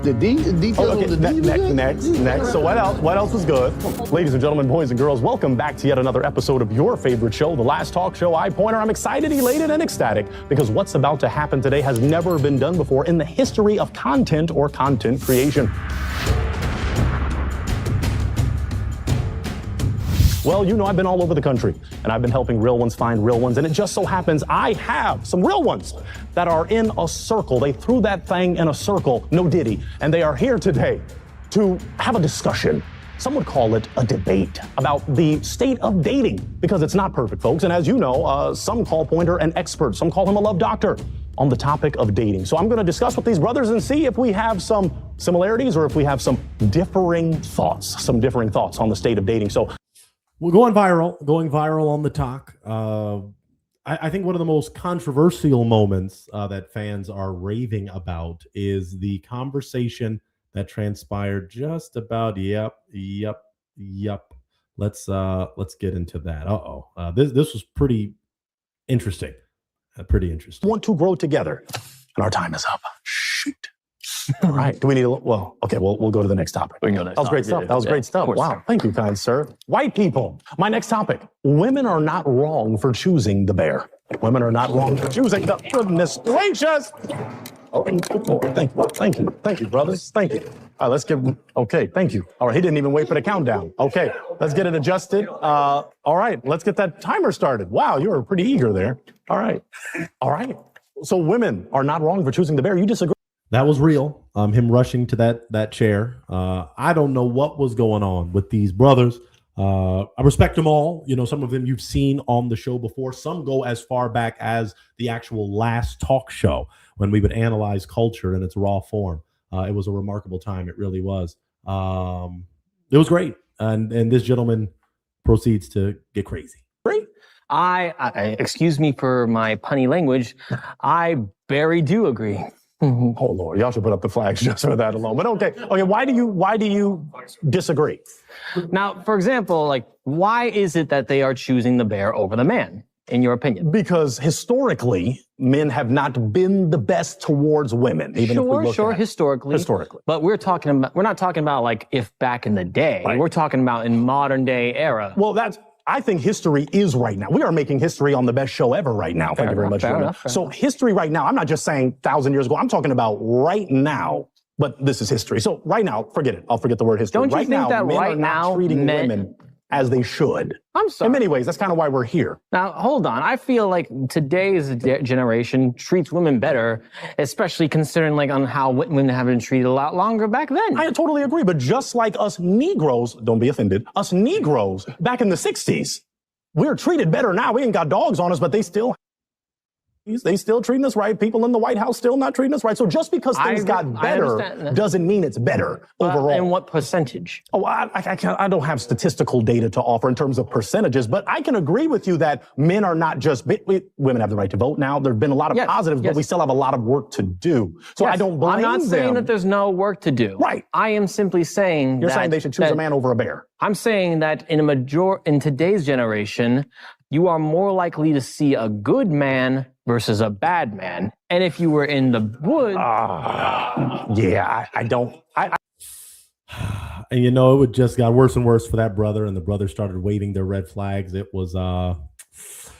S12: The details
S10: okay.
S12: of the D was good?
S10: Next. So what else? What else was good? Ladies and gentlemen, boys and girls, welcome back to yet another episode of your favorite show, The Last Talk Show. iPointer. I'm excited, elated, and ecstatic because what's about to happen today has never been done before in the history of content or content creation. Well, you know, I've been all over the country and I've been helping real ones find real ones. And it just so happens I have some real ones that are in a circle. They threw that thing in a circle, no diddy. And they are here today to have a discussion. Some would call it a debate about the state of dating because it's not perfect, folks. And as you know, some call Pointer an expert. Some call him a love doctor on the topic of dating. So I'm going to discuss with these brothers and see if we have some similarities or if we have some differing thoughts on the state of dating. So
S4: we're going viral on the talk. I think one of the most controversial moments that fans are raving about is the conversation that transpired just about. Yep. Let's get into that. This was pretty interesting.
S10: Want to grow together, and our time is up. Shoot. All right. Do we need we'll go to the next topic.
S11: We can go next.
S10: That was great stuff. That was great stuff. Wow. Thank you, kind sir. White people. My next topic. Women are not wrong for choosing the bear. Women are not wrong for choosing the goodness gracious. Oh, thank you, brothers. Thank you. All right, let's okay, thank you. All right, he didn't even wait for the countdown. Okay, let's get it adjusted. All right, let's get that timer started. Wow, you were pretty eager there. All right. So women are not wrong for choosing the bear. You disagree?
S4: That was real. Him rushing to that chair. I don't know what was going on with these brothers. I respect them all. You know, some of them you've seen on the show before. Some go as far back as the actual Last Talk Show when we would analyze culture in its raw form. It was a remarkable time. It really was. It was great. And this gentleman proceeds to get crazy.
S11: Great. I excuse me for my punny language. I very do agree.
S10: Oh Lord, y'all should put up the flags just for that alone. But okay. Why do you disagree?
S11: Now, for example, like, why is it that they are choosing the bear over the man, in your opinion?
S10: Because historically, men have not been the best towards women.
S11: Historically. But we're not talking about like if back in the day. Right. We're talking about in modern day era.
S10: Well, I think history is right now. We are making history on the best show ever right now. Thank you very much.
S11: Fair enough.
S10: So history right now, I'm not just saying 1,000 years ago. I'm talking about right now. But this is history. So right now, forget it. I'll forget the word history.
S11: Don't you
S10: right
S11: think
S10: now,
S11: that
S10: men
S11: right
S10: are
S11: now
S10: not treating women as they should?
S11: I'm sorry.
S10: In many ways, that's kind of why we're here.
S11: Now, hold on. I feel like today's generation treats women better, especially considering like on how women have been treated a lot longer back then.
S10: I totally agree. But just like us Negroes, don't be offended, us Negroes back in the 60s, we're treated better now. We ain't got dogs on us, but they still treating us right. People in the White House still not treating us right. So just because things got better doesn't mean it's better overall.
S11: And what percentage?
S10: Oh, I don't have statistical data to offer in terms of percentages, but I can agree with you that men are not just, women have the right to vote now. There have been a lot of positives, but we still have a lot of work to do. So I don't blame them.
S11: I'm not saying that there's no work to do.
S10: Right.
S11: I am simply saying
S10: You're saying they should choose a man over a bear.
S11: I'm saying that in today's generation, you are more likely to see a good man versus a bad man. And if you were in the woods...
S10: I don't...
S4: And you know, it just got worse and worse for that brother, and the brother started waving their red flags. It was...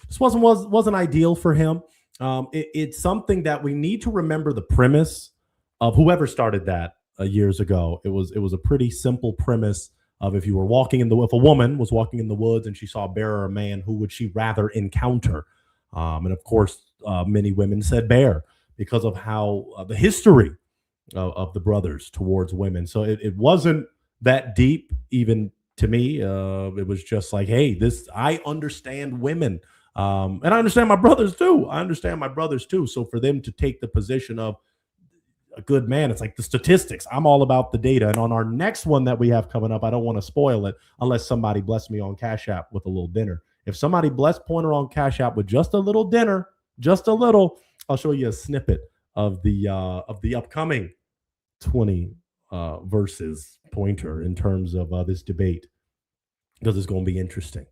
S4: this wasn't ideal for him. It's something that we need to remember the premise of whoever started that years ago. It was a pretty simple premise of if a woman was walking in the woods and she saw a bear or a man, who would she rather encounter? And of course, many women said bear because of how the history of the brothers towards women. So it wasn't that deep, even to me. It was just like, hey, I understand women And I understand my brothers too. So for them to take the position of a good man, it's like the statistics. I'm all about the data. And on our next one that we have coming up, I don't want to spoil it unless somebody bless me on Cash App with a little dinner. If somebody bless Pointer on Cash App with just a little dinner, just a little, I'll show you a snippet of the upcoming 20 versus Pointer in terms of this debate, because it's going to be interesting.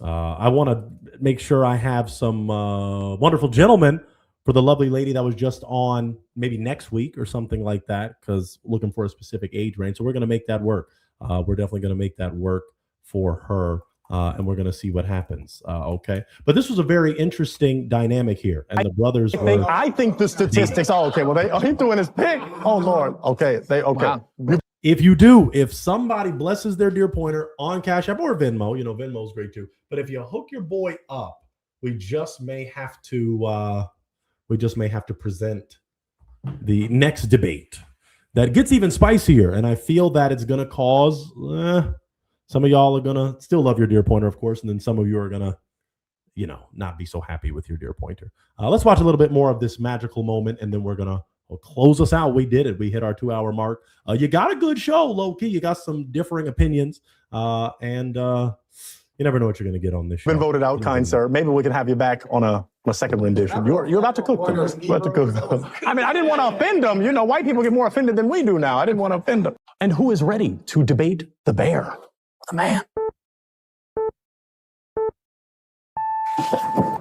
S4: I want to make sure I have some wonderful gentlemen for the lovely lady that was just on, maybe next week or something like that, because looking for a specific age range. So we're going to make that work. We're definitely going to make that work for her, and we're going to see what happens. Okay. But this was a very interesting dynamic here. And the brothers
S10: I think the statistics. Oh, okay. Well, he's doing his pick. Oh, Lord. Okay. Wow.
S4: If somebody blesses their dear Pointer on Cash App or Venmo, Venmo's great too. But if you hook your boy up, we just may have to present the next debate that gets even spicier. And I feel that it's going to cause some of y'all are going to still love your dear Pointer, of course. And then some of you are going to, not be so happy with your dear Pointer. Let's watch a little bit more of this magical moment, and then we're going to close us out. We did it. We hit our 2-hour mark. You got a good show, low key. You got some differing opinions, and you never know what you're going to get on this show.
S10: Been voted out, kind sir. Maybe we can have you back on a second rendition. You're about to cook. I mean, I didn't want to offend them. White people get more offended than we do now. I didn't want to offend them. And who is ready to debate the bear? The man.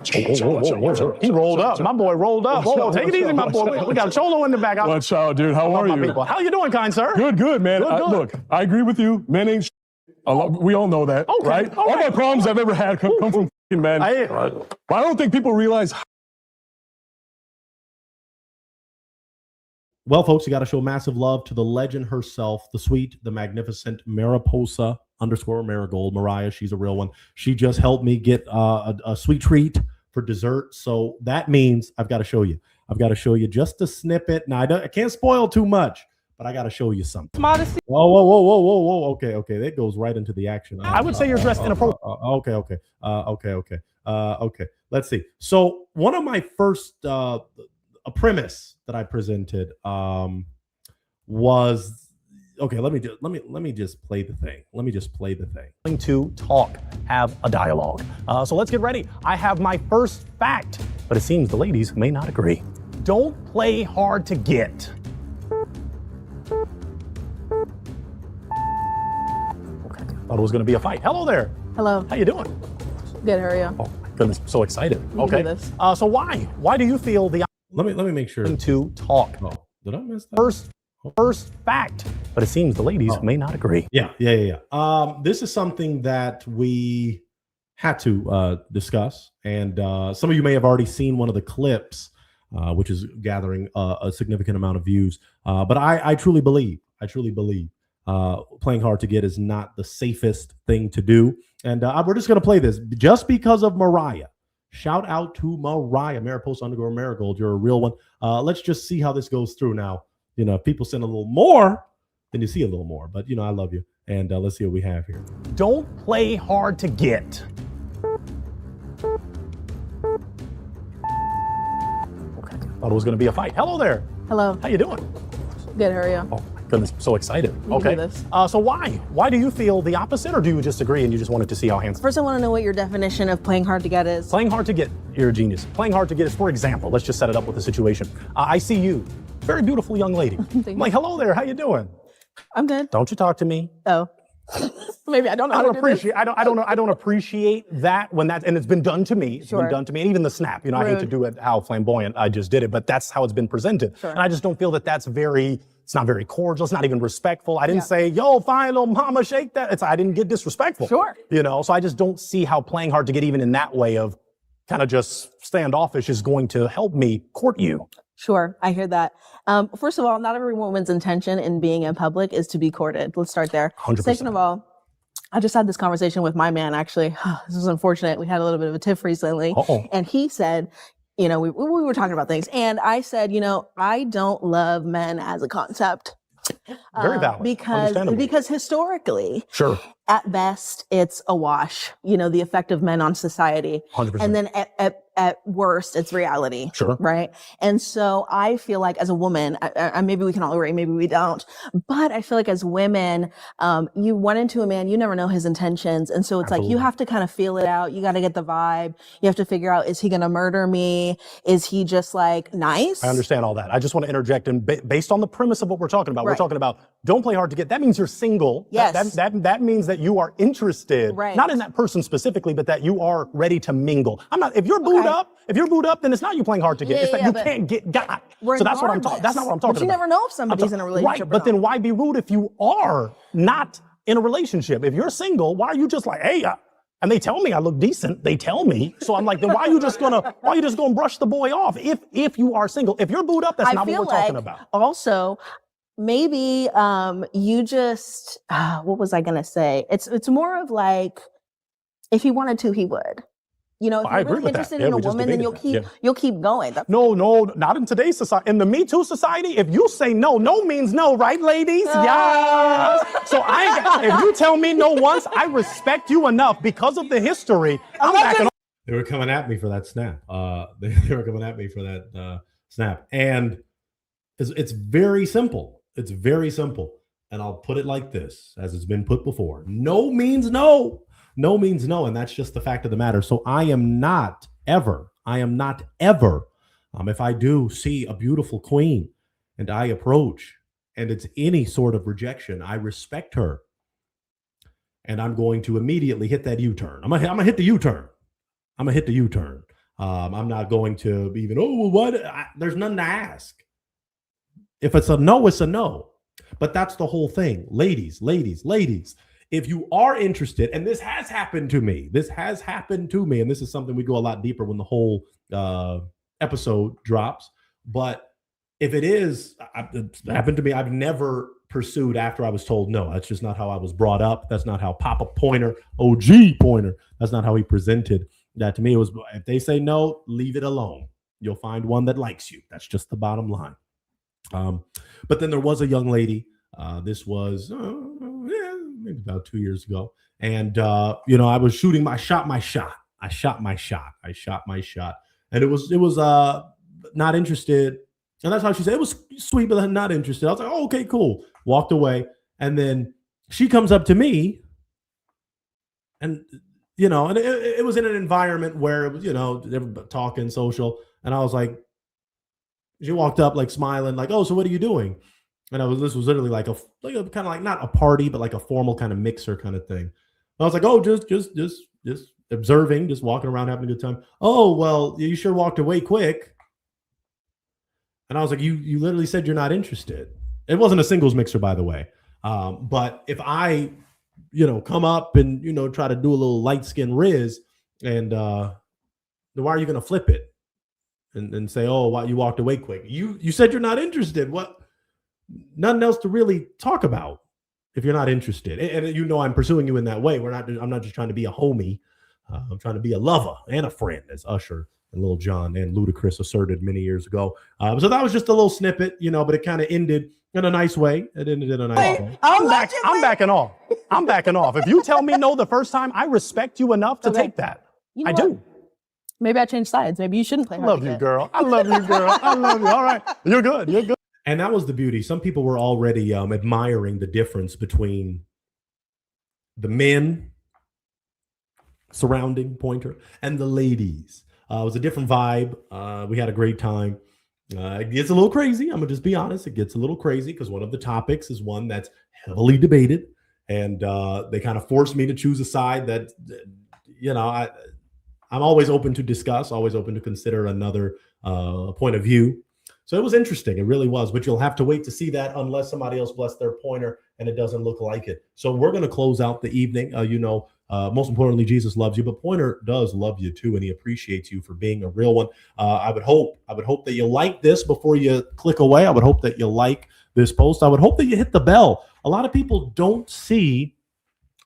S10: He rolled up. My boy rolled up. Hold on, take it easy, my boy. We got Cholo in the back.
S13: What's up, dude? How are you?
S10: How you doing, kind sir?
S13: Good, man.
S10: Good.
S13: Look, I agree with you. Men ain't we all know that,
S10: okay,
S13: right? All my problems I've ever had come from men. But I don't think people realize.
S4: Well, folks, you got to show massive love to the legend herself, the sweet, the magnificent Mariposa _Marigold. Mariah, she's a real one. She just helped me get a sweet treat for dessert. So that means I've got to show you. Just a snippet. Now, I can't spoil too much, but I got to show you something. Whoa. Okay. That goes right into the action.
S10: I would say you're dressed inappropriately.
S4: Okay. Let's see. So one of my first a premise that I presented was, okay, let me just play the thing.
S10: To talk, have a dialogue. So let's get ready. I have my first fact, but it seems the ladies may not agree. Don't play hard to get. Okay, thought it was going to be a fight. Hello there.
S14: Hello.
S10: How you doing?
S14: Good. How are you?
S10: Oh my goodness, I'm so excited.
S14: We can do this.
S10: So why do you feel the
S4: Let me make sure
S10: to talk?
S4: Oh, did I miss that?
S10: First fact, but it seems the ladies may not agree.
S4: Yeah. This is something that we had to discuss, and some of you may have already seen one of the clips, which is gathering a significant amount of views. But I truly believe playing hard to get is not the safest thing to do, and we're just going to play this just because of Mariah. Shout out to Mariah, Mariposa _Marigold. You're a real one. Let's just see how this goes through now. If people send a little more, then you see a little more. But, I love you. And let's see what we have here.
S10: Don't play hard to get. Okay, thought it was going to be a fight. Hello there.
S14: Hello.
S10: How you doing?
S14: Good. How are you?
S10: Oh, my goodness, I'm so excited.
S14: We can do this.
S10: So why do you feel the opposite, or do you just agree and you just wanted to see how handsome?
S14: First, I want to know what your definition of playing hard to get is.
S10: Playing hard to get, you're a genius. Playing hard to get is, for example, let's just set it up with a situation. I see you, very beautiful young lady. I'm like, hello there, how you doing?
S14: I'm good.
S10: Don't you talk to me?
S14: Oh. Maybe I don't know.
S10: I don't appreciate that when and it's been done to me. It's been done to me, and even the snap. I hate to do it how flamboyant I just did it, but that's how it's been presented.
S14: Sure.
S10: And I just don't feel that that's it's not very cordial. It's not even respectful. I didn't say, yo, fine, little mama, shake that. I didn't get disrespectful.
S14: Sure.
S10: So I just don't see how playing hard to get, even in that way of kind of just standoffish, is going to help me court you.
S14: Sure, I hear that. First of all, not every woman's intention in being in public is to be courted. Let's start there.
S10: 100%.
S14: Second of all, I just had this conversation with my man, actually. This is unfortunate. We had a little bit of a tiff recently.
S10: Uh-oh.
S14: And he said, we were talking about things. And I said, I don't love men as a concept.
S10: Very valid. Understandable.
S14: Because historically,
S10: Sure.
S14: at best, it's a wash, the effect of men on society.
S10: 100%.
S14: And then at worst, it's reality.
S10: Sure.
S14: Right. And so I feel like as a woman, maybe we can all agree, maybe we don't, but I feel like as women, you run into a man, you never know his intentions. And so it's like, you have to kind of feel it out. You got to get the vibe. You have to figure out, is he going to murder me? Is he just like nice?
S10: I understand all that. I just want to interject, and based on the premise of what we're talking about,
S14: Right.
S10: we're talking about don't play hard to get. That means you're single.
S14: Yes.
S10: That means that you are interested,
S14: Right.
S10: not in that person specifically, but that you are ready to mingle. If you're booed up, then it's not you playing hard to get.
S14: Yeah,
S10: it's that
S14: yeah,
S10: you
S14: but
S10: can't get got. So that's what I'm talking. That's not what I'm talking
S14: But you
S10: about.
S14: never know if somebody's in a relationship.
S10: Right, but then why be rude if you are not in a relationship? If you're single, why are you just like, hey, and they tell me I look decent. They tell me. So I'm like, then why are you just gonna brush the boy off if you are single? If you're booed up, that's not what we're talking about.
S14: Also, maybe you just what was I gonna say? It's more of like, if he wanted to, he would. If
S10: I
S14: you're
S10: agree
S14: really
S10: with that.
S14: interested
S10: Yeah,
S14: in a
S10: we just
S14: woman, then
S10: debated
S14: you'll keep going.
S10: No, not in today's society. In the Me Too society, if you say no, no means no, right, ladies? Yeah. So if you tell me no once, I respect you enough because of the history. I'm backing off.
S4: They were coming at me for that snap. They were coming at me for that snap. And it's very simple. It's very simple. And I'll put it like this, as it's been put before. No means no. No means no. And that's just the fact of the matter. So I am not ever, if I do see a beautiful queen and I approach and it's any sort of rejection, I respect her. And I'm going to immediately hit that U-turn. I'm gonna hit the U-turn. I'm not going to even, there's nothing to ask. If it's a no, it's a no. But that's the whole thing. Ladies, if you are interested, and this has happened to me, and this is something we go a lot deeper when the whole episode drops. But if it is, it's happened to me, I've never pursued after I was told no. That's just not how I was brought up. That's not how Papa Pointer, OG Pointer, that's not how he presented that to me. It was, if they say no, leave it alone. You'll find one that likes you. That's just the bottom line. But then there was a young lady. This was maybe about 2 years ago. And, I was shooting I shot my shot. And it was not interested. And that's how she said, it was sweet, but I'm not interested. I was like, oh, okay, cool. Walked away. And then she comes up to me and, and it was in an environment where it was, everybody talking social. And I was like, she walked up like smiling, like, oh, so what are you doing? And this was literally like a kind of like not a party, but like a formal kind of mixer kind of thing. And I was like, oh, just observing, just walking around having a good time. Oh, well, you sure walked away quick. And I was like, you literally said you're not interested. It wasn't a singles mixer, by the way. But if I, come up and, try to do a little light skin riz, and why are you going to flip it and say, oh, why you walked away quick? You said you're not interested. What? Nothing else to really talk about if you're not interested. And I'm pursuing you in that way. I'm not just trying to be a homie. I'm trying to be a lover and a friend, as Usher and Lil Jon and Ludacris asserted many years ago. So that was just a little snippet, but it kind of ended in a nice way. It ended in a nice way.
S10: I'm backing off. If you tell me no the first time, I respect you enough to take that. I do.
S14: Maybe I changed sides. Maybe you shouldn't play hard to get.
S10: Girl. I love you, girl. I love you. All right. You're good.
S4: And that was the beauty. Some people were already admiring the difference between the men surrounding Pointer and the ladies. It was a different vibe. We had a great time. It gets a little crazy. I'm going to just be honest. It gets a little crazy because one of the topics is one that's heavily debated. And they kind of forced me to choose a side that, I'm always open to discuss, always open to consider another point of view. So it was interesting. It really was. But you'll have to wait to see that unless somebody else blessed their pointer and it doesn't look like it. So we're going to close out the evening. Most importantly, Jesus loves you, but Pointer does love you too, and he appreciates you for being a real one. I would hope that you like this before you click away. I would hope that you like this post. I would hope that you hit the bell. A lot of people don't see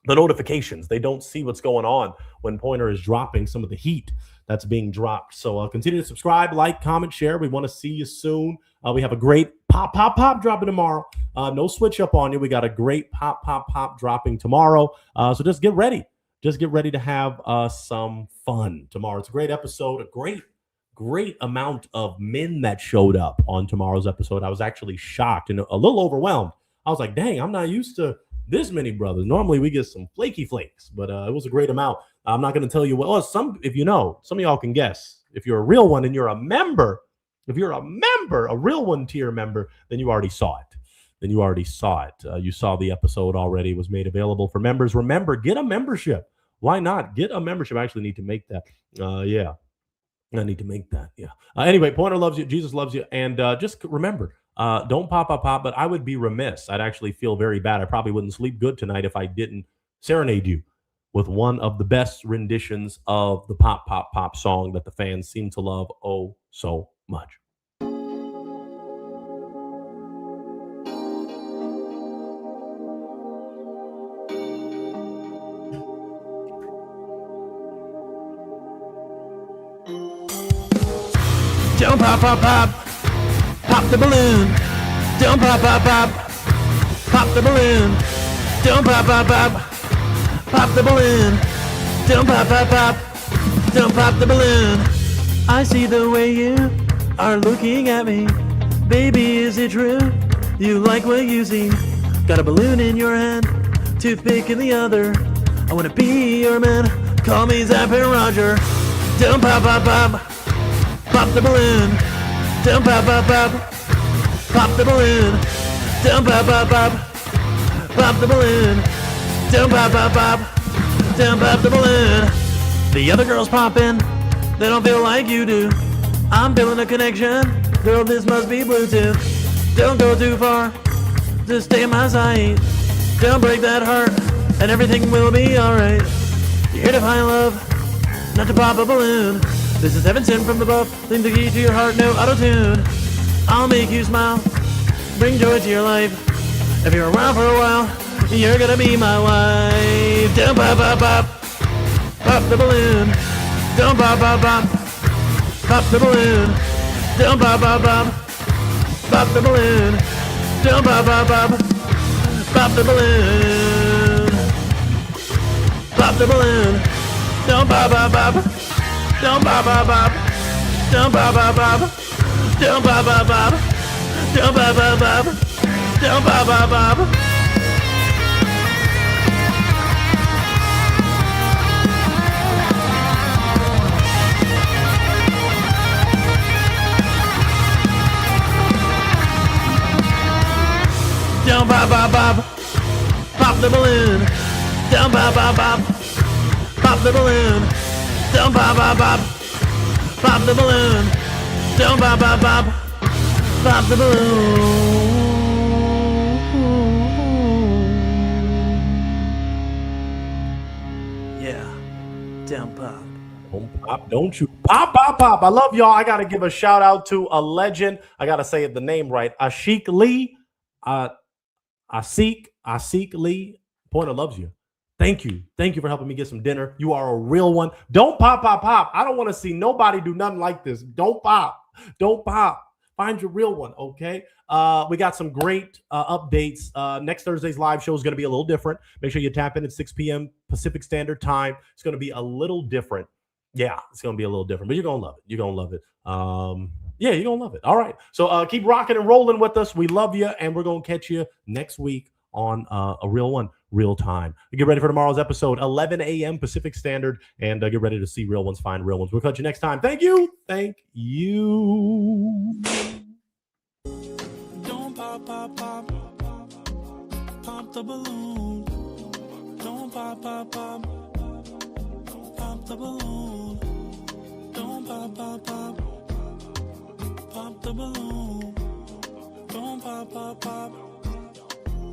S4: the notifications. They don't see what's going on when Pointer is dropping some of the heat that's being dropped. So continue to subscribe, like, comment, share. We want to see you soon. We have a great pop dropping tomorrow. No switch up on you. We got a great pop dropping tomorrow. So just get ready. Just get ready to have some fun tomorrow. It's a great episode, a great amount of men that showed up on tomorrow's episode. I was actually shocked and a little overwhelmed. I was like, dang, I'm not used to this many brothers. Normally we get some flaky flakes, but it was a great amount. I'm not going to tell you what. If you know, some of y'all can guess. If you're a real one and you're a member, a real one tier member, then you already saw it. You saw the episode already. It was made available for members. Remember, get a membership. Why not? Get a membership. I actually need to make that. Yeah. I need to make that. Yeah. Anyway, Pointer loves you. Jesus loves you. And just remember, don't pop, but I would be remiss. I'd actually feel very bad. I probably wouldn't sleep good tonight if I didn't serenade you with one of the best renditions of the pop song that the fans seem to love oh so much.
S15: Don't pop, pop the balloon. Don't pop, pop the balloon. Don't pop, pop the balloon. Don't pop, don't pop the balloon. I see the way you are looking at me. Baby, is it true? You like what you see? Got a balloon in your hand, toothpick in the other. I wanna be your man. Call me Zappin' Roger. Don't pop, pop the balloon. Don't pop, pop the balloon. Don't pop, pop the balloon. Don't pop, don't pop the balloon. The other girls popping, they don't feel like you do. I'm feeling a connection, girl, this must be Bluetooth. Don't go too far, just stay in my sight. Don't break that heart, and everything will be alright. You're here to find love, not to pop a balloon. This is heaven sent from above, leave the key to your heart, no auto-tune. I'll make you smile, bring joy to your life. If you're around for a while, you're gonna be my wife. Don't pop, pop the balloon. Don't pop, pop the balloon. Don't pop, pop the balloon. Don't pop, pop the balloon. Pop the balloon. Don't pop, don't pop, don't pop, don't pop, don't pop, don't pop. Don't pop the balloon. Don't pop the balloon. Don't pop the balloon. Don't pop the balloon. Yeah, don't pop.
S4: Don't pop, don't you pop. I love y'all. I got to give a shout out to a legend. I got to say the name right. Ashik Lee. Asik Lee. Pointer loves you. Thank you for helping me get some dinner. You are a real one. Don't pop. I don't want to see nobody do nothing like this. Don't pop. Find your real one, okay? We got some great updates. Next Thursday's live show is going to be a little different. Make sure you tap in at 6 p.m. Pacific Standard Time. It's going to be a little different. Yeah, it's going to be a little different, but you're going to love it. You're going to love it. Yeah, you're going to love it. All right. So keep rocking and rolling with us. We love you, and we're going to catch you next week on a real one, real time. Get ready for tomorrow's episode, 11 a.m. Pacific Standard, and get ready to see real ones find real ones. We'll catch you next time. Thank you.
S2: Don't pop the balloon. Don't pop the balloon. Don't pop the balloon. Don't pop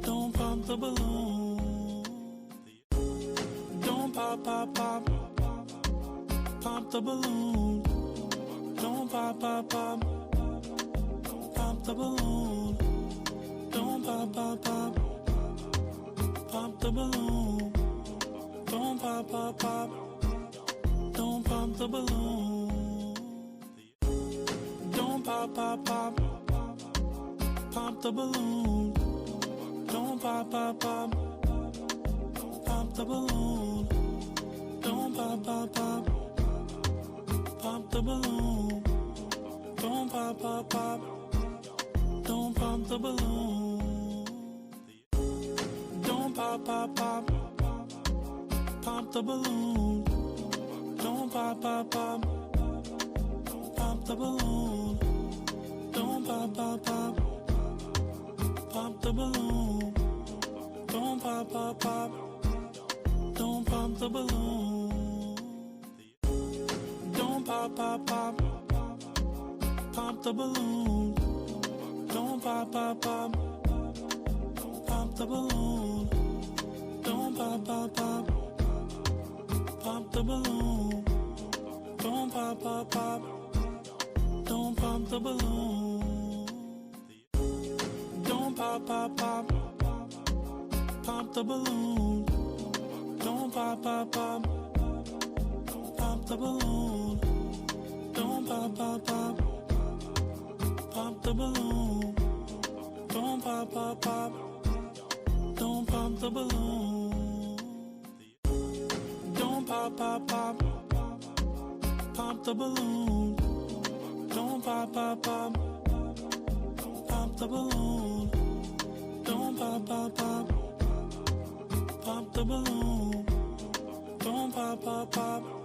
S2: Don't pop the balloon. Don't pop the balloon. Don't pop the balloon. Don't pop the balloon. pop, pop, pop. Don't pop the balloon. Don't pop, pop, pop. Pop the balloon. Don't pop, pop, pop. Pop the balloon. Don't pop, pop, pop. Pop the balloon. Don't pop, pop, pop. Don't pop the balloon. Don't pop, pop, pop. Pop the balloon. Don't pop, pop, pop. Pop the balloon. Don't pop, pop, pop. Pop the balloon. Don't pop, pop, pop. Don't pop the balloon. Don't pop, pop, pop. Pop the balloon. Don't pop, pop, pop. Pop the balloon. Don't pop, pop, pop. Pop the balloon. Don't pop, pop, pop. Don't pop the balloon. Don't pop, pop, pop. Pop the balloon. Don't pop, pop, pop. Pop the balloon. Don't pop, pop, pop. Pop the balloon. Don't pop, pop, pop. Don't pop the balloon. Don't pop, pop, pop. Pop the balloon. Don't pop, pop, pop. Pop the balloon. Don't pop, pop, pop. Pop the balloon. Don't pop, pop, pop.